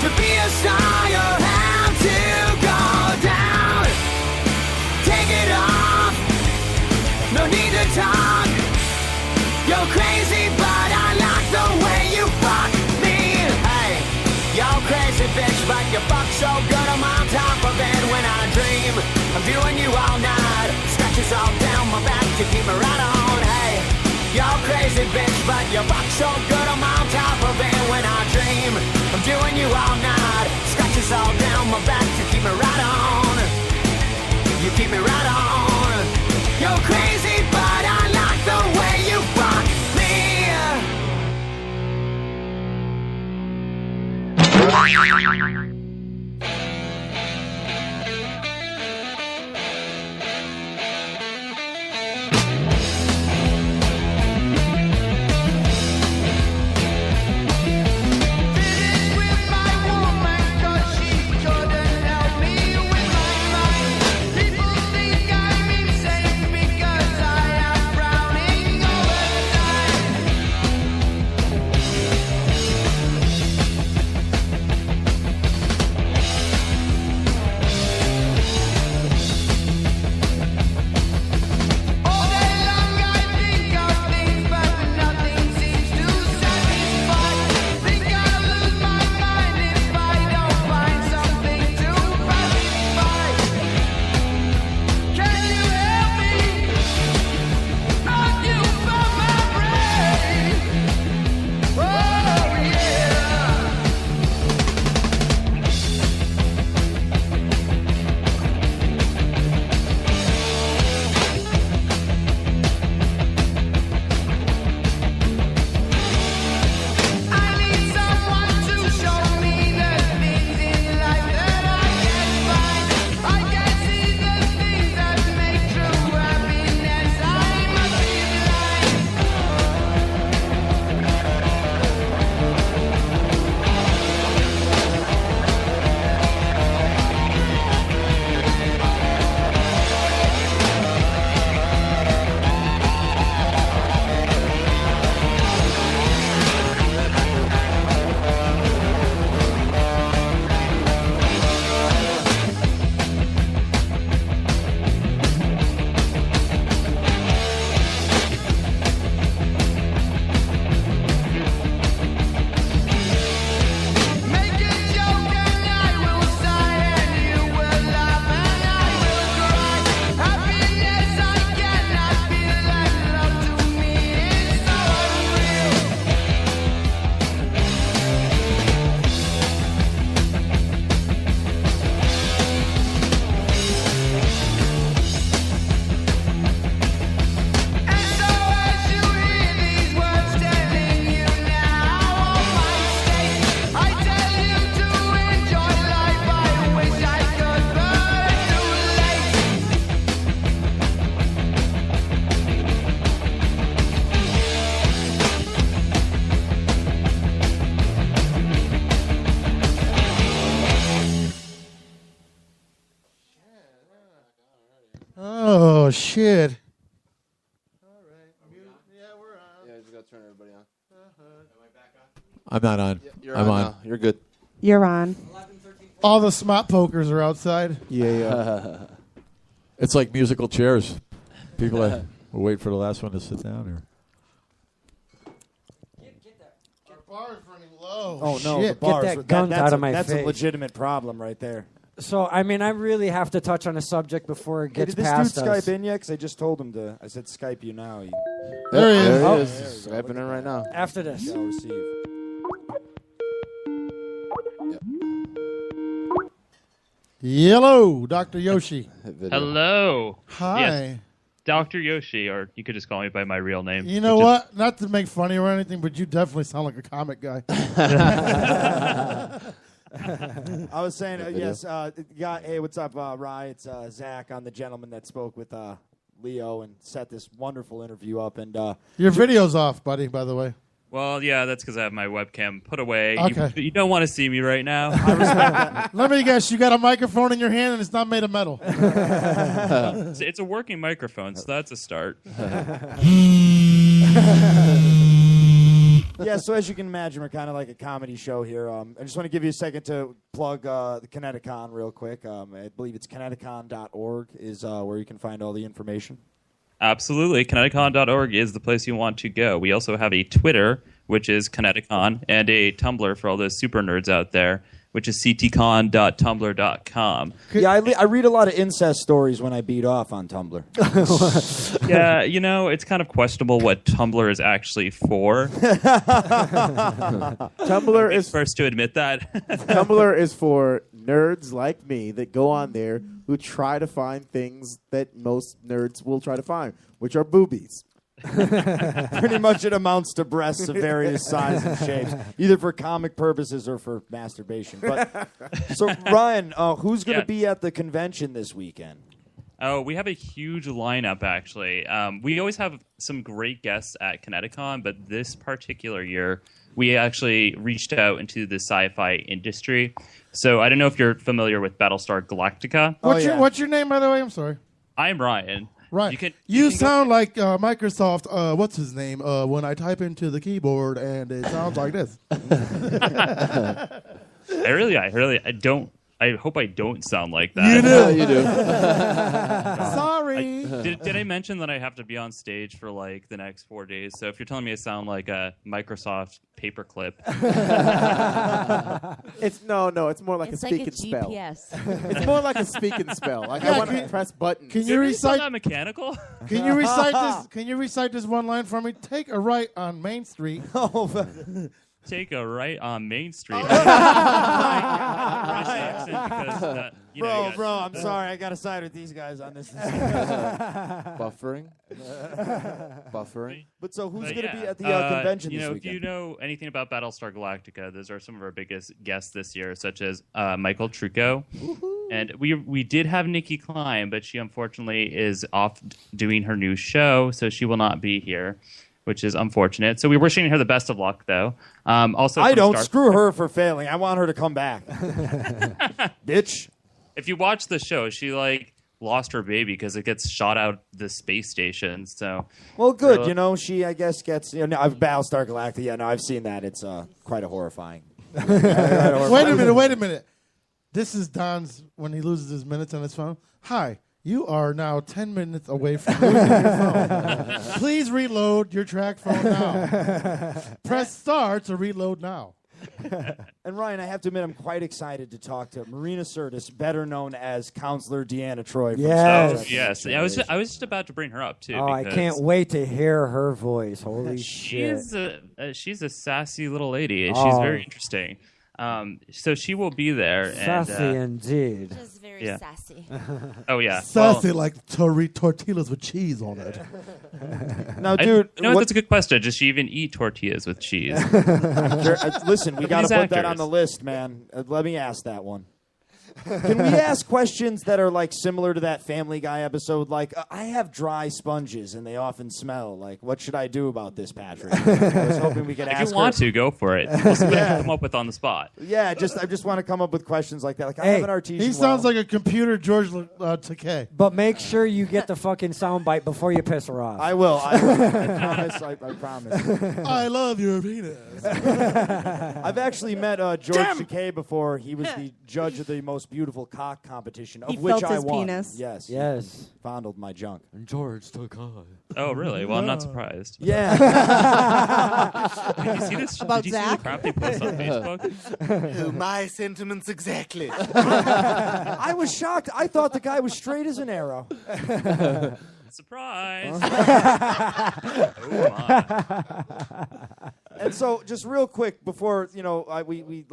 to be a star you have to go down. Take it off, no need to talk. You're crazy but I like the way you fuck me. Hey, you're crazy bitch but you fuck so good I'm on top of it when I dream. I'm doing you all night, scratches all down my back to keep me right on. Hey, you're crazy bitch, but you fuck so good I'm on top of it when I dream. I'm doing you all night, scratches all down my back to keep me right on. You keep me right on. You're crazy, but I like the way you fuck me. shit. Yeah, just gotta turn everybody on. I'm not on. You're I'm on on. now. You're good. You're on. All the smart pokers are outside. Yeah. It's like musical chairs. People will wait for the last one to sit down. Or Our bar is running low. Oh no, shit. the bars. Get that gunk out of my That's face. a legitimate problem right there. So, I mean, I really have to touch on a subject before it Hey, gets did this past dude us. Skype in yet? Because I just told him to. I said Skype you now. There he is. There Oh. he is. Skyping in right now. After this. Shall receive. Yellow, Dr. Yoshi. Hello. Hi. Yes, Dr. Yoshi, or you could just call me by my real name. You know which is- what? Not to make funny or anything, but you definitely sound like a comic guy. I was saying, yes, hey, what's up, Rye? It's Zach. I'm the gentleman that spoke with Leo and set this wonderful interview up. And Your video's off, buddy, by the way. Well, yeah, that's because I have my webcam put away. Okay. You don't want to see me right now. Let me guess, you got a microphone in your hand and it's not made of metal. It's a working microphone, so that's a start. yeah, so as you can imagine, we're kind of like a comedy show here. I just want to give you a second to plug the Kineticon real quick. I believe it's kineticon.org is where you can find all the information. Absolutely. Kineticon.org is the place you want to go. We also have a Twitter, which is Kineticon, and a Tumblr for all those super nerds out there, which is ctcon.tumblr.com. Yeah, I read a lot of incest stories when I beat off on Tumblr. Yeah, it's kind of questionable what Tumblr is actually for. Tumblr is first to admit that. Tumblr is for nerds like me that go on there who try to find things that most nerds will try to find, which are boobies. Pretty much it amounts to breasts of various sizes and shapes, either for comic purposes or for masturbation. But so, Ryan, who's going to be at the convention this weekend? Oh, we have a huge lineup, actually. We always have some great guests at Kineticon, but this particular year, we actually reached out into the sci-fi industry. So I don't know if you're familiar with Battlestar Galactica. What's your name, by the way? I'm sorry. I'm Ryan. Right. You sound like Microsoft, what's his name, when I type into the keyboard and it sounds like this. I hope I don't sound like that. You do. You do. Sorry. Did I mention that I have to be on stage for like the next 4 days? So if you're telling me I sound like a Microsoft paperclip, It's more like It's a like speak a and spell. GPS. It's more like a speak and spell. Like I want to press buttons. Can you recite that mechanical? Can you recite this? Can you recite this one line for me? Take a right on Main Street. Take a right on Main Street. Bro, I'm sorry. I got to side with these guys on this. Buffering. But so who's going to be at the Uh, convention this If weekend? you know anything about Battlestar Galactica, those are some of our biggest guests this year, such as Michael Trucco. And we did have Nikki Klein, but she unfortunately is off doing her new show, so she will not be here, which is unfortunate. So we're wishing her the best of luck, though. Also, I from don't Star- screw her for failing. I want her to come back. Bitch. If you watch the show, she lost her baby because it gets shot out the space station. So Well, good. She, I guess, gets... I've Battlestar Galactica. Yeah, no, I've seen that. It's quite horrifying. Wait a minute. This is Don's when he loses his minutes on his phone. Hi, you are now 10 minutes away from losing your phone. Please reload your track phone now. Press star to reload now. And Ryan, I have to admit, I'm quite excited to talk to Marina Sirtis, better known as Counselor Deanna Troy. From Star Trek yes. Next I was Generation. just about to bring her up too. Oh, I because can't wait to hear her voice. Holy shit. she's a sassy little lady. Oh. She's very interesting. So she will be there. Sassy indeed. Just very Yeah. sassy. Oh yeah, Sassy like tortillas with cheese on it. Now, dude, that's a good question. Does she even eat tortillas with cheese? Listen, we got to These put that on actors. the list, man. Let me ask that one. Can we ask questions that are like similar to that Family Guy episode? Like, I have dry sponges and they often smell. Like, what should I do about this, Patrick? I was hoping we could ask If you want her. to, go for it. We'll see what I can come up with on the spot. Yeah, I just want to come up with questions like that. Like, I Hey, have an artesian He sounds well. like a computer George Takei. But make sure you get the fucking soundbite before you piss her off. I will. I promise. I promise. I love your penis. I've actually met George Takei before. He was the judge of the most beautiful cock competition, of He which felt I his won. penis. Yes. Yes. Fondled my junk. And George Takei. Oh, really? Well, I'm not surprised. Yeah. Did you see this? About did you see Zach? the crap they post on Facebook? Oh, my sentiments exactly. I was shocked. I thought the guy was straight as an arrow. Surprise! Oh, my. And so, just real quick before we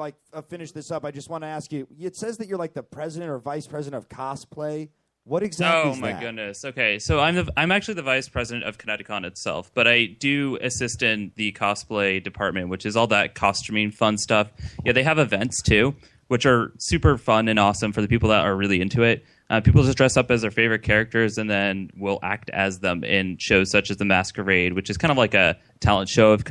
finish this up, I just want to ask you. It says that you're like the president or vice president of cosplay. What exactly Oh is my that? goodness. Okay, so I'm actually the vice president of Kineticon itself, but I do assist in the cosplay department, which is all that costuming fun stuff. Yeah, they have events too, which are super fun and awesome for the people that are really into it. People just dress up as their favorite characters and then will act as them in shows such as The Masquerade, which is kind of like a talent show of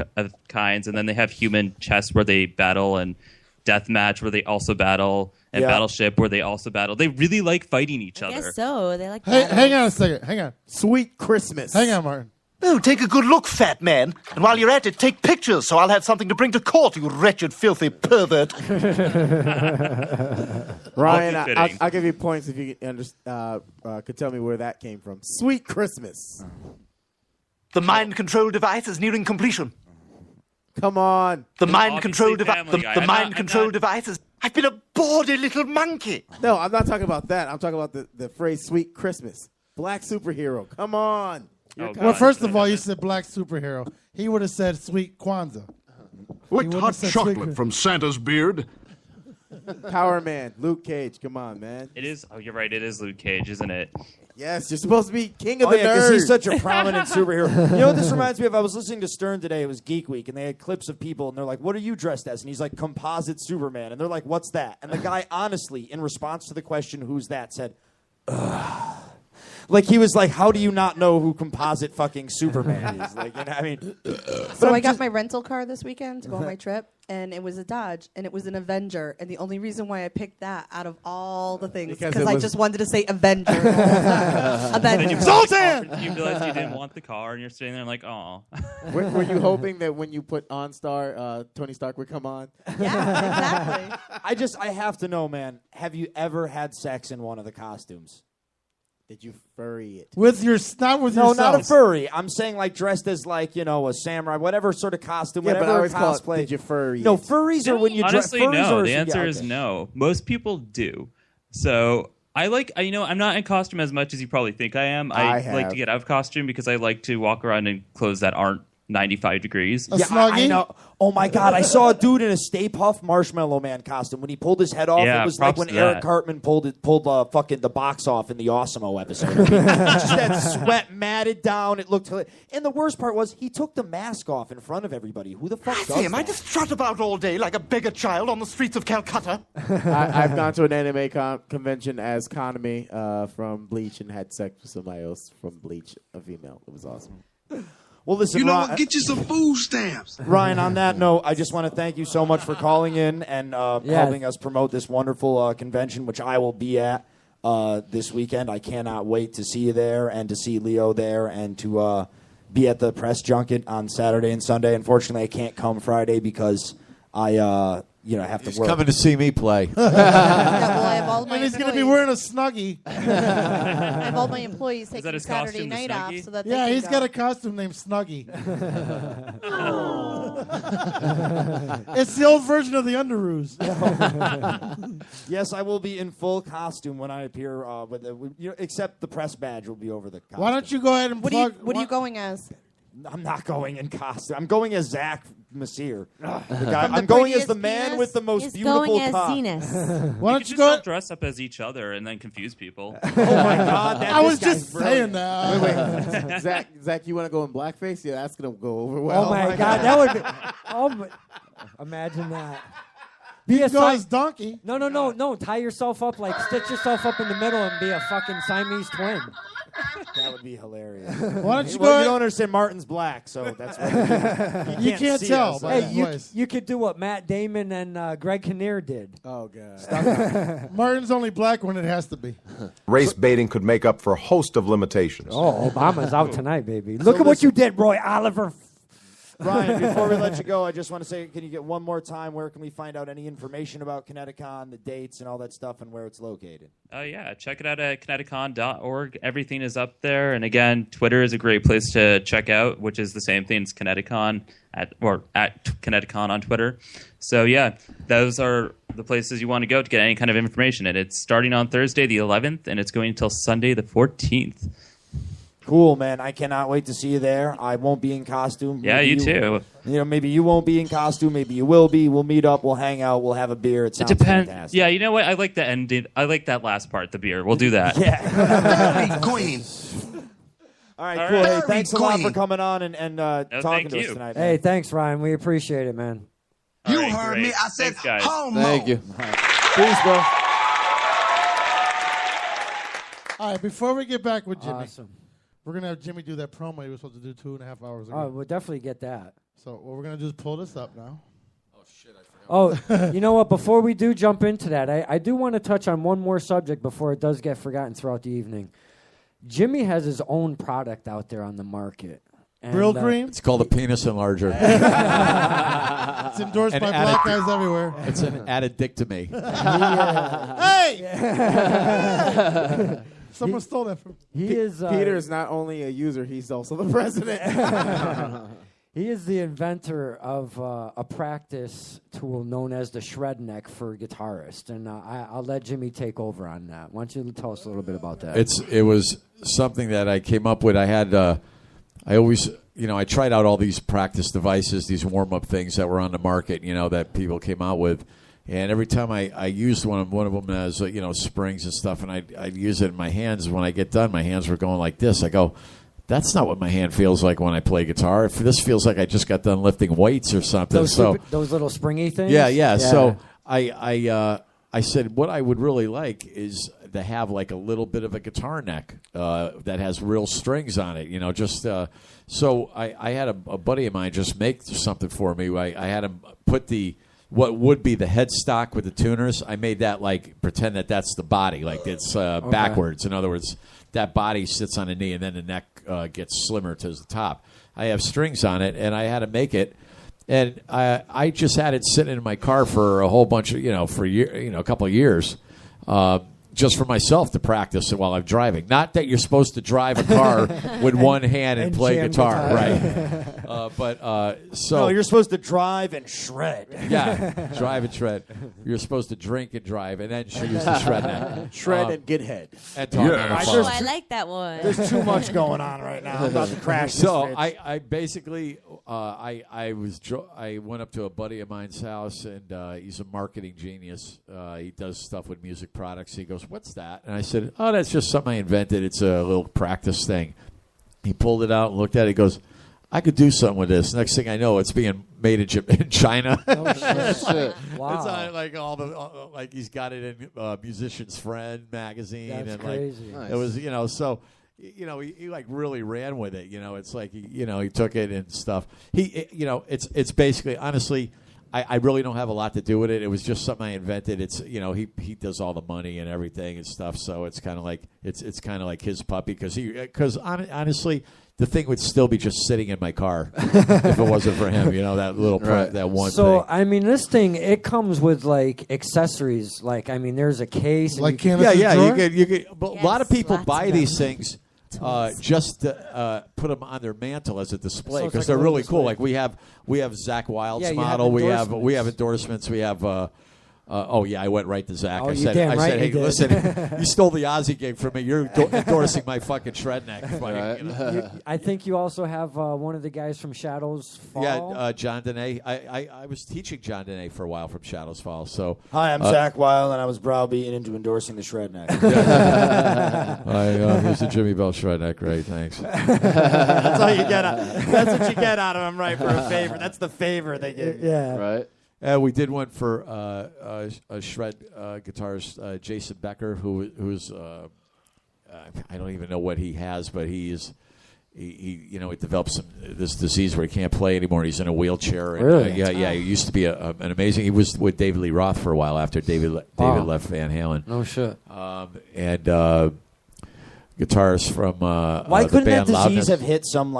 kinds. And then they have Human Chess where they battle, and Deathmatch where they also battle, and Battleship where they also battle. They really like fighting each other. Guess so. They like. Hey, hang on a second. Hang on. Sweet Christmas. Hang on, Martin. Oh, take a good look, fat man. And while you're at it, take pictures so I'll have something to bring to court, you wretched, filthy pervert. Ryan, I'll give you points if you could tell me where that came from. Sweet Christmas. The mind control device is nearing completion. Come on. The mind Obviously control device. Family Guy. The I'm mind not- control device is. I've been a bawdy little monkey. No, I'm not talking about that. I'm talking about the phrase "sweet Christmas." Black superhero. Come on. Oh, Well, first of all, you said black superhero. He would have said sweet Kwanzaa. Licked wouldn't hot say chocolate sweet- from Santa's beard. Power Man, Luke Cage. Come on, man. It is. Oh, you're right. It is Luke Cage, isn't it? Yes, you're supposed to be king of Oh, the yeah, because nerds. he's such a prominent superhero. You know what this reminds me of? I was listening to Stern today. It was Geek Week, and they had clips of people, and they're like, what are you dressed as? And he's like, composite Superman. And they're like, what's that? And the guy, honestly, in response to the question, who's that, said, ugh. Like, he was like, how do you not know who composite fucking Superman is? Like, you know, I mean. So I got my rental car this weekend to go on my trip, and it was a Dodge, and it was an Avenger. And the only reason why I picked that out of all the things Because because it I was- just wanted to say Avenger. Avenger. You realized you didn't want the car, and you're sitting there like, oh. Were you hoping that when you put OnStar, Tony Stark would come on? Yeah, exactly. I have to know, man, have you ever had sex in one of the costumes? Did you furry it? With your, not with No, yourself. not a furry. I'm saying like dressed as like, you know, a samurai, whatever sort of costume, Yeah, but I whatever always call it, cosplay. did you furry No, it? furries are when you dress. Honestly, Furries no. are, The answer is okay. no. Most people do. So I'm not in costume as much as you probably think I am. I like have. to get out of costume because I like to walk around in clothes that aren't 95 degrees. A Yeah, snuggie? I know. Oh my God! I saw a dude in a Stay Puft Marshmallow Man costume. When he pulled his head off, Yeah, it was like props when to Eric that. Cartman pulled fucking the box off in the Awesemo episode. I mean, just that sweat matted down. It looked, and the worst part was he took the mask off in front of everybody. Who the fuck does Say, am I that? just trot about all day like a beggar child on the streets of Calcutta? I've gone to an anime convention as Kaname from Bleach and had sex with somebody else from Bleach, a female. It was awesome. Well, listen, You know Ryan, what? Get you some food stamps. Ryan, on that note, I just want to thank you so much for calling in and helping us promote this wonderful convention, which I will be at this weekend. I cannot wait to see you there and to see Leo there and to be at the press junket on Saturday and Sunday. Unfortunately, I can't come Friday because I have to He's work. coming to see me play. Yeah, well, I have all my And he's going to be employees- wearing a snuggie. I have all my employees that taking his Saturday costume, the night off Snuggie? so that they Yeah, can he's go. got a costume named Snuggie. It's the old version of the Underoos. Yes, I will be in full costume when I appear. Except the press badge will be over the costume. Why don't you go ahead and What plug? are you going as? I'm not going in costume. I'm going as Zach Messier. The guy. From the I'm going as prettiest the man penis with the most is beautiful going as cock. Zenith. Why You don't could you just go? all dress up as each other and then confuse people. Oh my God! I was just saying that. Wait. Zach, you want to go in blackface? Yeah, that's going to go over well. Oh my God, that would be. Oh, my, imagine that. Be You a can go si- as donkey. No. Tie yourself up, like stitch yourself up in the middle and be a fucking Siamese twin. That would be hilarious. Why don't you Well, go? you don't understand. Martin's black, so that's why You can't see tell us. by Hey, his you, voice. you could do what Matt Damon and Greg Kinnear did. Oh god. Martin's only black when it has to be. Race baiting could make up for a host of limitations. Oh, Obama's out tonight, baby. Look at what you did, Roy Oliver. Ryan, before we let you go, I just want to say, can you get one more time? Where can we find out any information about Kineticon, the dates, and all that stuff, and where it's located? Yeah, check it out at kineticon.org. Everything is up there. And again, Twitter is a great place to check out, which is the same thing as Kineticon at Kineticon on Twitter. So yeah, those are the places you want to go to get any kind of information. And it's starting on Thursday the 11th, and it's going until Sunday the 14th. Cool, man. I cannot wait to see you there. I won't be in costume. Yeah, Maybe you too. You know, maybe you won't be in costume. Maybe you will be. We'll meet up. We'll hang out. We'll have a beer. It sounds depends. fantastic. Yeah, you know what? I like the ending. I like that last part, the beer. We'll do that. Yeah. Queen. All right, All cool. right. Hey, thanks a lot Queen. for coming on and talking thank to us you. tonight. Hey, man. thanks, Ryan. We appreciate it, man. You All right, heard great. me. I said Thanks, guys. homo. Thank you. Peace, bro. All right, before we get back with Jimmy, Awesome. we're going to have Jimmy do that promo he was supposed to do 2.5 hours ago. Oh, we'll definitely get that. So what we're going to do is pull this up now. Oh, you know what? Before we do jump into that, I do want to touch on one more subject before it does get forgotten throughout the evening. Jimmy has his own product out there on the market. And, Brill cream? It's called a penis enlarger. It's endorsed An by black addict- guys everywhere. It's an addictomy. Hey! Someone stole that from me. He is Peter is not only a user; he's also the president. he is the inventor of a practice tool known as the shred neck for guitarists, and I'll let Jimmy take over on that. Why don't you tell us a little bit about that? It was something that I came up with. I had I always I tried out all these practice devices, these warm up things that were on the market, that people came out with. And every time I used one of them as springs and stuff, and I'd use it in my hands. When I get done, my hands were going like this. I go, that's not what my hand feels like when I play guitar. This feels like I just got done lifting weights or something. Those little springy things. Yeah. So I said what I would really like is to have like a little bit of a guitar neck that has real strings on it. So I had a buddy of mine just make something for me. I had him put what would be the headstock with the tuners. I made that pretend that that's the body, like it's backwards. In other words, that body sits on a knee and then the neck gets slimmer to the top. I have strings on it, and I had to make it. And I just had it sitting in my car for a whole bunch of, a couple of years, just for myself to practice it while I'm driving. Not that you're supposed to drive a car with one hand and play guitar, right? No, you're supposed to drive and shred. Yeah, drive and shred. You're supposed to drink and drive, and then use the shred neck. Shred and get head. And talk on the phone. Oh, I like that one. There's too much going on right now. I'm about to crash. So this bitch. I basically I went up to a buddy of mine's house, and he's a marketing genius. He does stuff with music products. He goes, "What's that?" And I said, "Oh, that's just something I invented. It's a little practice thing." He pulled it out and looked at it. He goes, "I could do something with this." Next thing I know, it's being made in China. Oh, shit. Wow. It's on all the he's got it in Musician's Friend magazine. That's and crazy. It was so. He really ran with it. It's like he took it and stuff. It's basically, honestly, I really don't have a lot to do with it. It was just something I invented. It's he does all the money and everything and stuff. So it's kind of like it's kind of like his puppy because honestly, the thing would still be just sitting in my car if it wasn't for him. That little that one. So thing. I mean, this thing it comes with accessories. There's a case. And You could. But a lot of people buy these things. Just to put them on their mantle as a display So it's because like a they're really little cool. display. Like we have Zach Wild's Yeah, you have model. We have endorsements. endorsements. We have. I went right to Zach. Oh, I you said, damn right hey, you did. listen, you stole the Ozzy gig from me. You're endorsing my fucking shred neck. I think you also have one of the guys from Shadows Fall. Yeah, John Dene. I was teaching John Dene for a while from Shadows Fall. So Hi, I'm Zach Wild, and I was browbeaten into endorsing the shred neck. Here's the Jimi Bell shred neck. Great, thanks. That's all you get. That's what you get out of him, right? For a favor. That's the favor they give you. Yeah. Right. We did one for a shred guitarist, Jason Becker, who's I don't even know what he has, but he developed this disease where he can't play anymore. He's in a wheelchair. And, Really? He used to be an amazing. He was with David Lee Roth for a while after David left Van Halen. No shit. And guitarist from Why the couldn't that band disease Loudness. have hit some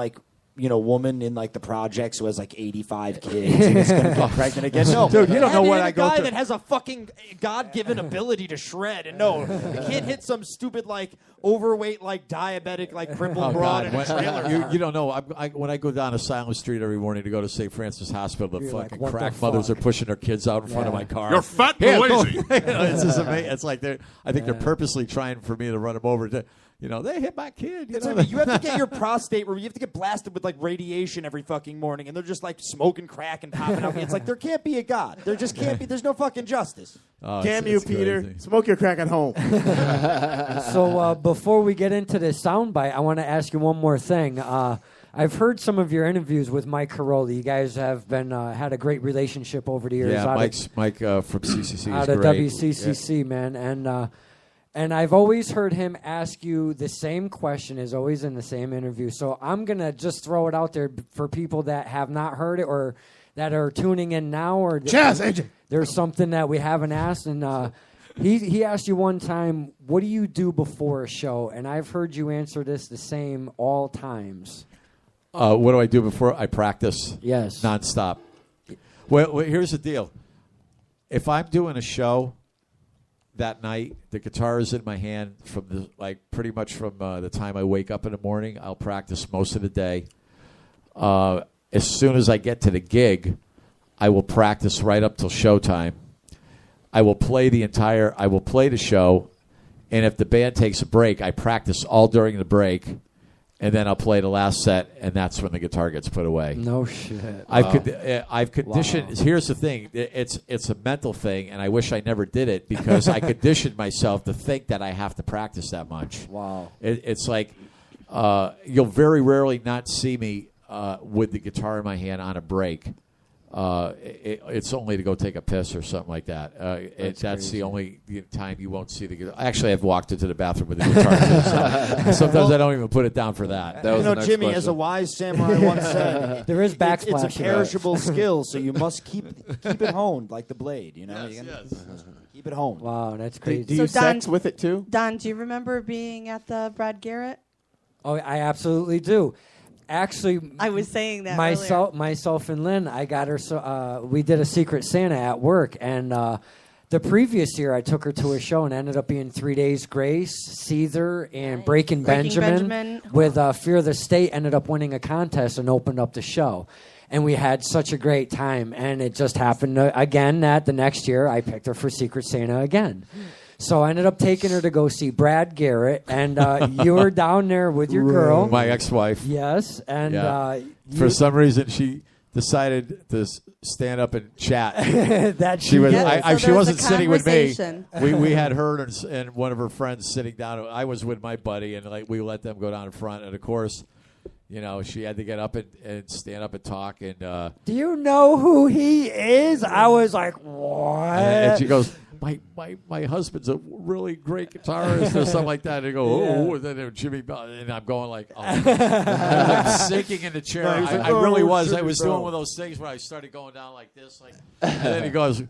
woman in like the projects who has like 85 kids and is going to get pregnant again? No, Dude, you don't know what I go guy through. that has a fucking God-given ability to shred, and no, it can't hit some stupid like overweight like diabetic like crippled broad in a trailer. You don't know. When I go down to Silent Street every morning to go to St. Francis Hospital, the You're like, fucking what the crack mothers fuck? are pushing their kids out in front of my car. You're fat and lazy. It's just amazing. It's like I think they're purposely trying for me to run them over. They hit my kid. You have to get your prostate removed. You have to get blasted with like radiation every fucking morning, and they're just like smoking crack and popping out. It's like there can't be a God. There just can't be. There's no fucking justice. Damn you, Peter. Crazy. Smoke your crack at home. So before we get into this soundbite, I want to ask you one more thing. I've heard some of your interviews with Mike Caroli. You guys have been had a great relationship over the years. Yeah, Mike from CCC out is of great. WCCC, man, and I've always heard him ask you the same question, is always in the same interview. So I'm gonna just throw it out there for people that have not heard it or that are tuning in now, or AJ. There's something that we haven't asked, and he asked you one time, what do you do before a show? And I've heard you answer this the same all times. What do I do before I practice? Yes. Nonstop. Well, here's the deal. If I'm doing a show that night, the guitar is in my hand from pretty much from the time I wake up in the morning. I'll practice most of the day. As soon as I get to the gig, I will practice right up till showtime. I will play the show, and if the band takes a break, I practice all during the break, and then I'll play the last set, and that's when the guitar gets put away. No shit. I've conditioned. Wow. Here's the thing: it's a mental thing, and I wish I never did it because I conditioned myself to think that I have to practice that much. Wow. It's like you'll very rarely not see me with the guitar in my hand on a break. It's only to go take a piss or something like that. That's the only time you won't see the guitar. Actually, I've walked into the bathroom with the guitar too, so sometimes I don't even put it down for that. Jimmy, as a wise samurai once said, there is backsplash. It's a perishable skill, so you must keep it honed like the blade. You know, keep it honed. Wow, that's crazy. Do you sex with it too? Don, do you remember being at the Brad Garrett? Oh, I absolutely do. Actually, I was saying that myself and Lynn, I got her. So we did a Secret Santa at work, and the previous year I took her to a show and ended up being 3 Days Grace, Seether, and Breaking Benjamin. With Fear of the State, ended up winning a contest and opened up the show. And we had such a great time, and it just happened again that the next year I picked her for Secret Santa again. So I ended up taking her to go see Brad Garrett, and you were down there with your girl. My ex-wife. Yes, and for some reason she decided to stand up and chat. That she was. So she wasn't sitting with me. conversation. We had her and one of her friends sitting down. I was with my buddy, and we let them go down in front. And of course, she had to get up and stand up and talk. And do you know who he is? I was like, what? And she goes, My husband's a really great guitarist or something like that. And they go, and then Jimi Bell. And I'm going like, oh. I was like sinking in the chair. I really was. I was doing one of those things where I started going down like this. And then he goes,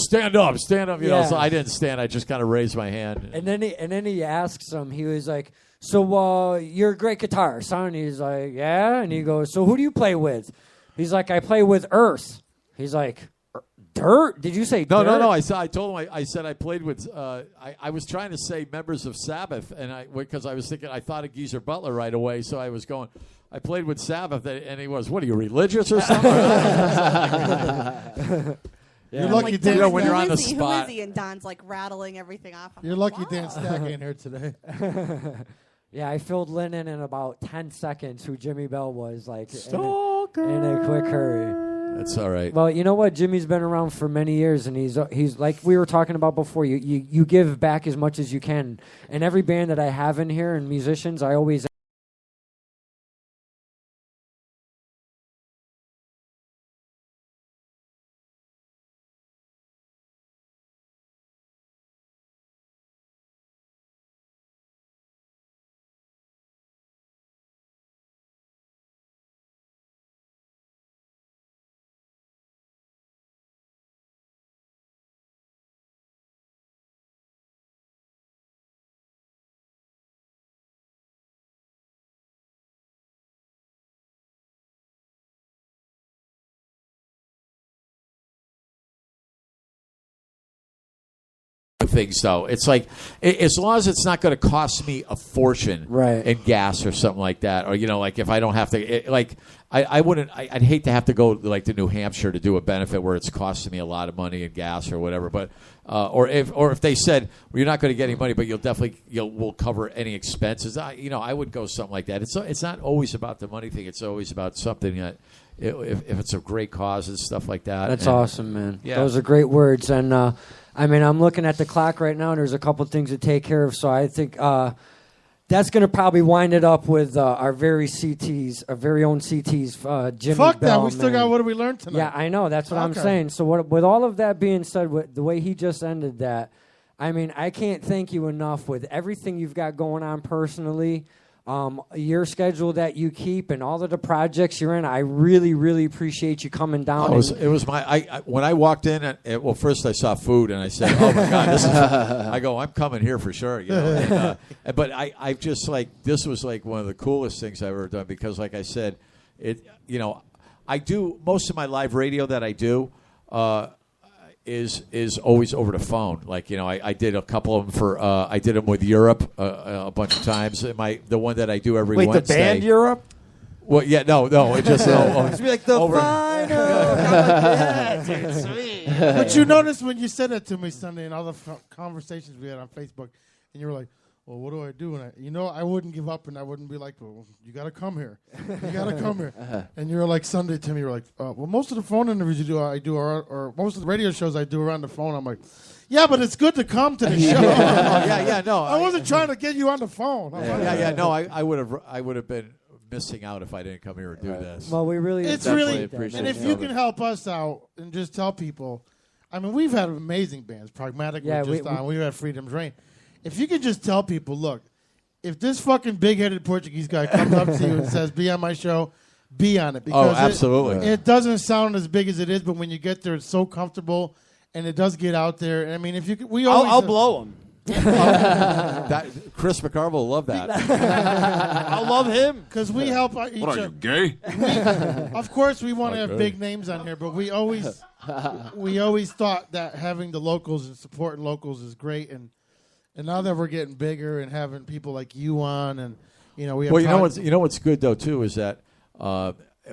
stand up. So I didn't stand. I just kind of raised my hand. And then he asks him, he was like, so you're a great guitarist, huh? And he's like, yeah. And he goes, so who do you play with? He's like, I play with Earth. He's like, Dirt? Did you say No, Dirt? no. I told him. I said I played with. I was trying to say members of Sabbath, and because I was thinking I thought of Geezer Butler right away, so I was going. I played with Sabbath, and he was. What are you, religious or something? You're lucky, Dan. When you're on the spot. Who is he? And Don's like rattling everything off. You're lucky Dan Stack ain't here today. Yeah, I filled Lynn in about 10 seconds who Jimi Bell was, like in a quick hurry. That's all right. Well, you know what? Jimmy's been around for many years, and he's like we were talking about before. You give back as much as you can, and every band that I have in here and musicians, I always things though. It's like as long as it's not going to cost me a fortune in gas or something like that, or like if I don't have to, I'd hate to have to go like to New Hampshire to do a benefit where it's costing me a lot of money in gas or whatever. But or if they said, well, you're not going to get any money, but we'll cover any expenses. I would go something like that. It's not always about the money thing. It's always about something that if it's a great cause and stuff like that. That's awesome, man. Yeah. Those are great words. And I'm looking at the clock right now, and there's a couple things to take care of. So I think that's going to probably wind it up with our very own CTs, Jimi Fuck Bell. that. We still got What Did We Learn tonight? Yeah, I know. That's what I'm saying. So with all of that being said, with the way he just ended that, I can't thank you enough with everything you've got going on personally, your schedule that you keep, and all of the projects you're in. I really, really appreciate you coming down. It was my when I walked in. Well, first I saw food and I said, "Oh my God, this is." I go, "I'm coming here for sure." But I just this was like one of the coolest things I've ever done because, like I said, I do most of my live radio that I do. Is always over the phone. I did a couple of them I did them with Europe a bunch of times. The one that I do every Wednesday. Wait, the band Europe? Well, yeah, no, it just it's be like the final. Dude, sweet. But you noticed when you said that to me Sunday and all the conversations we had on Facebook, and you were like, well, what do I do? And I wouldn't give up, and I wouldn't be like, well, you got to come here. You got to come here. And you were like, Sunday to me, you were like, well, most of the phone interviews I do, or most of the radio shows I do around the phone, I'm like, yeah, but it's good to come to the show. No. I wasn't trying to get you on the phone. No, I would have been missing out if I didn't come here and do this. Well, we really appreciate and if you can help us out and just tell people, we've had amazing bands. Pragmatic was just on. We've had Freedom's Reign. If you could just tell people, look, if this fucking big-headed Portuguese guy comes up to you and says, be on my show, be on it. Because absolutely. It doesn't sound as big as it is, but when you get there, it's so comfortable, and it does get out there. If you could, I'll blow him. Chris McCarville will love that. I love him because we help each other. What are you, gay? Of course, we want to have big names on here, but we always thought that having the locals and supporting locals is great, and now that we're getting bigger and having people like you on, and we have. Well, what's good though too is that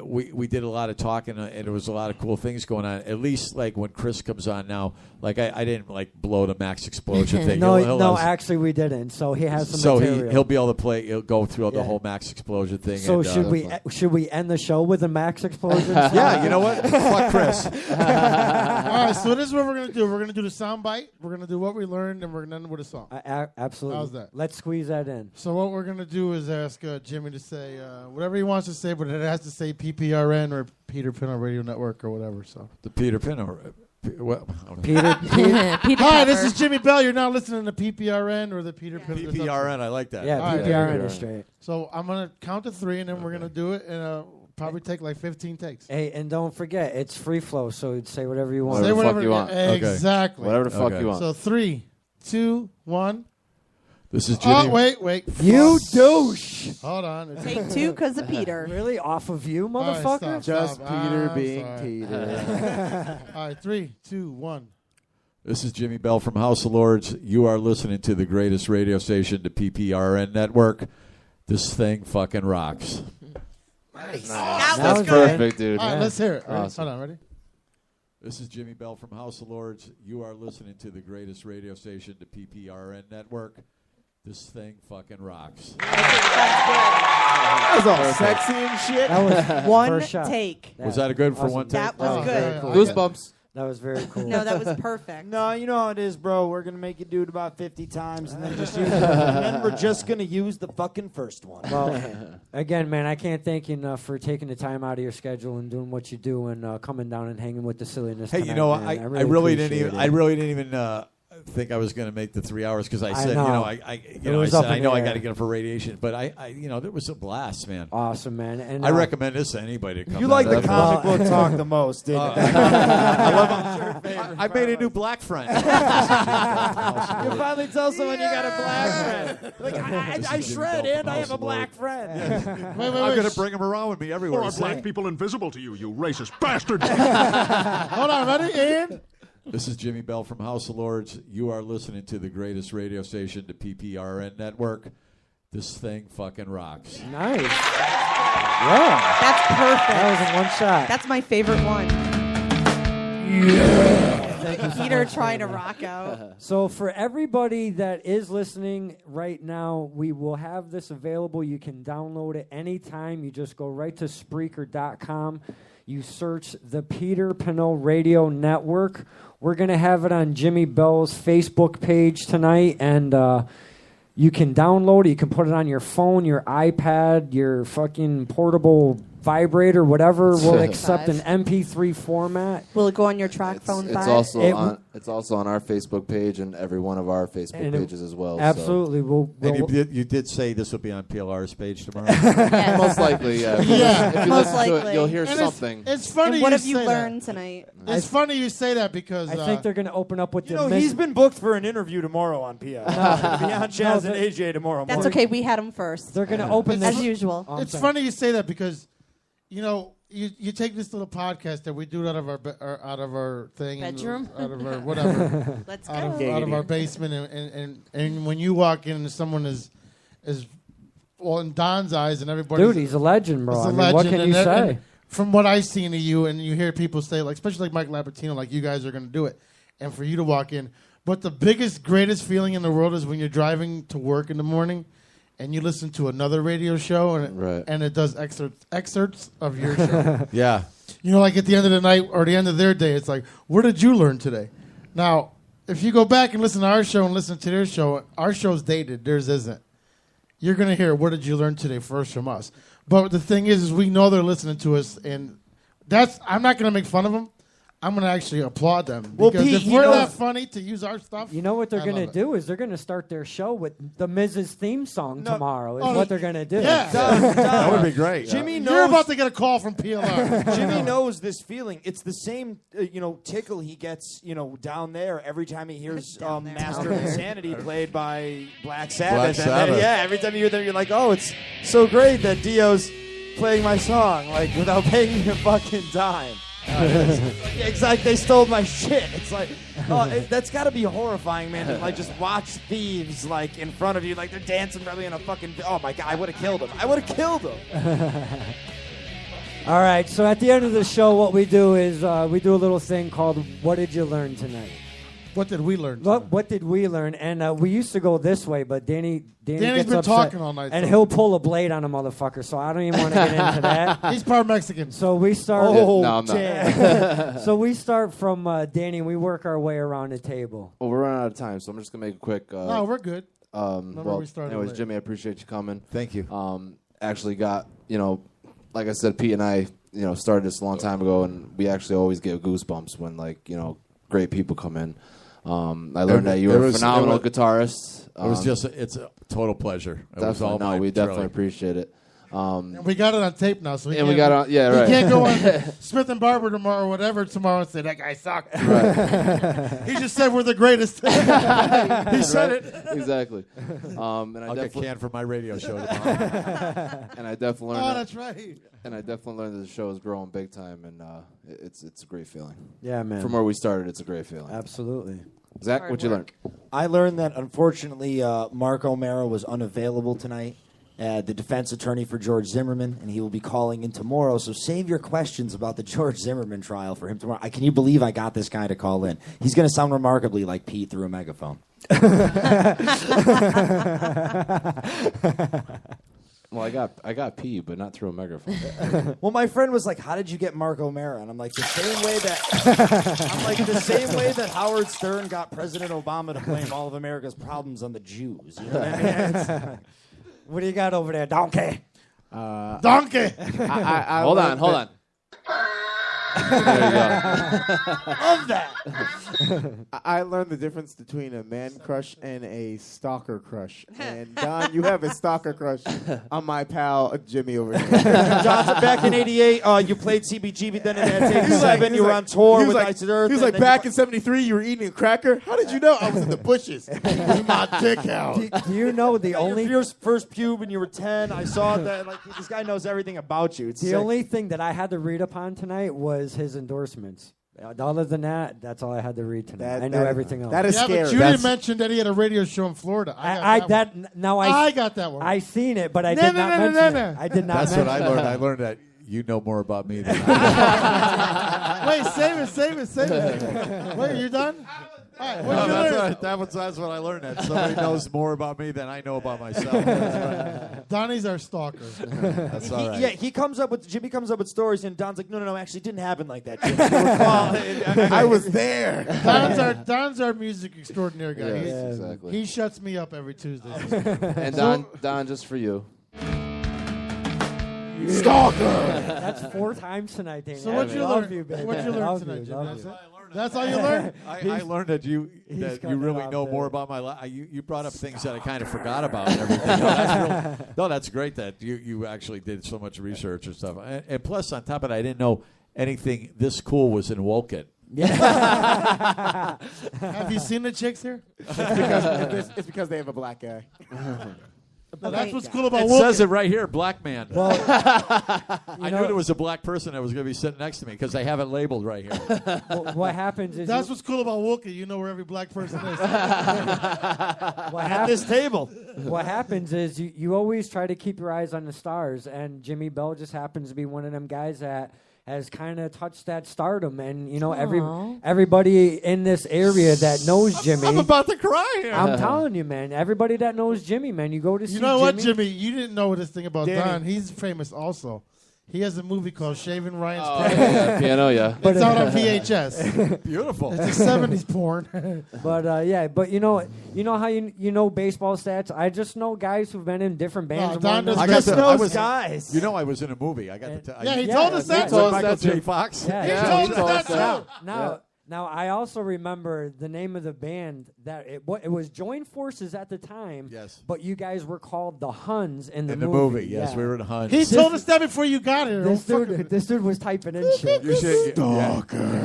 we did a lot of talking and there was a lot of cool things going on. At least when Chris comes on now, I didn't blow the Max Explosion thing. No, actually we didn't. So he has some material. He'll be able to play. He'll go through the whole Max Explosion thing. So should we end the show with a Max Explosion? Yeah, you know what? Fuck Chris. All right, so this is what we're gonna do. We're gonna do the sound bite. We're gonna do what we learned, and we're gonna end with a song. Absolutely. How's that? Let's squeeze that in. So what we're gonna do is ask Jimmy to say whatever he wants to say, but it has to say PPRN or Peter Pinner Radio Network or whatever. So the Peter Pinner. Peter. Hi, this is Jimi Bell. You're now listening to PPRN or the Peter Pinner. PPRN, I like that. Yeah, PPRN is straight. So I'm gonna count to 3, and then we're gonna do it, and probably take 15 takes. Hey, and don't forget, it's free flow, so say whatever you want. Say whatever you want. Exactly. Whatever the fuck you want. So 3, 2, 1. This is Jimmy. Oh, wait. You douche. Hold on. Take 2 because of Peter. Really? Off of you, motherfucker? Right, Just Peter being Peter. All right, 3, 2, 1. This is Jimi Bell from House of Lords. You are listening to the greatest radio station, the PPRN network. This thing fucking rocks. Nice. That's perfect, dude. All right, let's hear it. Awesome. Hold on, ready? This is Jimi Bell from House of Lords. You are listening to the greatest radio station, the PPRN network. This thing fucking rocks. That was all sexy and shit. That was one take. Was that a good for one take? That was good. Cool. Goosebumps. That was very cool. No, that was perfect. No, you know how it is, bro. We're going to make you do it about 50 times, and then just use it. And then we're just going to use the fucking first one. Well, again, man, I can't thank you enough for taking the time out of your schedule and doing what you do and coming down and hanging with the silliness. Hey, tonight, I really didn't even think I was going to make the 3 hours because I said, I know I got to get up for radiation, but there was a blast, man. Awesome, man. And I recommend this to anybody. To come you like the comic book talk the most, didn't you? I made a new black friend. You finally tell someone you got a black friend. Like, I shred and I have a black friend. Wait. I'm going to bring him around with me everywhere. Or are black people invisible to you, you racist bastard? Hold on, ready? And This is Jimi Bell from House of Lords. You are listening to the greatest radio station, the PPRN network. This thing fucking rocks. Nice. Yeah. That's perfect. That was in one shot. That's my favorite one. Thank you so Peter much, trying to David. rock out. So for everybody that is listening right now, we will have this available. You can download it anytime. You just go right to Spreaker.com. You search the Peter Pinot Radio Network. We're going to have it on Jimi Bell's Facebook page tonight, and you can download it. You can put it on your phone, your iPad, your fucking portable vibrator, whatever will accept an MP3 format. Will it go on your track phone? It's also on our Facebook page and every one of our Facebook pages as well. Absolutely. And you did say this will be on PLR's page tomorrow? Yes. Most likely, yeah. If you Most listen to it, likely. you'll hear And something. It's funny. And what you have you say learned that. tonight? It's funny you say that because I think they're going to open up with You the know, he's been booked for an interview tomorrow on PL. He'll be on Chaz and AJ tomorrow That's morning. okay. We had him first. They're going to open as this usual. It's funny you say that because, you know, you take this little podcast that we do out of our thing, Bedroom? out of our whatever, Let's out go. of our basement, and when you walk in and someone is well in Don's eyes and everybody, Dude, he's a legend, bro. he's a I mean, what legend, can and you that- say? and from what I've seen of you, and you hear people say, like, especially like Mike Labertino, like you guys are going to do it, and for you to walk in. But the biggest, greatest feeling in the world is when you're driving to work in the morning, and you listen to another radio show, and it does excerpts of your show. Yeah. You know, like at the end of the night or the end of their day, it's like, what did you learn today? Now, if you go back and listen to our show and listen to their show, our show's dated, theirs isn't. You're going to hear, what did you learn today first from us? But the thing is we know they're listening to us, and I'm not going to make fun of them. I'm going to actually applaud them. Well, Because Pete, if you we're know- that funny to use our stuff, You know what they're I going to love it. do is they're going to start their show with the Miz's theme song tomorrow. Is Oh, what they're going to do. yeah. That would be great. Jimmy You're knows. about to get a call from PLR. Jimmy knows this feeling. It's the same, tickle he gets, down there every time he hears Master of Insanity played by Black Sabbath. Black And then, Sabbath. every time you hear them, you're like, oh, it's so great that Dio's playing my song, like, without paying me a fucking dime. It's like they stole my shit. It's like, that's got to be horrifying, man. To like just watch thieves like in front of you, like they're dancing probably in a fucking. Oh my god, I would have killed him. I would have killed him. All right, so at the end of the show, what we do is we do a little thing called "What Did You Learn Tonight?" What did we learn? What did we learn? And we used to go this way, but Danny's Danny's gets been upset, talking all night, and so- he'll pull a blade on a motherfucker. So I don't even want to get into that. He's part Mexican. So we start. Oh, no, I'm not. So we start from Danny, and we work our way around the table. Well, we're running out of time, so I'm just gonna make a quick. No, we're good. Well, we started anyways, late. Jimmy, I appreciate you coming. Thank you. Actually got, like I said, Pete and I, started this a long time ago, and we actually always get goosebumps when, great people come in. I learned that you were a phenomenal guitarist. It's a total pleasure. It was Definitely, all mine, we definitely truly. appreciate it. And we got it on tape now, so And we got it on- yeah, we right. can't go on Smith and Barber tomorrow, or whatever tomorrow, and say that guy sucked. Right. He just said we're the greatest. He said it. Exactly. And I'll get canned for my radio show tomorrow. And I definitely learned. Oh, that- that's right. And I definitely learned that the show is growing big time, and it's a great feeling. Yeah, man. From where we started, it's a great feeling. Absolutely. Zach, what'd you learn? I learned that unfortunately Mark O'Mara was unavailable tonight, the defense attorney for George Zimmerman, and he will be calling in tomorrow. So save your questions about the George Zimmerman trial for him tomorrow. Can you believe I got this guy to call in? He's going to sound remarkably like Pete through a megaphone. Well, I got P, but not through a megaphone. Well, my friend was like, "How did you get Mark O'Mara?" And I'm like, the same way that Howard Stern got President Obama to blame all of America's problems on the Jews. You know what I mean? It's- What do you got over there, donkey? Donkey. Hold on. There you go. Love that. I learned the difference between a man crush and a stalker crush. And Don, you have a stalker crush on my pal Jimmy over here. Johnson, back in '88, you played CBGB. Then in '87, you were on tour with Ice and Earth. He was and like, then back in '73, you were eating a cracker. How did you know? I was in the bushes with my dick out. Do you know the your only first pube when you were 10? I saw that. Like, this guy knows everything about you. It's the sick. only thing that I had to read upon tonight was his endorsements. Other than that, that's all I had to read tonight. I knew everything else. That is scary. But you didn't mention that he had a radio show in Florida. I got that one. I seen it, but I did not mention it. I did not. That's mention what I it. learned. I learned that you know more about me than I Wait, save it. Wait, you done? All right, what you learn? That's what I learned. That somebody knows more about me than I know about myself. Donnie's our stalker. That's all right. Yeah, Jimmy comes up with stories, and Don's like, no, actually, it didn't happen like that, Jimmy. I was there. Don's our music extraordinaire guy. Yes, exactly. He shuts me up every Tuesday. And Don, just for you. Stalker. That's 4 times tonight, Daniel. So what you Love learned? you, baby. What you learned Love tonight, you, Jim? love That's you. it? That's all you learned? I learned that you really know more about my life. You brought up things that I kind of forgot about and everything. That's great that you actually did so much research and stuff. And plus, on top of it, I didn't know anything this cool was in Woket. Yeah. Have you seen the chicks here? It's because they have a black guy. No, that's what's cool about It Woket. says it right here, black man. Well, I knew there was a black person that was going to be sitting next to me because they have it labeled right here. What happens is That's what's cool about Woket. You know where every black person is. At this table. What happens is you always try to keep your eyes on the stars, and Jimmy Bell just happens to be one of them guys that has kind of touched that stardom, and everybody in this area that knows Jimmy. I'm about to cry here. I'm telling you, man. Everybody that knows Jimmy, man, you go to see. You know what, Jimmy? You didn't know this thing about Danny. Don. He's famous also. He has a movie called Shaving Ryan's Piano, yeah. It's out on VHS. Beautiful. It's a 70s porn. But you know how you know baseball stats? I just know guys who've been in different bands. No, Don and doesn't whatnot. guys. You know, I was in a movie. I got to tell. Yeah, he told us that. With Michael J. Fox. Yeah, He told us that too. Now, I also remember the name of the band that it was Joint Forces at the time. Yes. But you guys were called the Huns in the In the movie. yes, Yeah. we were the Huns. He told us that before you got here. This dude was typing in shit. You should, Stalker.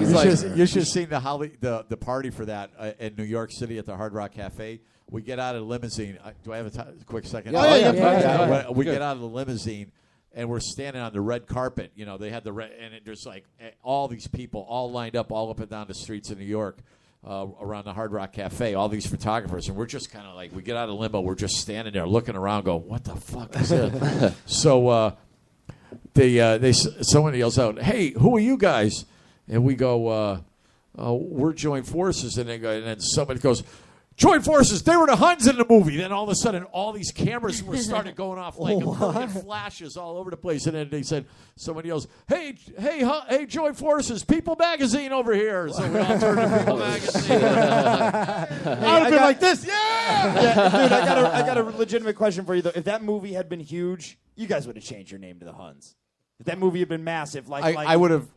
You should have seen the party for that in New York City at the Hard Rock Cafe. We get out of the limousine. Do I have a quick second? Yeah. We get out of the limousine. And we're standing on the red carpet. You know, they had the red, and there's like all these people all lined up all up and down the streets of New York around the Hard Rock Cafe, all these photographers. And we're just kind of like, we get out of the limo, we're just standing there looking around going, what the fuck is this? So someone yells out, hey, who are you guys? And we go, we're Joint Forces. And then somebody goes, Joint Forces, they were the Huns in the movie. Then all of a sudden, all these cameras were started going off like a million flashes all over the place. And then they said, somebody yells, hey, Joint Forces, People Magazine over here. So we all turned to People Magazine. I would have been like this. Yeah, dude, I got a legitimate question for you, though. If that movie had been huge, you guys would have changed your name to the Huns. If that movie had been massive, I would have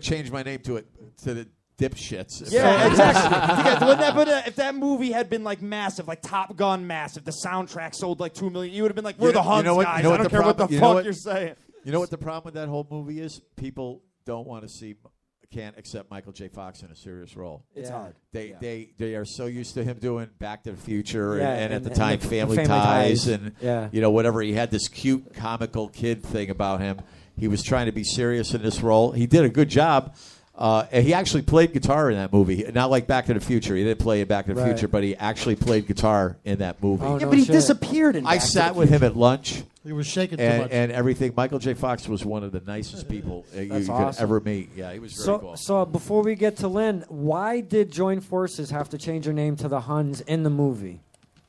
changed my name to the dipshits. Yeah, exactly. If that movie had been like massive, like Top Gun massive, the soundtrack sold like 2 million, you would have been like, we're the Huns guys. I don't care what the fuck you're saying. You know what the problem with that whole movie is? People don't want to can't accept Michael J. Fox in a serious role. It's hard. They are so used to him doing Back to the Future and at the and time the Family Family Ties Ties. and whatever. He had this cute comical kid thing about him. He was trying to be serious in this role. He did a good job. And he actually played guitar in that movie. Not like Back to the Future. He didn't play in Back to the Future, but he actually played guitar in that movie. Oh, but he disappeared in I Back to sat the with him Future. at lunch. He was shaking too and, much. and everything. Michael J. Fox was one of the nicest people you could awesome. ever meet. Yeah, he was very cool. So before we get to Lynn, why did Joint Forces have to change their name to the Huns in the movie?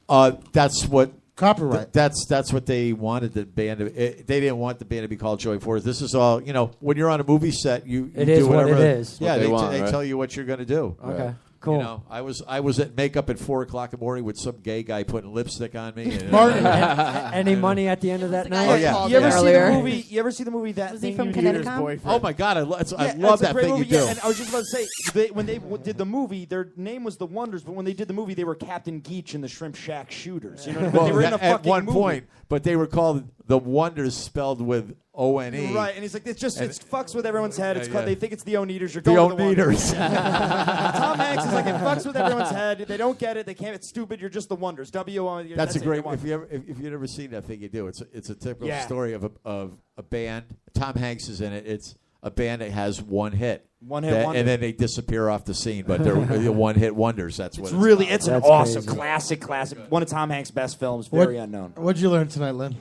That's what copyright. That's what they wanted the band to. They didn't want the band to be called Joint Forces. This is all when you're on a movie set. You It do is what whatever. it is. Yeah, What they right? tell you what you're going to do. Okay. Cool. You know, I was at makeup at 4:00 in the morning with some gay guy putting lipstick on me. And, Martin, Any money at the end of that night? Oh, yeah. You ever see the Earlier. movie? You ever see the movie That Was he Thing from You Did? Connecticut? oh my God, I love It's that a great thing movie. you do. Yeah, and I was just about to say, when they did the movie, their name was The Wonders, but when they did the movie, they were Captain Geach and the Shrimp Shack Shooters. You know, but they were in a at fucking one movie. point, but they were called The Wonders, spelled with O-N-E. Right, and he's like, it fucks with everyone's head. It's Yeah, called, yeah. they think it's the Oneaters. You're The going to the Oneaters. Wonders. Tom Hanks is like, it fucks with everyone's head. They don't get it. They can't. It's stupid. You're just the Wonders. W-O. That's a great. It. If you've ever seen that thing, you do. It's a typical Yeah. story of a band. Tom Hanks is in it. It's a band that has one hit. One-hit wonder. And then they disappear off the scene, but they're one-hit wonders. That's what It's an That's awesome crazy. classic. One of Tom Hanks' best films, very unknown. What'd you learn tonight, Lynn?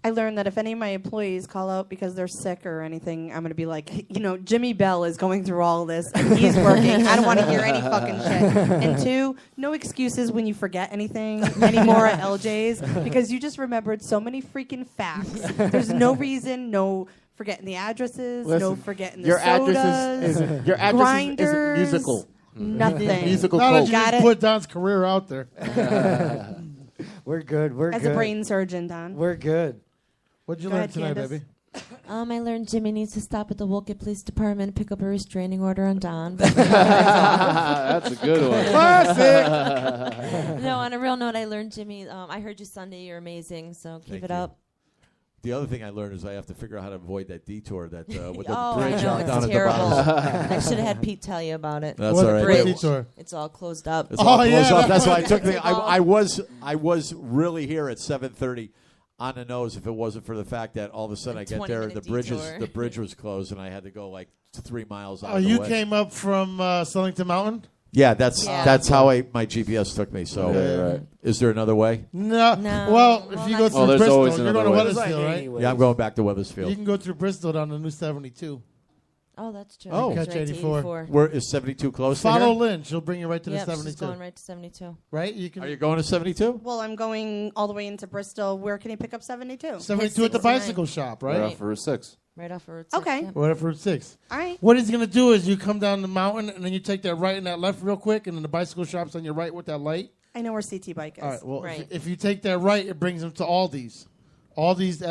I learned that if any of my employees call out because they're sick or anything, I'm going to be like, Jimi Bell is going through all this and he's working. I don't want to hear any fucking shit. And 2, no excuses when you forget anything anymore at LJ's because you just remembered so many freaking facts. There's no reason, no forgetting the addresses, no forgetting the sodas, your address grinders, isn't musical. nothing. Musical Now that you Got just it? put Don's career out there. We're good. We're As good. a brain surgeon, Don. We're good. What'd you Go learn ahead, tonight, Candace. baby? I learned Jimmy needs to stop at the Woolgate Police Department and pick up a restraining order on Don. That's a good one. Classic. No, on a real note, I learned Jimmy. I heard you Sunday. You're amazing. So keep Thank it you. up. The other thing I learned is I have to figure out how to avoid that detour that with the Oh, bridge I know, out it's down terrible. at the bottom. I should have had Pete tell you about it. That's What- all right. what It- detour? It's all closed up. It's all closed yeah, off. That's why I took It's all- I was really here at 7:30 on the nose. If it wasn't for the fact that all of a sudden I get there, 20-minute detour. the bridge was closed and I had to go like 3 miles out. Oh, of the you way. came up from Stellington Mountain? Yeah, that's Yeah. how my GPS took me. So, right. Is there another way? No. No. Well, Well, if you not go yet. through there's Bristol, always you're going another to way. Weathersfield, right? Yeah, I'm going back to You Weathersfield. can go through Bristol down the new 72. Oh, that's true. Oh. It's Catch right to 84. Where is 72 close? Follow to here? Lynn. She'll bring you right to Yep, the she's 72. going right to 72. Right? You can Are you going to 72? Well, I'm going all the way into Bristol. Where can you pick up 72? 72 at the 69. bicycle shop, right? Right off of Route 6. Right off of Route 6. Okay. Yep. Right up Route 6. All right. What he's going to do is you come down the mountain, and then you take that right and that left real quick, and then the bicycle shop's on your right with that light. I know where CT Bike is. All right. Well, Right. if you take that right, it brings them to Aldi's. Aldi's.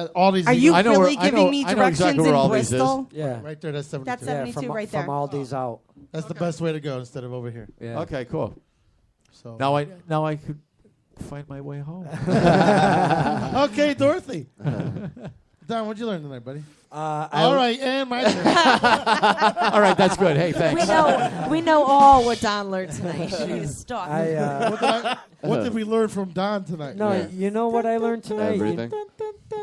Are you I know really where- I giving know- me I know exactly directions where in all these is. Bristol? Yeah. Right there, that's 72. That's Yeah, 72 from, right there. From Aldi's out. That's the best way to go instead of over here. Yeah. Okay, cool. So Now I could find my way home. okay, Dorothy. Don, what'd you learn tonight, buddy? I- All right, and my turn. All right, that's good. Hey, thanks. We know all what Don learned tonight. She's stalking. What did we learn from Don tonight? No, you know what I learned tonight? Everything.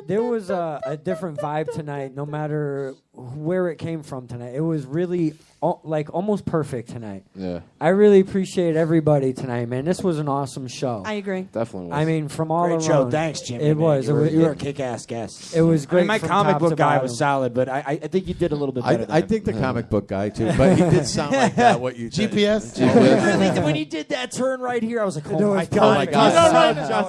There was a different vibe tonight, no matter where it came from tonight. It was really almost perfect tonight. Yeah. I really appreciate everybody tonight, man. This was an awesome show. I agree. Definitely was. I mean, from all Great around. show. Thanks, Jimmy. It man. was. You were a kick-ass guest. It was great. My from comic top book to guy bottom. was solid, but I think you did a little bit better. I think the comic book guy too, but he did sound like that. What you said. GPS. When he did that turn right here, I was like, It oh was my perfect. god.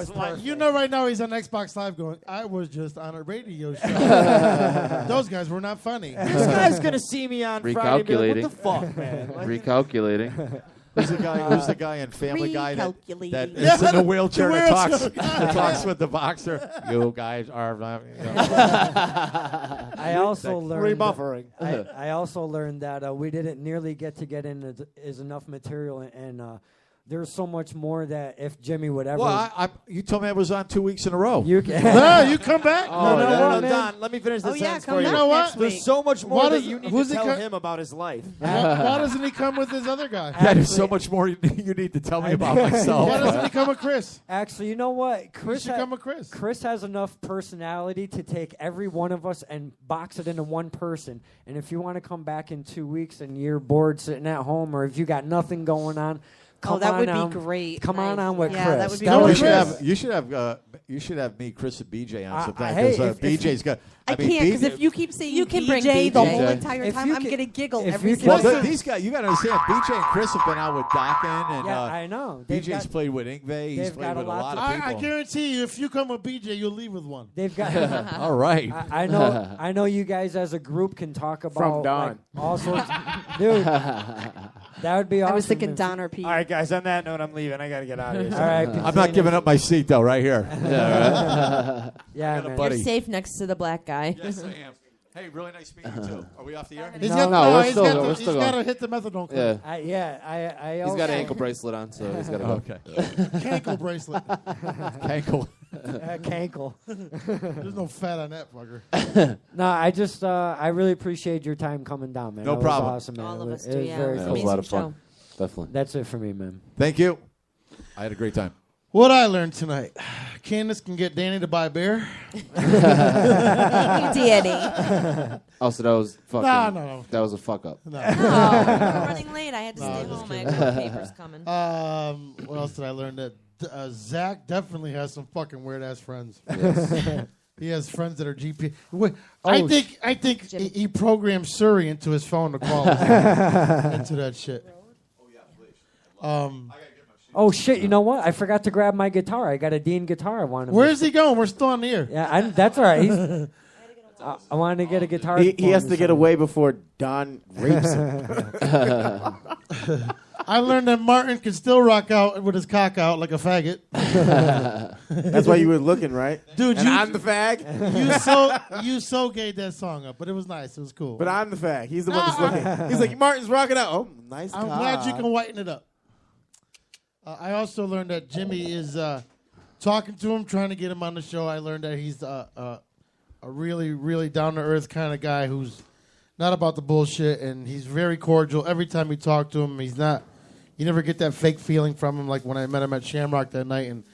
Oh my God. You know right now he's on Xbox Live going, I was just on a radio show. Those guys were not funny. This guy's gonna see me on Friday. And be like, what the fuck, man? Like, Recalculating. Who's the guy in Family Guy that Recalculating. is in a wheelchair the that talks wheelchair that talks with the boxer? You guys are. I also learned. rebuffering. I also learned that we didn't nearly get in is enough material, and there's so much more that if Jimmy would ever. Well, you told me I was on 2 weeks in a row. You can. No, you come back. Oh, No, no, man. Don, let me finish this Oh, yeah, sentence come for you. back You know what? next week. There's so much more Why that does- you need who's to he tell co- him about his life. Why doesn't he come with his other guy? That is so much more you need to tell me about myself. Why doesn't he come with Chris? Actually, you know what? You Chris should come with Chris. Chris has enough personality to take every one of us and box it into one person. And if you want to come back in 2 weeks and you're bored sitting at home, or if you got nothing going on, come that on would on. be great. Come on Nice. with Yeah, Chris. that would be Go great. with Chris. You should have me, Chris, and BJ on sometime hey, because if BJ's got. I mean, can't because BJ if you keep saying You can bring BJ the BJ. whole entire If time, you I'm can- gonna giggle if every you single can- Well, time. these guys, you got to understand. BJ and Chris have been out with Dokken, and Yeah, I know. They've BJ's got- played with Ingve. He's they've played got a with a lot lot to- of I people. guarantee you, if you come with BJ, you'll leave with one. They've got. All right. I know. I know you guys as a group can talk about Don. like, all sorts. Dude, that would be awesome. I was thinking if- Don or Pete. All right, guys, on that note, I'm leaving. I got to get out of here. All right, I'm not giving up my seat though. Right here. Yeah, got a man. buddy. You're safe next to the black guy. Yes, I am. Hey, really nice meeting you too. Are we off the air? He's No. got, No, we're he's still got going. to- We're he's still got to going. hit the methadone Yeah. clip. I He's also, got an ankle bracelet on, so he's got to go. Okay. Cankle bracelet. Ankle. cankle. There's no fat on that fucker. No, I just I really appreciate your time coming down, man. No That problem. Was awesome, man. All It of was- us it do, was yeah. very It was That was a cool. lot of Amazing fun. Definitely. That's it for me, man. Thank you. I had a great time. What I learned tonight. Candace can get Danny to buy beer. Danny. Oh, so that was fucking. No. That was a fuck up. No. I'm running late. I had to stay home. I had papers coming. What else did I learn? That Zach definitely has some fucking weird ass friends. Yes. He has friends that are GP. I think he programmed Siri into his phone to call us into that shit. Oh shit! You know what? I forgot to grab my guitar. I got a Dean guitar. I wanted. Where's he going? We're still on the air. Yeah, that's all right. I wanted to get a guitar. He has to get away before Don rapes him. I learned that Martin can still rock out with his cock out like a faggot. That's why you were looking, right? Dude, and I'm the fag. You so gave that song up, but it was nice. It was cool. But I'm the fag. He's the one that's looking. He's like, Martin's rocking out. Oh, nice. I'm glad you can whiten it up. I also learned that Jimmy is talking to him, trying to get him on the show. I learned that he's a really, really down-to-earth kind of guy who's not about the bullshit, and he's very cordial. Every time we talk to him, you never get that fake feeling from him, like when I met him at Shamrock that night, and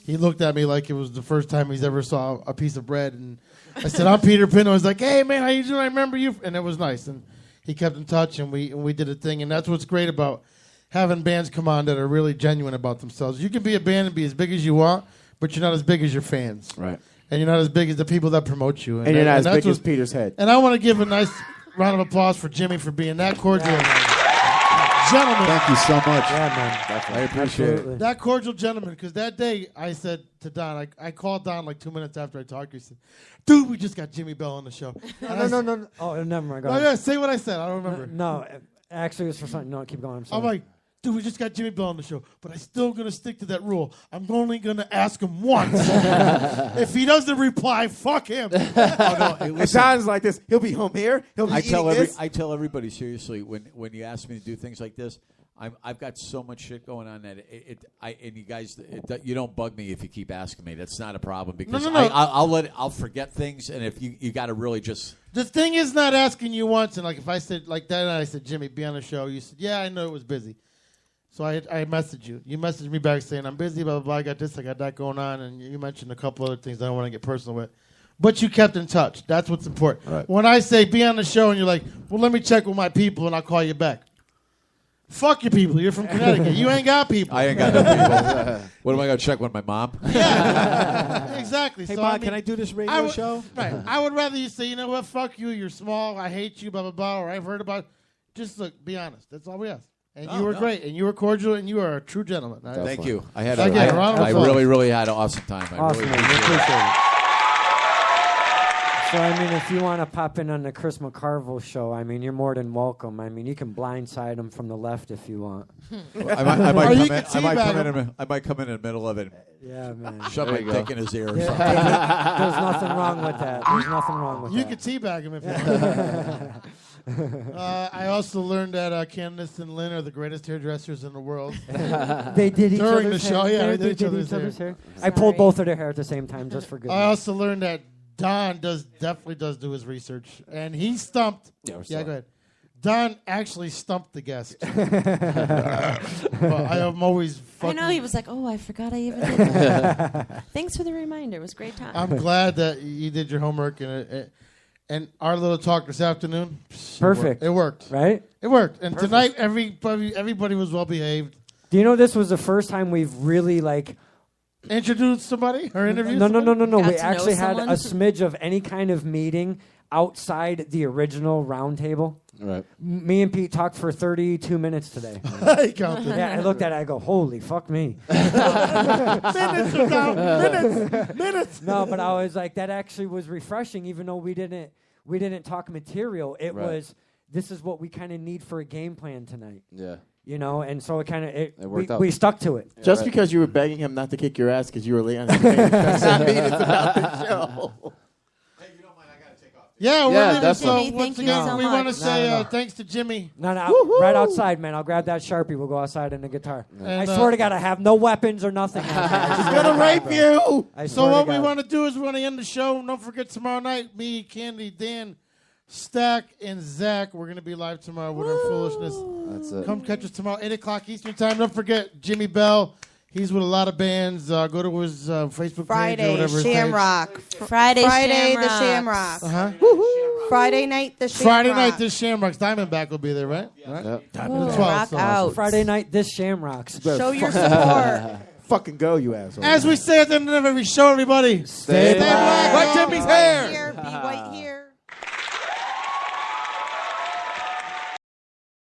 he looked at me like it was the first time he's ever saw a piece of bread, and I said, I'm Peter Pin. I was like, hey, man, how you doing? I remember you. And it was nice, and he kept in touch, and we did a thing, and that's what's great about having bands come on that are really genuine about themselves. You can be a band and be as big as you want, but you're not as big as your fans. Right. And you're not as big as the people that promote you. And you're not as big as Peter's head. And I want to give a nice round of applause for Jimmy for being that cordial. Gentleman. Thank you so much. Yeah, man. I appreciate it. That cordial gentleman, because that day I said to Don, I called Don like 2 minutes after I talked to you. He said, dude, we just got Jimmy Bell on the show. No. Oh, never mind. Go No, ahead. yeah, say what I said. I don't remember. No, actually, it was for something. No, keep going. I'm sorry. I'm like, dude, we just got Jimmy Bell on the show, but I'm still going to stick to that rule. I'm only going to ask him once. If he doesn't reply, fuck him. It sounds like this. He'll be home here. He'll be eating this. I tell everybody seriously when you ask me to do things like this, I've got so much shit going on that and you guys you don't bug me if you keep asking me. That's not a problem because No. I'll forget things, and if you got to really just. The thing is not asking you once, and like if I said like that, and I said, Jimmy, be on the show. You said, yeah, I know it was busy. So I messaged you. You messaged me back saying, I'm busy, blah, blah, blah. I got this, I got that going on. And you mentioned a couple other things I don't want to get personal with. But you kept in touch. That's what's important. Right. When I say be on the show and you're like, well, let me check with my people and I'll call you back. Fuck your people. You're from Connecticut. You ain't got people. I ain't got no people. What am I going to check with my mom? Yeah, exactly. Hey, so, Mom, can I do this radio show? Right. I would rather you say, you know what, fuck you, you're small, I hate you, blah, blah, blah, or I've heard about it. Just look, be honest. That's all we ask. And you were great, and you were cordial, and you are a true gentleman. Thank you. I really, really had an awesome time. Awesome, really man. Appreciate it. So, I mean, if you want to pop in on the Chris McCarville show, I mean, you're more than welcome. I mean, you can blindside him from the left if you want. I might come in the middle of it. Yeah, man. Shove my dick in his ear. Or Yeah, something. there's nothing wrong with that. There's nothing wrong with You that. could teabag him if you want. I also learned that Candace and Lynn are the greatest hairdressers in the world. They did each During the other's show. hair. Yeah, they did each other's hair. I pulled both of their hair at the same time just for good. I also learned that Don definitely does do his research, and he stumped. Yeah, go ahead. Don actually stumped the guest. Well, I am always. I know he was like, "Oh, I forgot I even did that." Thanks for the reminder. It was a great time. I'm glad that you did your homework and our little talk this afternoon. Perfect. It worked. Right? It worked. And Perfect. tonight, everybody was well behaved. Do you know this was the first time we've really introduced somebody or interviewed? No. somebody? We actually had a smidge of any kind of meeting outside the original round table. Right. Me and Pete talked for 32 minutes today. I counted. Yeah, I looked at it. I go, holy fuck me. Minutes. No, but I was like, that actually was refreshing, even though we didn't talk material. It was, this is what we kind of need for a game plan tonight. Yeah. You know, and so it worked out. we stuck to it. Just because you were begging him not to kick your ass because you were late on his payment does not mean it's about the show. Yeah, we're leaving. So Jimmy, once thank you again, so we much. want to say thanks to Jimmy. No, right outside, man. I'll grab that Sharpie. We'll go outside in the guitar. And, I swear to God, I have no weapons or nothing. He's gonna rape you. I So swear to what we God. want to do is we want to end the show. Don't forget tomorrow night, me, Candy, Dan, Stack, and Zach. We're gonna be live tomorrow with our foolishness. That's it. Come catch us tomorrow, 8 o'clock Eastern time. Don't forget Jimmy Bell. He's with a lot of bands. Go to his Facebook page or Friday, whatever. Shamrock. Friday, the Shamrock. Friday night, the Shamrock. Friday night, this Shamrocks. Diamondback will be there, right? Right. Ooh, 12, rock so. out. Friday night, this Shamrocks. Show your support. Fucking go, you asshole. As we say at the end of every show, everybody, Stay black. Like Jimmy's hair. Be white here.